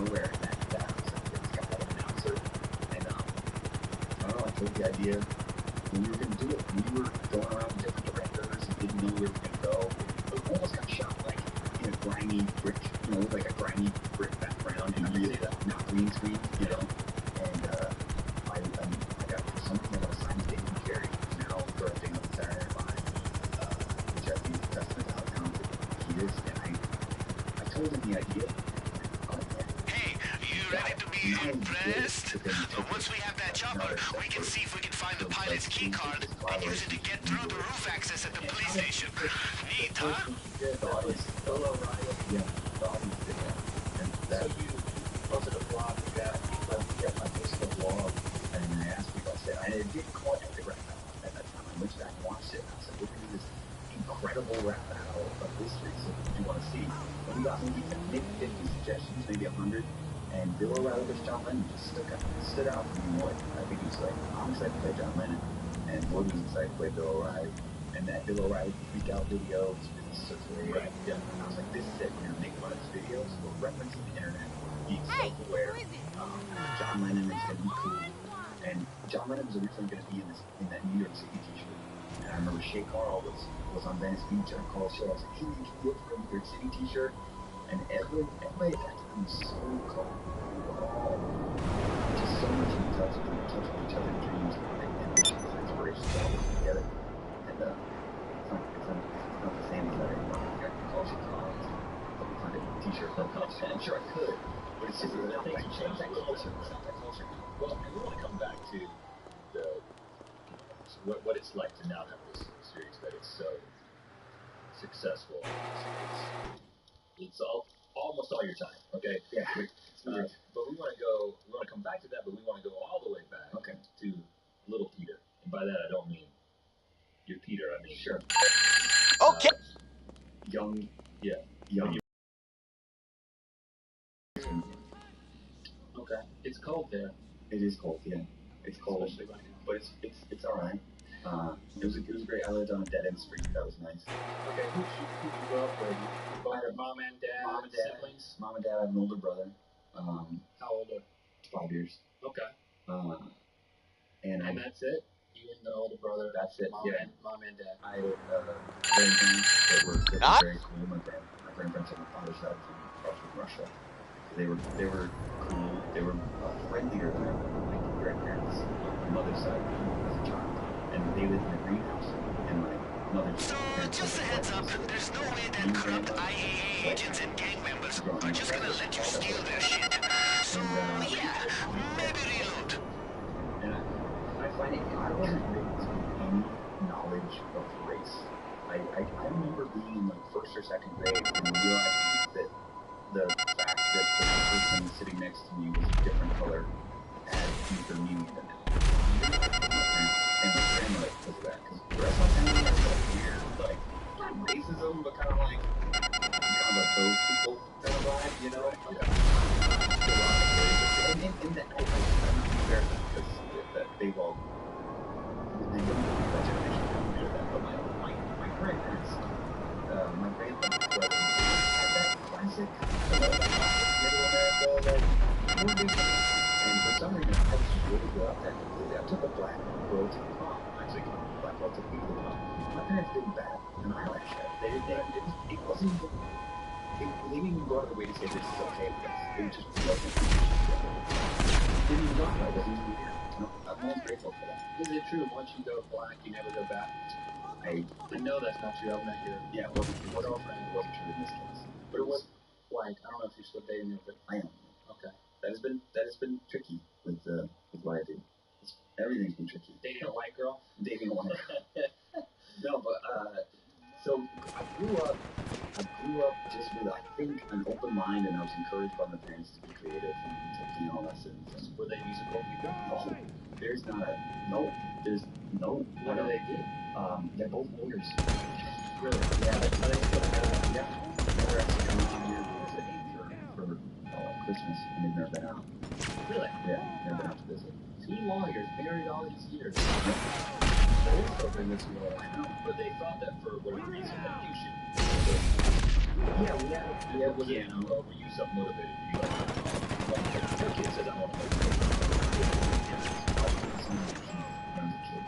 nowhere in that house, and it's got that announcer, and I don't know, I took the idea when we were going to do it. We were going around different directors and didn't know where we were going to go. It almost got shot like in a grimy brick, like a grimy brick background and really not green screen, And I got something that I signed with David Carey, now directing on Saturday Night Live, which I think is a testament to how talented he is. And I told him the idea. Hey, you ready to be impressed? Once we have that chopper, we can see if we can find the pilot's key card and use it to get through the roof access at the police station. Neat, huh? The audience, hello, Ryan. Yeah, the audience did that. And that, so you posted a blog with that. I posted a blog, and I asked people, I didn't quite have to write that at that time. I went back and watched it, and I said, we're going to do this incredible rap battle of history. So if you want to see, and we got maybe 50 suggestions, maybe 100, and Bill O'Reilly versus John Lennon just stood out for me more. I think he was like, I'm excited to play John Lennon, and Wood was excited to play Bill O'Reilly, and that Bill O'Reilly freak out video was really circulating. Right. Yeah. And I was like, this is it. We're gonna make fun of his videos. We're referencing the internet, being self-aware. John Lennon is gonna be cool. And John Lennon was originally going to be in that New York City t-shirt. And I remember Shay Carl was on Venice Beach, and I called Shay. I was like, hey, can you look for a New York City t-shirt? And everybody at that time was so cool. We were all just so much in touch with each other's dreams and ambitions and inspirations all working together. And it's not the same as that anymore. I can call Shay Carl and find a t-shirt from college. I'm sure I could, but it's just not things change that culture. It's not that culture. Well, and we want to come back to what it's like to now have this series that is so successful. It's almost all your time, okay? Yeah. But we want to come back to that, but we want to go all the way back to Little Peter. And by that, I don't mean you're Peter, I mean... Sure. Okay. Young. Okay. It's cold there. It is cold, yeah. It's cold, but it's all right. It was great. I lived on a dead end street. That was nice. Okay, who you grew up with? Both mom and dad, siblings? Mom and dad. I have an older brother. How older? 5 years. Okay. And that's it? You and the older brother? That's it, mom and dad. I had grandparents that were very cool. My grandparents on my father's side from Russia. They were cool. They were friendlier than my grandparents on my mother's side as a child. And they lived in a greenhouse. And my mother's So, just a heads up, there's no way that corrupt IAA agents and gang members are just gonna let you steal their shit. So, yeah, maybe reload. And I find I wasn't raised with any knowledge of race. I remember being in like 1st or 2nd grade and realizing that the fact that the person sitting next to me was a different color had deeper meaning than that. Even my parents and my grandmother because of that. Because the rest of my family has that weird, like, not racism, but kind of like those people kind of vibe, you know? And that, I'm not fair to them because they've all, they don't know that generation down there, but my grandparents, my grandfather, brothers and sisters had that classic, middle America, like, more big. And for some reason, I was really good at that completely. I took a black girl to the prom. Actually, black girl took me to the prom. My parents didn't bat an eyelash at it. It wasn't even, they didn't even go out of the way to say this is okay with us. It just wasn't. It didn't even talk about it. It wasn't even weird. No, I'm always grateful for that. Is it true once you go black, you never go back? I know that's not true. I've met your girlfriend. It wasn't true in this case. But it was like, I don't know if you're still dating her, but I am. Okay. That has been tricky with what I do. Everything's been tricky. Dating a white girl? Dating a white girl. No, but so I grew up just with, I think, an open mind, and I was encouraged by my parents to be creative and to piano lessons. Were they musical people? Oh, there's no. What do they do? They're both lawyers. Really? Yeah, yeah. They're actually coming to here for Christmas, and they've never been out. Really? Yeah, never been out to visit. 2 lawyers married all these years. Yep. That is something that's real. I know. But they thought that for whatever reason that you should. Yeah, we had was it were you self-motivated? You like your kid says I want to make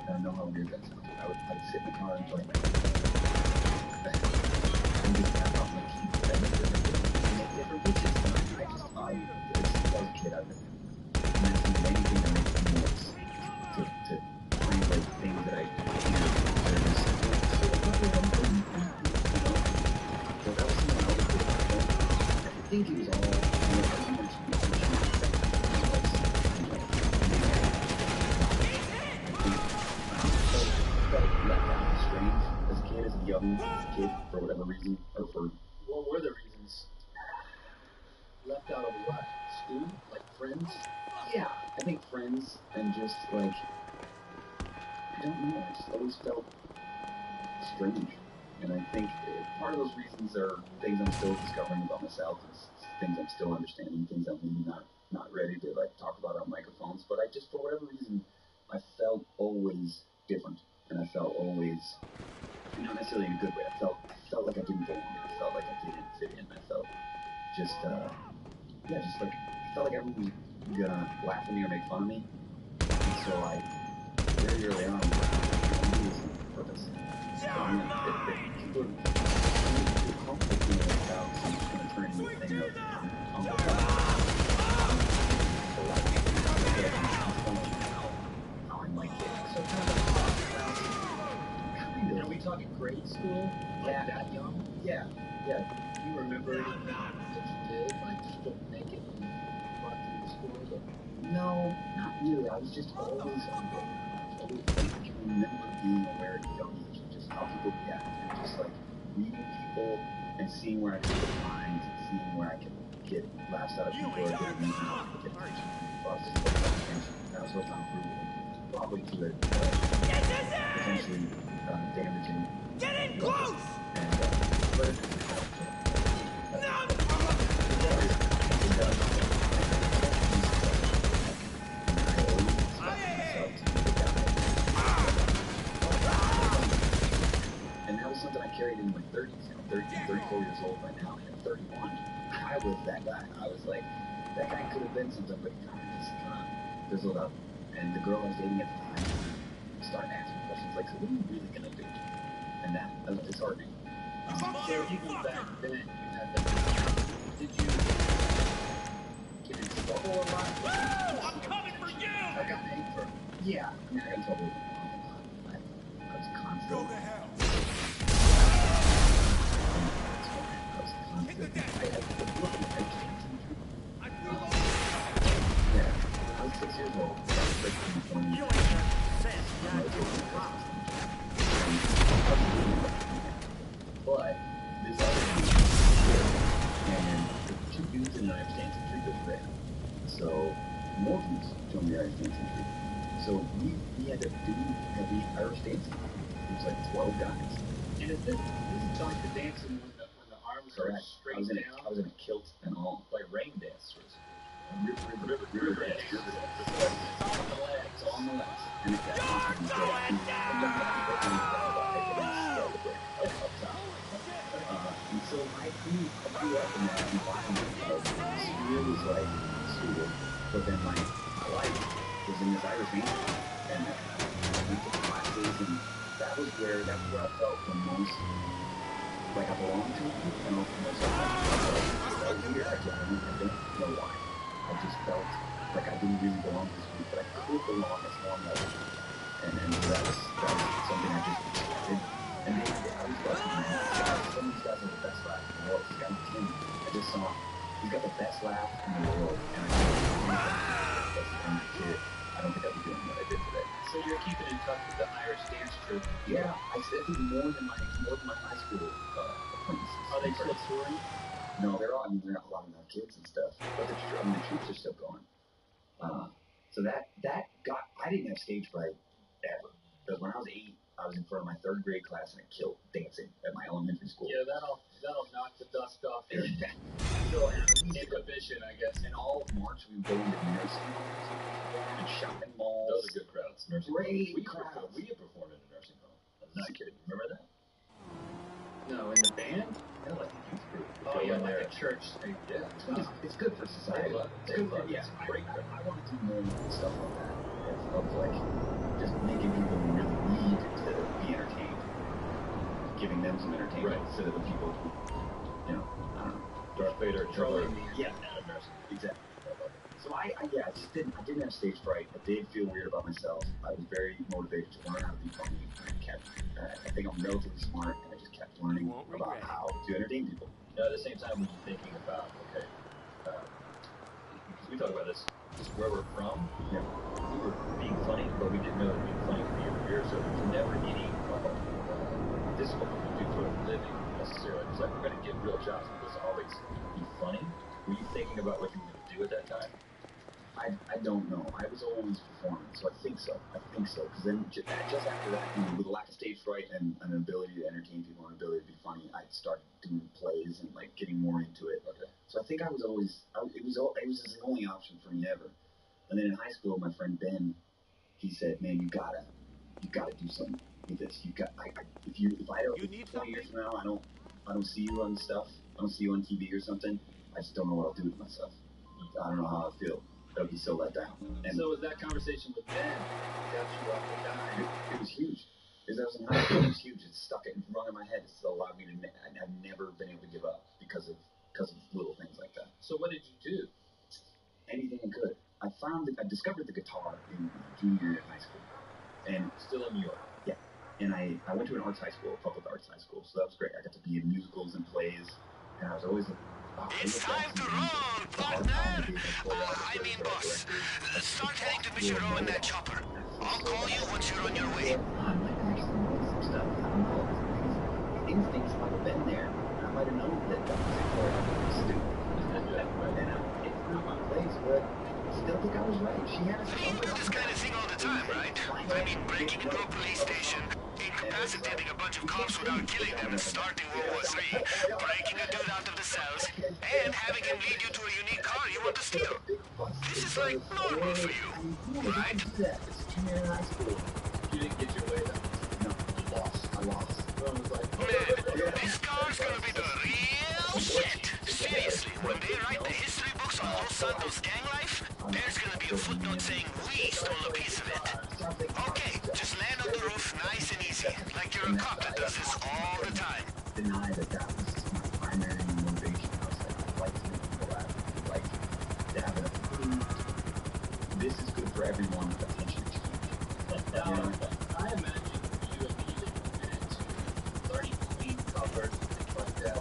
I know how weird that sounds. I'd sit in the car and play and just have out my keys and make different pitches. And I just thought, as a kid, I've been imagining anything to make some noise, to translate things that I hear. So that was something I was good at. I think it was all, as you mentioned, as a young kid, for whatever reason, or for... What were the reasons? Left out of what? School? Like friends? Yeah, I think friends, and just, like... I don't know, I just always felt strange. And I think part of those reasons are things I'm still discovering about myself, and things I'm still understanding, things I'm maybe not ready to like talk about on microphones. But I just, for whatever reason, I felt always different, and I felt always, not necessarily in a good way. I felt like I didn't belong. I felt like I didn't fit in. I felt just like I felt like everyone was gonna laugh at me or make fun of me. And so I very early on, purpose. People are comfortable about some kind of turning the thing of how I might get. So are we talking grade school? Like that young? Yeah. Do you remember anything that you did? Like just to make it and run through the school? But... No, not really. I was just always aware. I can remember being aware at a young age of just how people react, and just like reading people and seeing where I could get lines, and seeing where I could get laughs out of people or get attention. So I was just paying attention. And I was hooked on approval, probably to it potentially damaging. Get in close! And that was something I carried in my 30s. I'm 34 years old right now, and at 31, I was that guy. I was like, that guy could have been something, but he just kind of fizzled up. And the girl I was dating at the time started asking questions like, so what are you really going to do? And that was disheartening. So even back then, you had the... Did you get in trouble a lot? I'm coming for you! I got paid for... Yeah, I mean, I got in trouble with a lot. I was constant. Go to hell. Hit the deck. I was 6 years old. You ain't got sense, but this other dude, and the two dudes in the Irish dancing troupe was there. So more dudes joined the Irish dancing troupe. So we had to do the Irish dancing. It was like 12 guys. And is this like the dancing when the arms are straight down? I was in a kilt and all, like rain dancers. River dance. It's on the legs. It's on the legs. And it's that confidence that and so I grew up in that environment of school was like school, but then my life was in this Irish band, and I went to classes, and that was where I felt the most like I belonged to, and also most I felt weird. I don't know why. I just felt like I didn't really belong to this group, but I could belong as long as and that was something I just did. And I was lucky, man. Some of these guys are the best laugh in the world. This guy Kim, I just saw him. He's got the best laugh in the world, and I don't think I'd be doing what I did today. So you're keeping in touch with the Irish dance troupe? Yeah, I did more than my high school acquaintances. Are they still touring? No, they're all. I mean, they're not a lot of our kids and stuff, but the troops are still going. So that got. I didn't have stage fright ever, because when I was 8, I was in front of my 3rd grade class and I killed dancing at my elementary school. Yeah, that'll knock the dust off your inhibition, I guess. In all of March, we would go into nursing homes and shopping malls. Those are good crowds. Nursing Great crowds. We have performed in a nursing home. I'm not kidding. Remember that? No, in the band? Yeah, like a youth group. Oh, yeah, like a church thing. Yeah. It's good for society. It's great. I want to do more stuff like that. Of like just making people really need to be entertained, giving them some entertainment instead of the people who, I don't know, Darth Vader, Charlie. Yeah, exactly. So I just didn't have stage fright. I did feel weird about myself. I was very motivated to learn how to be funny. I think I'm relatively smart, and I just kept learning about how to entertain people. At the same time, when you're thinking about, because we talk about this, just where we're from, we were being funny, but we didn't know that being funny would be a career, so there's never any, this is what we do for a living, necessarily. It's like, we're going to get real jobs, but this always be funny. Were you thinking about what you were going to do at that time? I don't know. I was always performing, so I think so. Because then just after that, with a lack of stage fright and an ability to entertain people and an ability to be funny, I started doing plays and like getting more into it. Okay. So I think I was always. It was the only option for me ever. And then in high school, my friend Ben, he said, "Man, you gotta do something with this. If I don't, 20 years from now, I don't see you on stuff. I don't see you on TV or something. I just don't know what I'll do with myself. I don't know how I feel. I'll be so let down." And so was that conversation with Ben got you up and down? It was huge. As I was in high school, it was huge. It stuck it rung in my head. It still allowed me to. I've never been able to give up because of little things like that. So what did you do? Anything I could. I discovered the guitar in junior year in high school, and still in New York. Yeah. And I went to an arts high school, a public arts high school, so that was great. I got to be in musicals and plays, and I was always It's time to roll, partner! I mean, boss. Start heading to Mission Row in that chopper. I'll call you once you're on your way. I might actually know some stuff. I don't know. Instincts might have been there. I might have known that was stupid. And it's not my place, but I still think I was right. She had us. You do this kind of thing all the time, right? I mean, breaking into a police station, incapacitating a bunch of cops without killing them and starting World War III, breaking a dude out of the cells, and having him lead you to a unique car you want to steal. This is like normal for you, right? It's junior high school. You didn't get your way though. No, I lost. Man, this car's gonna be the real shit. Seriously, when they write the history books on Los Santos gang life, there's gonna be a footnote saying we stole a piece of it. Okay, just land on the roof nice and easy, like you're a cop that does this all the time. Deny that was my primary motivation. I was like, I like to make people laugh. I like to have it approved. This is good for everyone with attention exchange. I imagine you immediately went into 30 clean covers and things like that.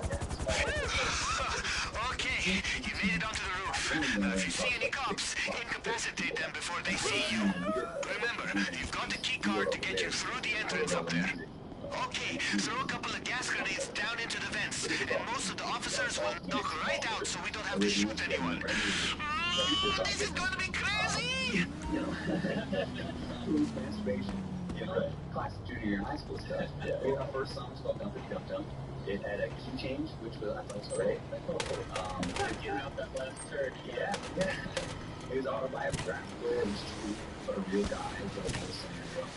Okay, you made it onto the roof. If you see any cops, incapacitate them before they see you. Remember, you've got a key card to get you through the entrance up there. Okay, throw a couple of gas grenades down into the vents, and most of the officers will knock right out so we don't have to shoot anyone. This is gonna be crazy! Masturbation. Classic junior year high school stuff. Our first song was called Dumpty Dum Dum. It had a key change, which I thought was great. Getting out that last turd. Yeah. It was autobiographical. It was true, but a real guy. It was a real scenario.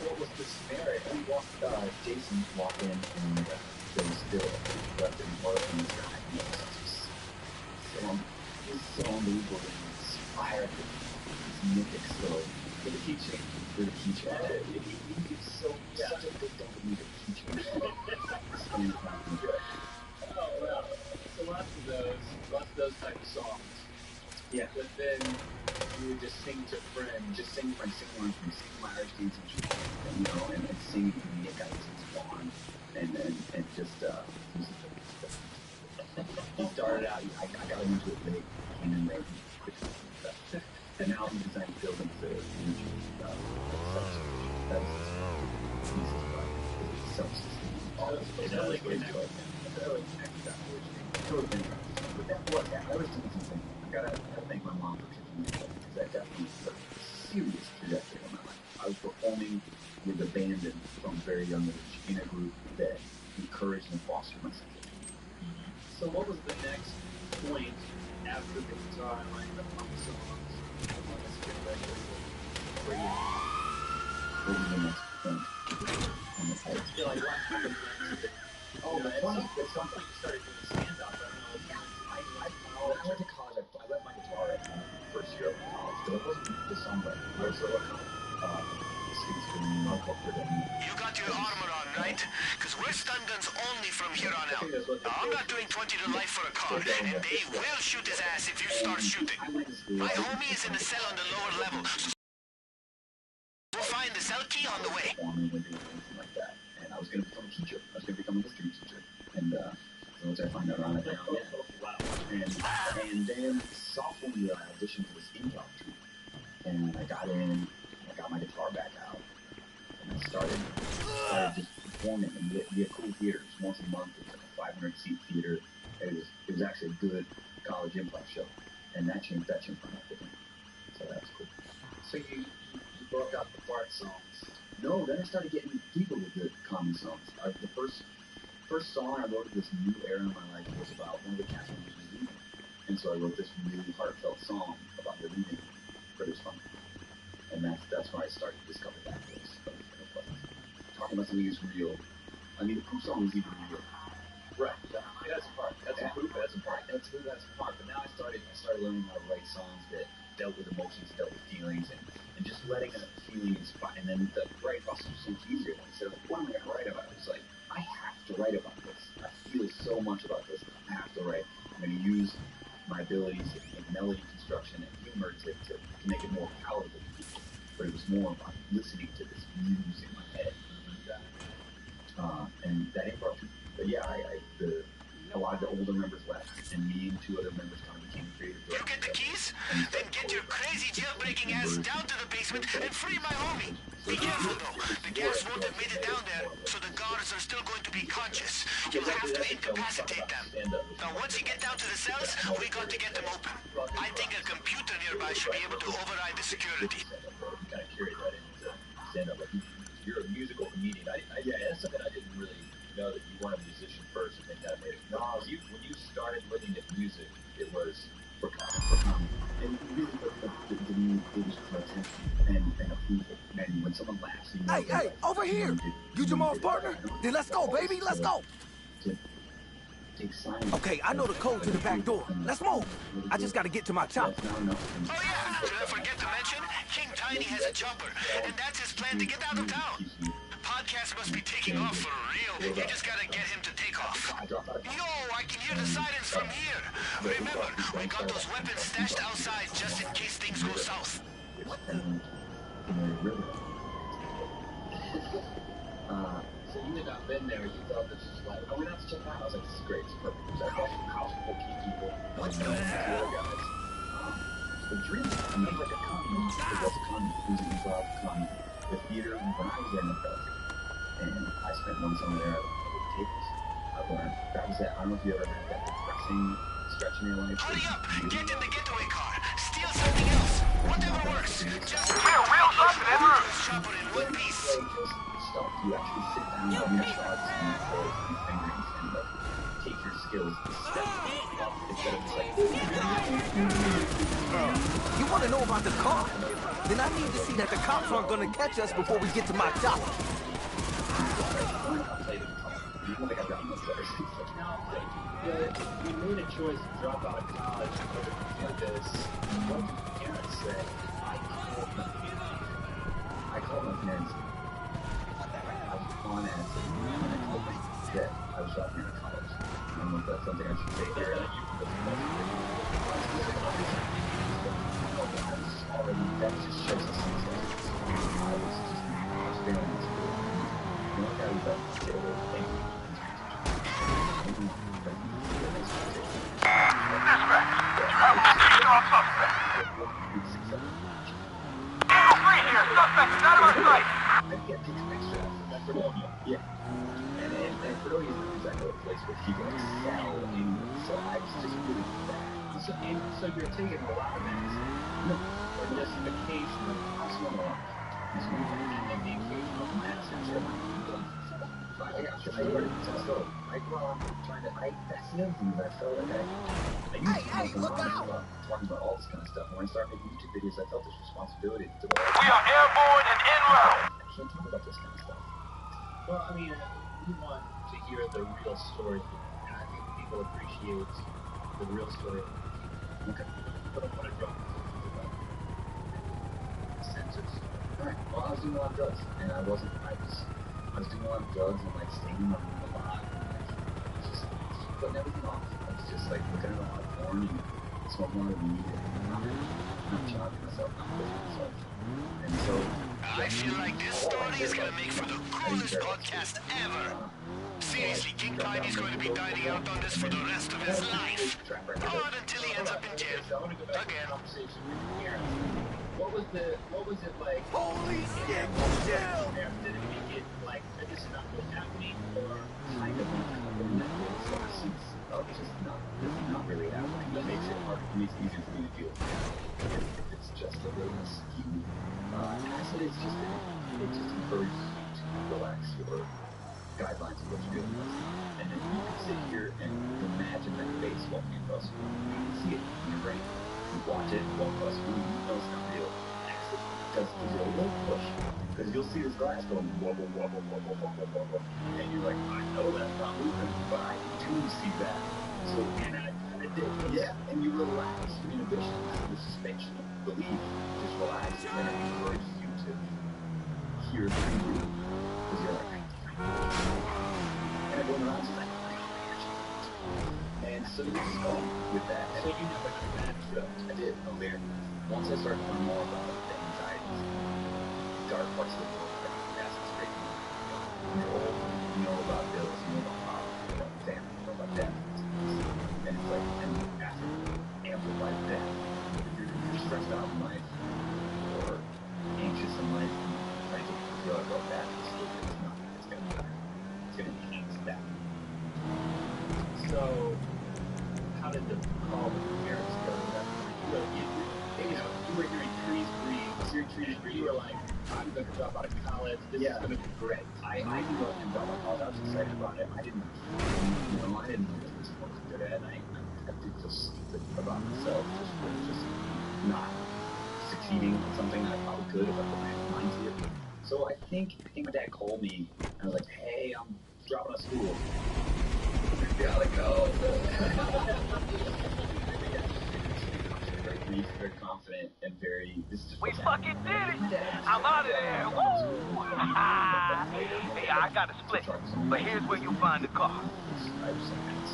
What was the scenario? Jason walked in and there was still left in part of this guy. It was so unbelievable and inspired. This mythic story. With a key change. He's such a good guy with a key change. Oh, wow. So lots of those type of songs. Yeah. But then you would just sing to friends. Just sing lines from my Irish dance and sing to Nick I was on and just he started out I got into it late, came in late, quick. And now he designed buildings that are huge. That's self-sustaining. But that was doing something. I gotta thank my mom for kicking me because that definitely was a serious trajectory in my life. I was performing with abandon from a very young age in a group that encouraged and fostered my sense of humor. So what was the next point after the guitar and writing the punk songs? What was the next point on the site? Yeah, like what happened next? Oh, at some point you started doing stand-up. When I went to college, I left my guitar at home first year of college, but it wasn't the songwriter. I was You got your armor on, right? Because we're stun guns only from here on out. I'm not doing 20 to life for a car, and they will shoot his ass if you start shooting. My homie is in the cell on the lower level, so we'll find the cell key on the way. And I was going to become a teacher. I was going to become a history teacher. And once I find out around it, and then sophomore year, I auditioned for this improv troupe. And I got in, I got my guitar back out, and I started just performing. And we had cool theaters once a month. It was like a 500-seat theater. it was actually a good college improv show, and that changed my life again. So that was cool. So you broke out the fart songs. No, then I started getting people with good comedy songs. The first song I wrote of this new era in my life was about one of the cast members was leaving, and so I wrote this really heartfelt song about her leaving, but it was fun. And that's where I started to discover that voice of talking about something that's real. I mean, the poop song is even real. Right. That's a part. That's a part. That's a part. But now I started learning how to write songs that dealt with emotions, dealt with feelings, and just letting a feeling inspire. And then the writing process was so much easier. When I said, what am I going to write about? It was like, I have to write about this. I feel so much about this. I have to write. I'm going to use my abilities in melody construction and humor to make it more palatable to people. But it was more about listening to this muse in my head. And that improv. But yeah, a lot of the older members left, and me and 2 other members kind of became creative directors. You get the keys? Then get your crazy jailbreaking ass down to the basement and free my homie. Be careful though, the gas won't have made it down there, so the guards are still going to be conscious. You'll have to incapacitate them. Now once you get down to the cells, we got to get them open. I think a computer nearby should be able to override the security. You kind of carried that into stand-up. Like, you're a musical comedian. Yeah, that's something I didn't really know, that you weren't a musician first and then that made it. No, when you started looking at music, it was for comedy. And really, it was for attention and approval. And when someone laughs, you know, Hey, over here! You Jamal's partner? Then let's go, baby, let's go! Okay, I know the code to the back door. Let's move. I just gotta get to my chopper. Oh yeah, did I forget to mention? King Tiny has a chopper, and that's his plan to get out of town. Podcast must be taking off for real. You just gotta get him to take off. Yo, I can hear the sirens from here. Remember, we got those weapons stashed outside just in case things go south. So you had not been there. You thought this was like, I went out to check it out. I was like, this is great. It's perfect. It was at a house full of people. What's going on? The other guys. The dream. I mean, it was like a comedy. It was a comedy. It was an improv comedy. The theater, when I was there in the Belgium, and I spent one summer there with tables. I learned. That was it. I don't know if you ever heard that depressing stretch in your life. Hurry up! Get in the getaway car. Steal something else. Whatever works. Just wheels up and en route. Chopper in one piece. Stuff. You actually sit down on your shots and you pull your fingers and like take your skills a step up instead of just like. You want to know about the car? Then I need to see that the cops aren't gonna catch us before we get to my chopper. You made a choice to drop out of college and go to this. What did your parents say? I called my parents. I was on as and I told them that I was dropping out of college. I don't know if that's something I should say here. I was already, that just shows us I was failing in school. The only guy who got killed was angry. Dispatch, you have location on suspect. Free here, suspect is out of our sight. I get these extra at Fredonia. Yeah. And Fredonia is exactly a place where people excel in. So I was just really bad. So you're taking a lot of minutes. No. Or just occasionally. I swim a lot. And the occasional minutes and shit. I grew up trying to. That's the other thing that I felt like I used to look out! Talking about all this kind of stuff. When I started making YouTube videos, I felt this responsibility to develop. We are airborne and en route. I can't talk about this kind of stuff. Well, I mean, we want to hear the real story, and I think people appreciate the real story. Okay. But I want to drop sensors. Alright, well, I was doing a lot of drugs, and I was doing a lot of drugs and like staying on a lot, and like just putting everything off. I was just like looking at a lot of porn and smoking a lot of weed and not charging myself, not pushing myself. And so I feel like this story is gonna make for the coolest podcast ever. Seriously, King Tiny's going to be dining out on this for the rest of his life. Or until he ends up in jail. Again. What was it like? Holy shit, jail! Did it make it like, this is not what's happening, or kind of happened that way, so since I was just not makes it easier for me to deal with if it's just a little skewed. Acid is just, it just encourages you to relax your guidelines of what you're doing. And then you can sit here and imagine that face walking across the room. You can see it in your brain. You watch it walk across the room, you know it's not real. Acid does give you a little push, because you'll see this glass going wobble, wobble, wobble, wobble, wobble, and you're like, I know that's not moving, but I do see that. So, and I did, yeah, and you relax your inhibitions, the suspension of belief just relaxes, and it encourages you to hear through, because you're like, and everyone around you's like, and so you just go with that. So you never had that show. I did, later. Once I started learning more about the anxieties, dark parts of the world, that's great. You're old, you know about bills, you know about poverty, you know about family, you know about death. And it's like, and after amplified death, if you're stressed out in life, or anxious in life, and trying to feel like, oh, that is still good, it's not, it's gonna die. It's gonna enhance that. So, how did the call with your parents go at that point? You know, you were hearing trees breathe, seeing trees breathe, you were like, I'm going to drop out of college, this is going to be great. I knew I was going to drop out of college, I was excited about it. I didn't know what this was good at, and I did feel stupid about myself, just not succeeding at something that I probably could if I put my mind to it. So I think my dad called me, and was like, hey, I'm dropping out of school. Gotta go. Very confident and very. We fucking did it! I'm out of there! Woo! Hey, I got a split, but here's where you'll find the car. I was like,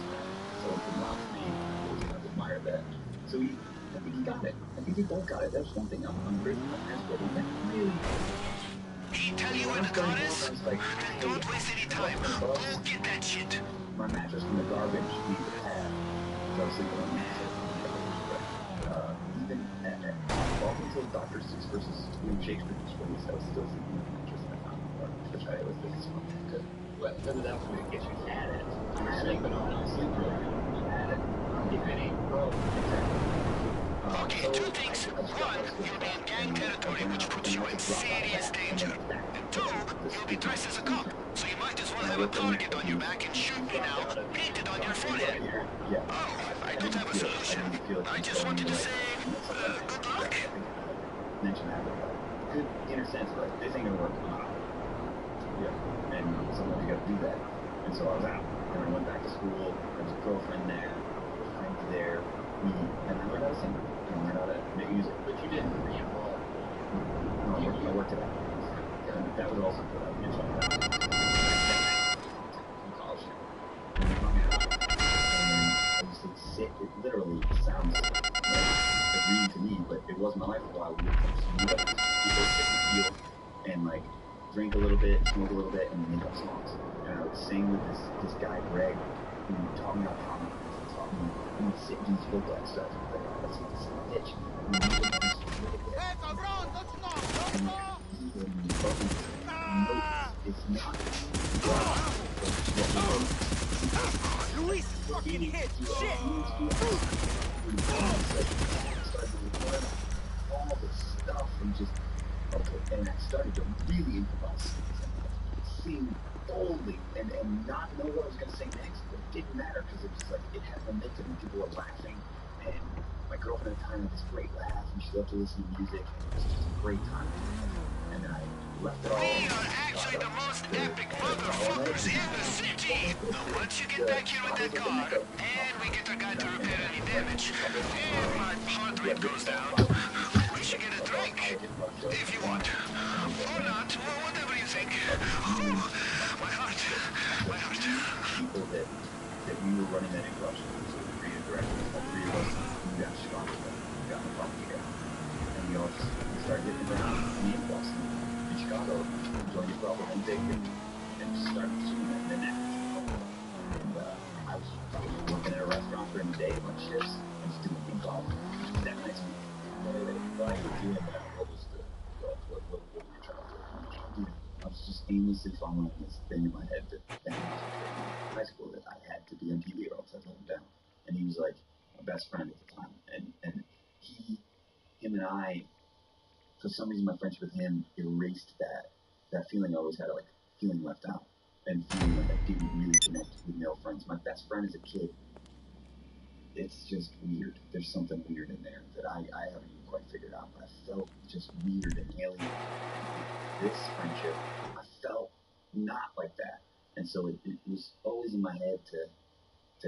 so it did not for me. I always kind of admired that. So I think he got it. I think we both got it. That's one thing I'm grateful for my parents for. They never really. He tell you where the car is? Then don't waste any time. Go get that shit. My mattress in the garbage we had. I was sleeping on the mattress in the garbage. But even up until Dr. Seuss versus William Shakespeare was released, I was still sleeping on the mattress in the garbage, which I always think is fucking good. Well, none of that was going to get you had it. You were sleeping on it. I was sleeping really good. You had it. If it ain't broke. Okay, two things. One, you'll be in gang territory, which puts you in serious danger. And two, you'll be dressed as a cop, so you might as well have a target on your back and shoot me now, painted on your forehead. Oh, I don't have a solution. I just wanted to say, good luck. Mention that, good inner sense, like, this ain't gonna work. Yeah, and sometimes you gotta do that. And so I was out, and I went back to school, there was a girlfriend there, friends there, and I learned how to sing, and I learned how to make music. But you didn't re-enroll. No, I worked it out. And that was also good. I mentioned that. In college. And I used to sit, it literally sounds like a dream to me, but it was my life for a while. We would just meet up with people, sit in the field, and like drink a little bit, smoke a little bit, and make up songs. And I would sing with this guy, Greg, who taught me how to hum. And we'd sit and do these vocal exercises. Like, oh, let's hit this pitch. And we would just it's not Luis fucking hit! Shit! All this stuff and just okay, and I started to really improvise, sing boldly and not know what I was gonna say next, but it didn't matter because it was like it had momentum and people were laughing, and my girlfriend at the time had this great laugh and she loved to listen to music, and it was just a great time. And I left it all. We are actually the most epic motherfuckers in the city. Once you get back here with that car, and we get a guy to repair any damage, and my heart rate goes down, we should get a drink. If you want. Or not, or whatever you think. Whew, my heart. People that we were running that interruption, so the creative directors, all three of us, we got strong, we got the fucking together. And we all just started getting around, me and Boston, in Chicago, joined the club and big and just started pursuing it. And then that and I was working at a restaurant during the day, lunch shifts, and just doing improv that next week. While you were doing that, what were you trying to do? I was just aimlessly following this thing in my head that in high school that I had to be on TV or else I'd let him down. And he was like my best friend at the time, and for some reason, my friendship with him erased that feeling I always had, like feeling left out and feeling like I didn't really connect with male friends. My best friend as a kid, it's just weird. There's something weird in there that I haven't even quite figured out, but I felt just weird and alien. This friendship, I felt not like that. And so it was always in my head to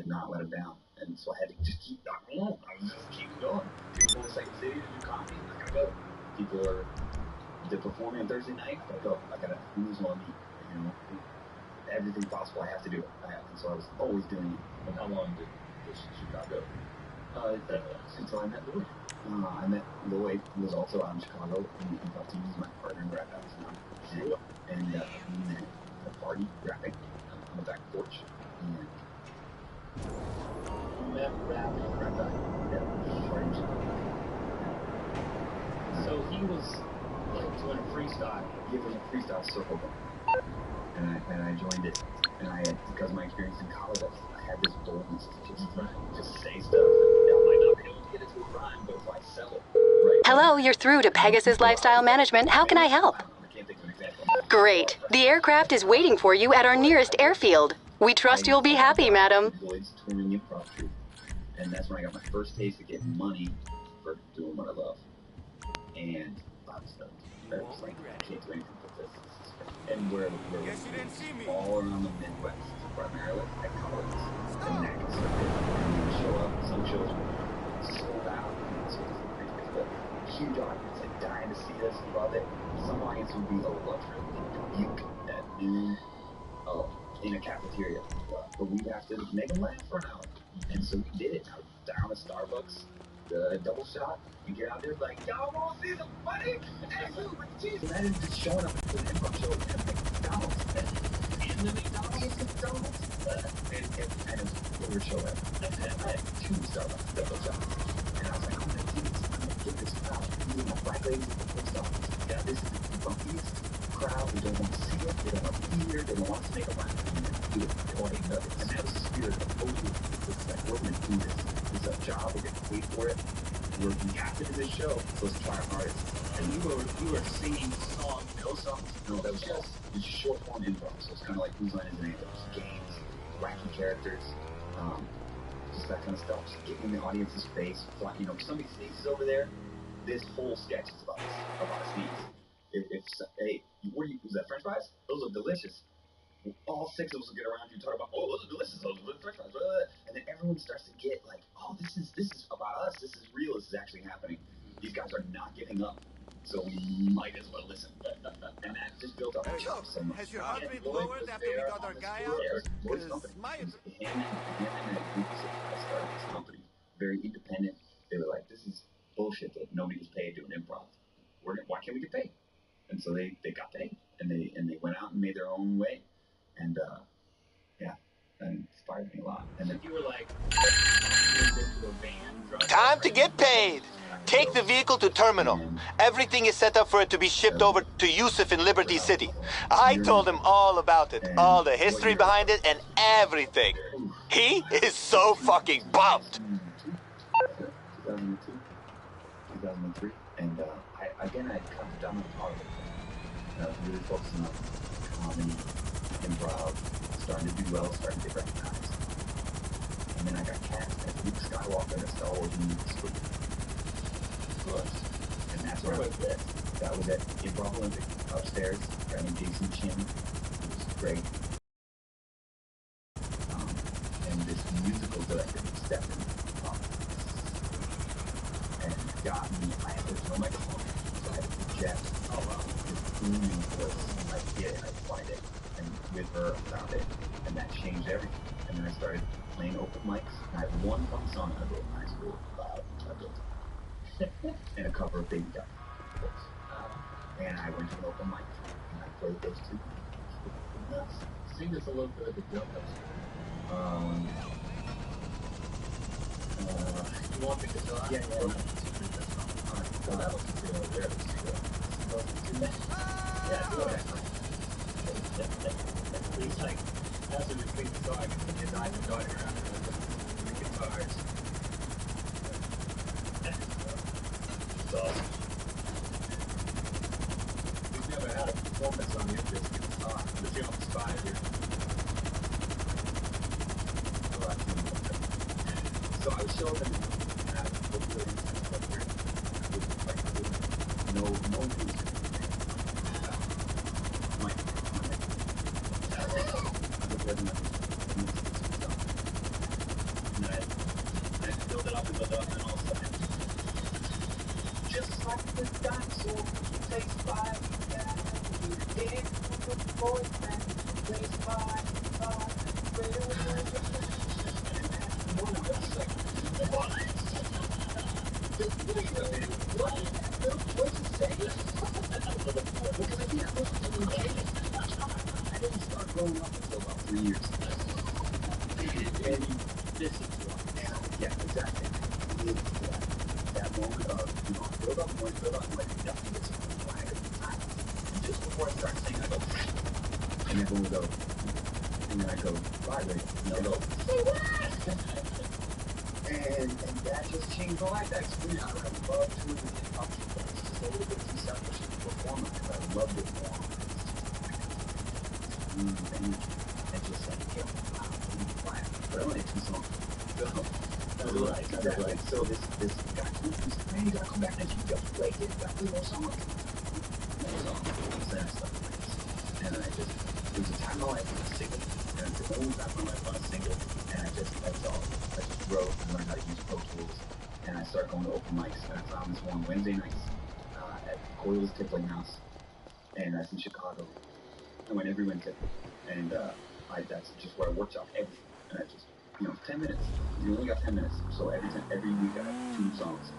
not let him down. And so I had to just keep knocking on. I was just keep going. People in the Second City to do comedy, I gotta go. People they're performing on Thursday night, I gotta go. I gotta lose on me. You know, everything possible, I have to do it. And so I was always doing it. And how long did Chicago? Until I met Lloyd. I met Lloyd, who was also out in Chicago, and he was my partner in rap at the time. And we met at a party rapping on the back porch. And we met rapping. So he was like doing a freestyle. He was a freestyle circle bar. And I joined it. And because of my experience in college, I had this boldness to just say stuff. And I might not be able to get it to a rhyme, but if I sell it, right? Hello, you're through to Pegasus Lifestyle Management. How can I help? I can't think of an example. Great. The aircraft is waiting for you at our nearest airfield. We trust you'll be happy, madam. Lloyd's touring improv troupe. And that's when I got my first taste of getting money for doing what I love. And I was stoked. I was like, I can't do anything but this. And we're all around the Midwest, primarily at colleges, and that can circuit. And we would show up. Some shows were sold out. So it was a huge audience, like dying to see us, love it. Some audience would be electric in Dubuque at noon, in a cafeteria. But we'd have to make them laugh for an hour. And so we did it. Down at Starbucks, the double shot. You get out there like, y'all want to see the funny? Imagine just showing up to an improv show at McDonald's. And the McDonald's. And it was a show at. I had 2 Starbucks double shots. And I was like, I'm going to do this. I'm going to get this crowd. These are my black ladies at the post office. Yeah, this is the bumpiest crowd. They don't want to see it. They don't want to be here. They don't want us to make a laugh. Do it. They want to eat nuggets. And that was the spirit of what we do. It's like, we're going to do this. It's a job. We're going to wait for it. We have to do this show. Let's try our hardest. And you were singing songs, no songs? No, that was just short form improv. So it's kind of like Whose Line Is It Anyway? Games, wacky characters, just that kind of stuff. Just getting in the audience's face. You know, if somebody sneezes over there, this whole sketch is about a sneeze. Hey, was that French fries? Those are delicious. All 6 of us will get around you and talk about, oh, those are delicious, those are French fries, and then everyone starts to get like, oh, this is about us, this is real, this is actually happening. These guys are not giving up, so we might as well listen. And that just built up so much. Has your heart rate lowered after we got our guy out? Lloyd's company. Him and I started this company, very independent. They were like, this is bullshit that nobody gets paid doing improv. Why can't we get paid? And so they got paid, and they went out and made their own way. And yeah, that inspired me a lot. And then you were like, time to get paid. Take the vehicle to terminal. Everything is set up for it to be shipped over to Yusuf in Liberty City. I told him all about it, all the history behind it, and everything. He is so fucking pumped. 2003, and I cut down on part of it. I was really focusing on comedy, improv, starting to do well, starting to get recognized. And then I got cast as Luke Skywalker in a Star Wars movie. And that's where I was at. That was at Improv Olympic, upstairs, a guy named Jason Chin. It was great. And this musical director stepped in and got me. I had this no microphone, so I had to project this booming voice. I get it, I find it. And with her, I found it. And that changed everything. And then I started playing open mics. And I had one fun song I wrote in high school about and a cover of Baby Duck books. And I went to an open mic and I played those 2. Sing us a little bit of the jump up. You want the guitar? Yeah. He's like, as a between the song, his eyes are going around the guitars. It's awesome. performance on your business. The film is 5 years. So I was showing them, and I was really intense up here. I was like, no music. And I build it up, and all of a sudden, just like the dinosaur who plays by the guy, in the boyfriend who plays by What's it say? Because I think I was doing okay. I didn't start growing up until about 3 years ago. And this is yeah, exactly. That moment of, you know, build up, like nothing gets quiet at the time. And just before I start singing, I go, and then we go, and then I go, vibrate, and I go, say what? And that just changed my life. That experience, I love doing the hip-hop. It's just a little bit too selfish to perform it, but I loved it more. And just like, yeah, wow, but I only had 2 songs. So this guy told me, man, you gotta come back next week, you gotta play, you gotta play more songs. And I just, it was a time in my life when I was single, and it's the only time in my life when I was single, and that's all. I just wrote and learned how to use Pro Tools, and I started going to open mics, and I found this one Wednesday nights at Coyle's Tippling House, and that's in Chicago. I went every Wednesday, and that's just where I workshop everything, and I just, 10 minutes. You only got 10 minutes, so every week I have 2 songs,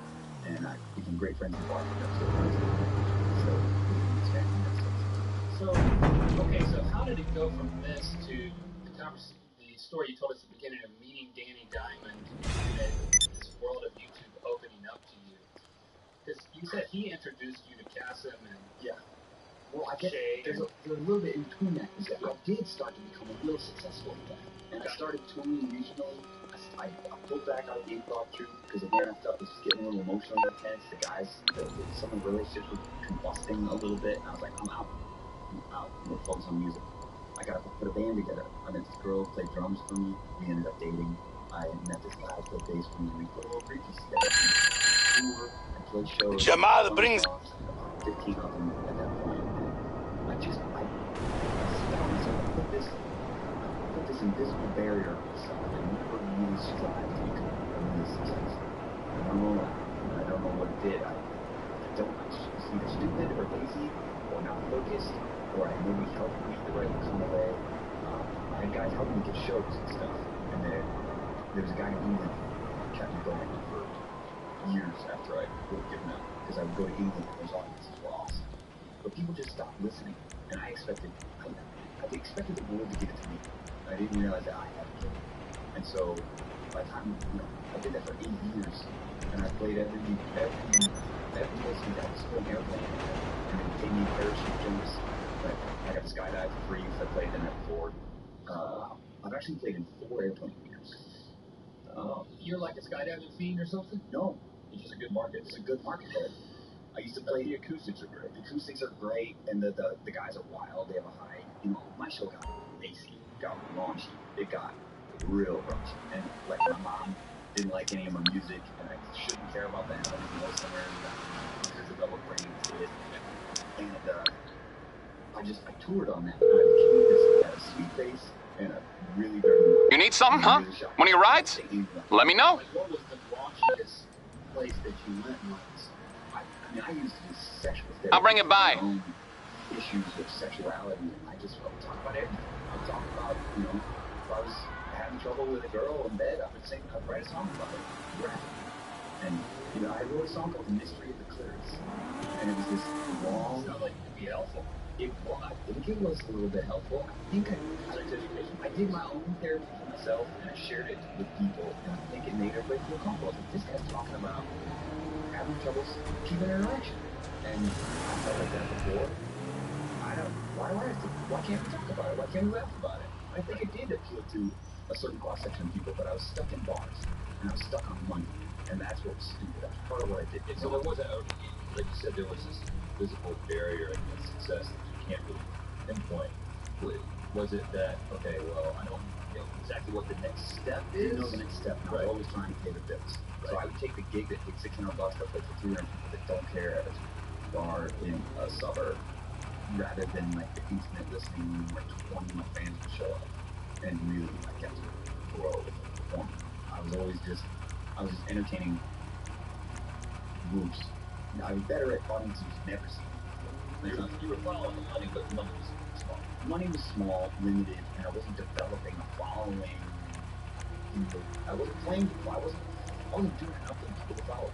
and I became great friends with Barker. So, okay, so how did it go from this to the story you told us at the beginning of meeting Danny Diamond and this world of YouTube opening up to you? Because you said he introduced you to Kasim and well, I guess there's a little bit in between that, because I did start to become a real successful at that. And I started touring regionally. I pulled back out of the improv troupe because again I felt it was getting a little emotional and intense. The guys, some of the relationships were combusting a little bit, and I was like, I'm out. I'm more focused on music. I got to put a band together. I met this girl who played drums for me. We ended up dating. I met this guy who played bass for me. We put a little freaky together. Tour and play shows. Jamal brings 15 of them at that point. I put this invisible barrier on myself and never really strive to become really successful. I don't know what it did. I was either stupid or lazy or not focused, or I maybe helped me the right come away. I had guys helping me get shows and stuff, and there was a guy in England who kept me going for years after I would have given up, because I would go to England and those audiences were awesome. But people just stopped listening, and I expected the world to give it to me. I didn't realize that I had to give it. And so, by the time, I did that for 8 years, and I played every place I was still an airplane, and then gave me parachute jumps. I got to skydive for free because I played the night before. I've actually played in 4 airplane years. You're like a skydiving fiend or something? No, it's just a good market. It's a good market there. I used to play. The acoustics are great. The acoustics are great, and the guys are wild. They have a high. My show got racy, got raunchy. It got real raunchy, and like my mom didn't like any of my music, and I shouldn't care about that. I didn't know somewhere there's a double brain kid, and I toured on that. And I became this sweet face and a really very. You need something, huh? One of your rides? Let me know. What was the raunchiest place that you went once? I used to do sexual therapy. I'll bring it by. Issues with sexuality, and I just would talk about everything. I'd talk about, if I was having trouble with a girl in bed, I'd write a song about it. Rap. And, I wrote a song called The Mystery of the Clitoris. And it was this long... It sounded like it would be helpful. I think it was a little bit helpful. I did my own therapy for myself, and I shared it with people, and I think it made everybody feel comfortable. This guy's talking about having troubles keeping an erection. And I felt like that before. Why can't we talk about it? Why can't we laugh about it? I think it did appeal to a certain cross-section of people, but I was stuck in bars, and I was stuck on money, and that's what was stupid. That's part of what I did. So there was like you said, there was this visible barrier against success that you can't really quickly? Was it that, okay, well, I don't know exactly what the next step is? You know the next step, and I was always trying to pay the bills. Right. So I would take the gig that paid $600 to play for 300 people that don't care at a bar in a suburb, rather than like the intimate listening room where 20 of my fans would show up and really like get to grow with a performer. I was just entertaining groups. I was better at audiences who've never seen me before. You were following the money, but the money was small. Money was small, limited, and I wasn't developing a following. I wasn't playing people. I wasn't doing enough for people to follow.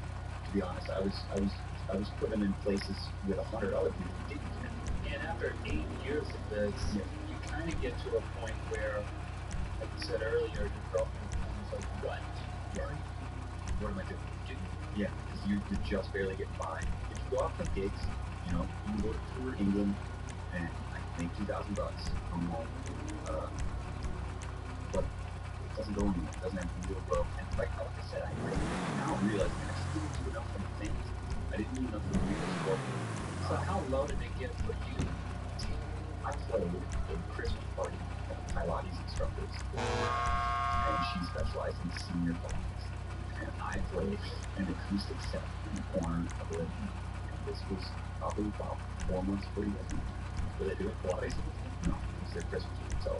To be honest, I was putting them in places with 100 other people who didn't care. And after 8 years of this, you kind of get to a point where, like you said earlier, your girlfriend becomes like, what? Yeah. What am I doing? Yeah, because you're just barely getting by. If you go out for gigs, you know, you can go to tour England and I make $2,000 from home. But it doesn't go anywhere. It doesn't have real growth. And like I said, I now realize I just didn't do enough for the things. I didn't do enough for the real growth. So how low did it get for you? I played a Christmas party at Pilates instructors, and she specialized in senior parties. And I played an acoustic set in the corner of the living room. And this was probably about 4 months before you guys knew. Were they doing Pilates? No, it was their Christmas week. So,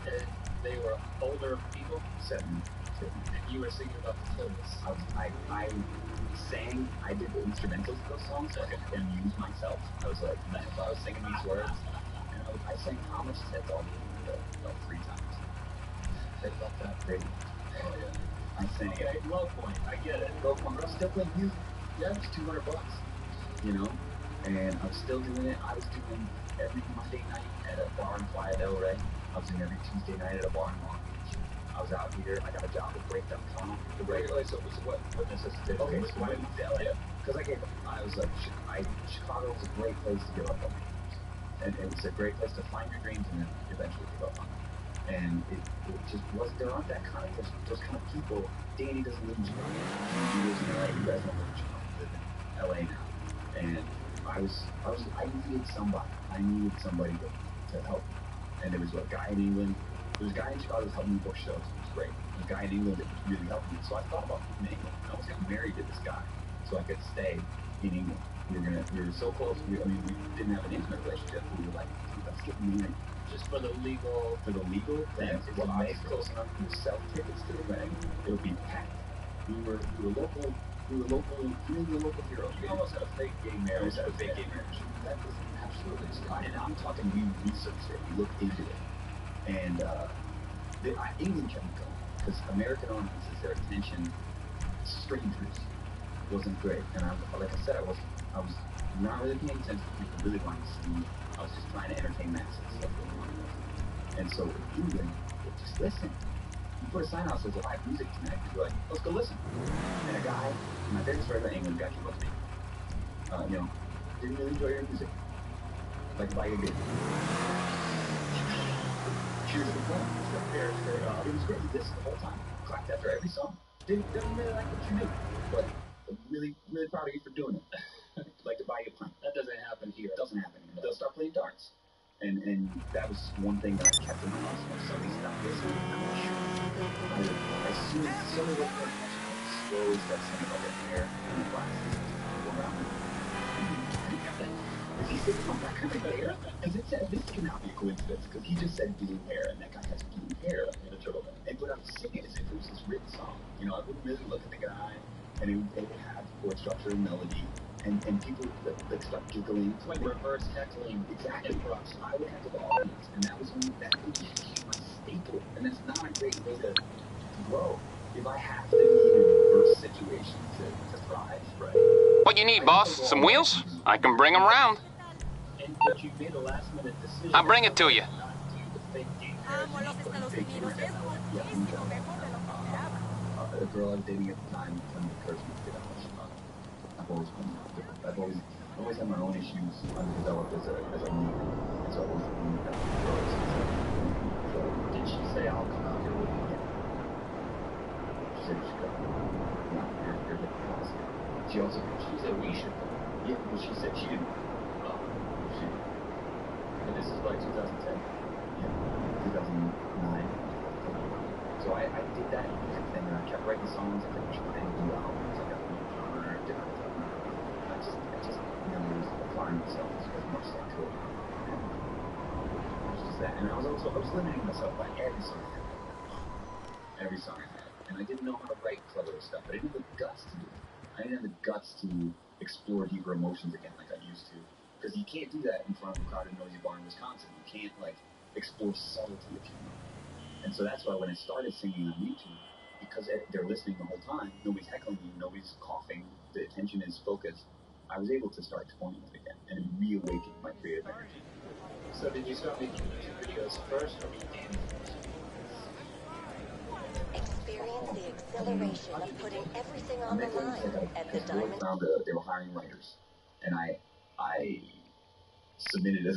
and they were older people? 70. And you were singing about the Killers. I sang, I did the instrumentals of those songs so I could amuse myself. I was like, if I was singing these words, and I sang How Much Is That Dog about 3 times. They love that baby. Oh yeah. I sang okay, low point, I get it. Low point, but I was still playing music. Yeah, it was $200, you know? And I was still doing it. I was doing every Monday night at a bar in Playa del Rey. I was doing every Tuesday night at a bar in Long Beach. I was out here. I got a job at Break.com. The regular, so it was what necessitated. Okay, so why did you tell it? Because I was like, Chicago was a great place to give up on dreams. And it was a great place to find your dreams and then eventually give up on them. And it just wasn't, there aren't that kind of, those kind of people. Danny doesn't live in Chicago. He lives in LA. You guys don't live in Chicago. You live in LA now. And I needed somebody. I needed somebody to help. And there was a guy in England. There was a guy in Chicago that was helping me book shows. It was great. There was a guy in England that was really helping me. So I thought about moving to England. I almost got married to this guy so I could stay in England. We were so close. We didn't have an intimate relationship. We were like, let's get married. Just for the legal thing. Well, I was close enough to sell tickets to the wedding. It would be packed. We were local. We were local heroes. We almost had a fake gay marriage. That was absolutely stupid. And I'm talking, we researched it. We looked into it. And England kept going because American audiences, their attention, strangers, wasn't great. And like I said, I was not really paying attention to people really wanting to see me. I was just trying to entertain masses. And so in England, just listen. You put a sign out that says live music tonight. You're like, let's go listen. And a guy, my favorite story about England, a guy came up to me. Didn't really enjoy your music. Like you did. Cheers to the phone. It was great. This the whole time. Clapped after every song. Didn't really like what you do, but I'm really, really proud of you for doing it. I'd like to buy you a pint. That doesn't happen here. It doesn't happen here. They'll start playing darts. And that was one thing that I kept in my mind. If somebody stopped listening, as soon as somebody looked at me, I slowly started singing about their hair and the glasses around me. Is he saying about that kind of hair? Because this cannot be a coincidence, because he just said blue hair, and that guy has blue hair in a turtleneck. But I was singing as if it was his written song. I would really look at the guy, and it would have chord structure and melody. And people that start giggling. Like reverse heckling. Exactly. I would heckle the audience, and that became my staple. And that's not a great way to grow. If I have to be in a reverse situation to thrive, right? What you need, boss? Some wheels? I can bring them round. But you made a last-minute decision. I'll bring it to you. The girl I was dating at the time encouraged me to get out of Chicago. I've always had my own issues undeveloped as a man, and so I always moved out to girls. So did she say I'll come out here with you? Yeah. She said you should go. No, you're the policy. She said we should go. Yeah, but she said she didn't. Oh, she didn't. And this is like 2010. Yeah. 2009. So I did that music thing, and I kept writing songs, I kept trying to do albums, I got different I just never was applying myself as much as I could. And it was just that. And I was limiting myself by every song I had. Every song I had. And I didn't know how to write clever stuff, but I didn't have the guts to do it. I didn't have the guts to explore deeper emotions again like I used to. Because you can't do that in front of a crowded, noisy bar in Wisconsin. You can't, like, explore subtlety, if you will. And so that's why when I started singing on YouTube, because they're listening the whole time, nobody's heckling you, nobody's coughing, the attention is focused, I was able to start toning it again and reawaken my creative energy. So did you start making YouTube videos first, or began Experience the exhilaration of putting everything on the line at the Diamond. They were hiring writers, and I submitted as